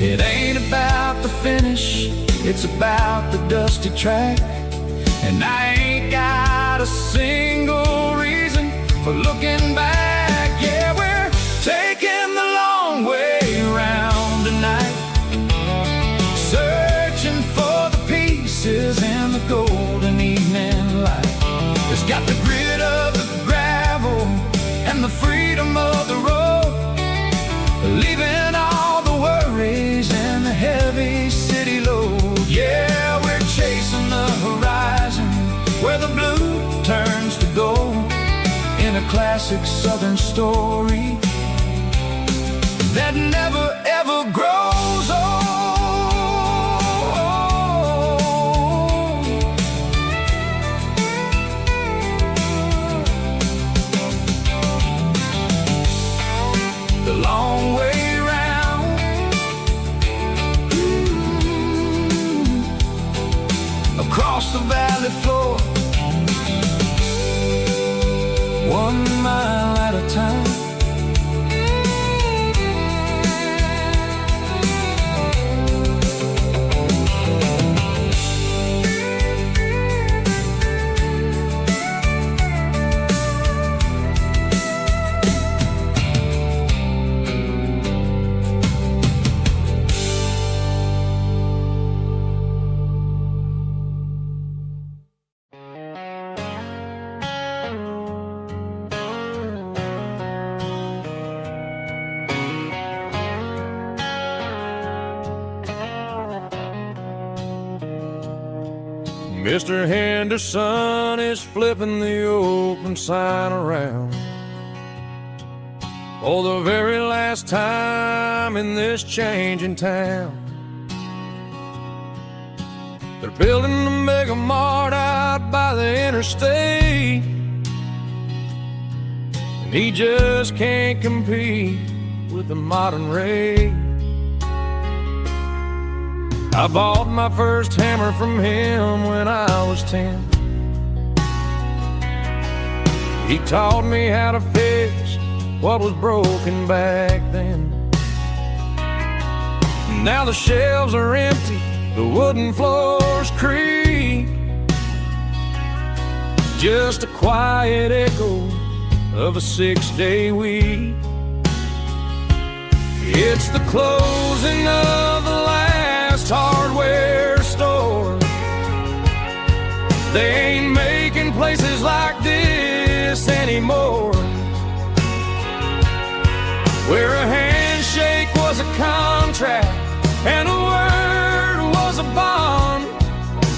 It ain't about the finish, it's about the dusty track. And I ain't got a single reason for looking back. Yeah, we're taking the long way around tonight, searching for the pieces in the golden evening light. It's got the grit of the gravel and the freedom of the road, leaving all the worries and the heavy city load. Yeah, we're chasing the horizon where the blue turns to gold, in a classic southern story that never ever grows old. The long way round, across the valley floor, 1 mile at a time. Mr. Henderson is flipping the open sign around for the very last time in this changing town. They're building a mega mart out by the interstate, and He just can't compete with the modern race. I bought my first hammer from him when I was 10. He taught me how to fix what was broken back then. Now the shelves are empty, the wooden floors creak, just a quiet echo of a 6-day week. It's the closing of the last hardware store. They ain't making places like this anymore, where a handshake was a contract and a word was a bond.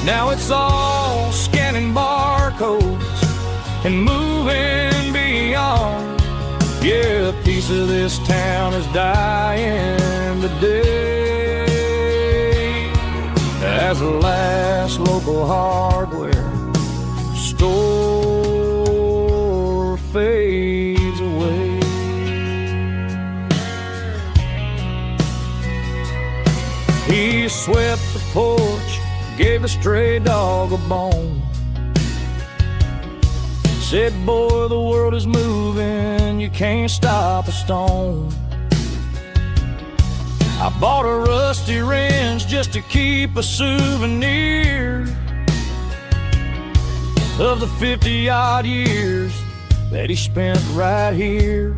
Now it's all scanning barcodes and moving beyond. Yeah, a piece of this town is dying today as the last local hardware store fades away. He swept the porch, gave a stray dog a bone, said, boy, the world is moving, you can't stop a stone. I bought a rusty wrench just to keep a souvenir of the 50-odd years that he spent right here.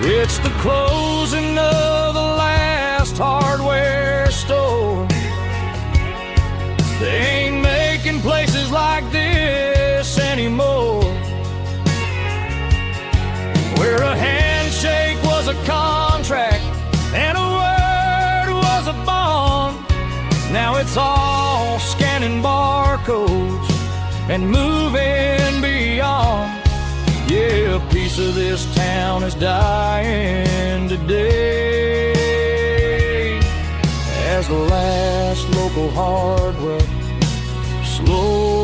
It's the closing of the last hardware store. They ain't making places like this anymore, where a handshake was a contract and a word was a bond. Now it's all scanning barcodes and moving beyond. Yeah, a piece of this town is dying today as the last local hardware slow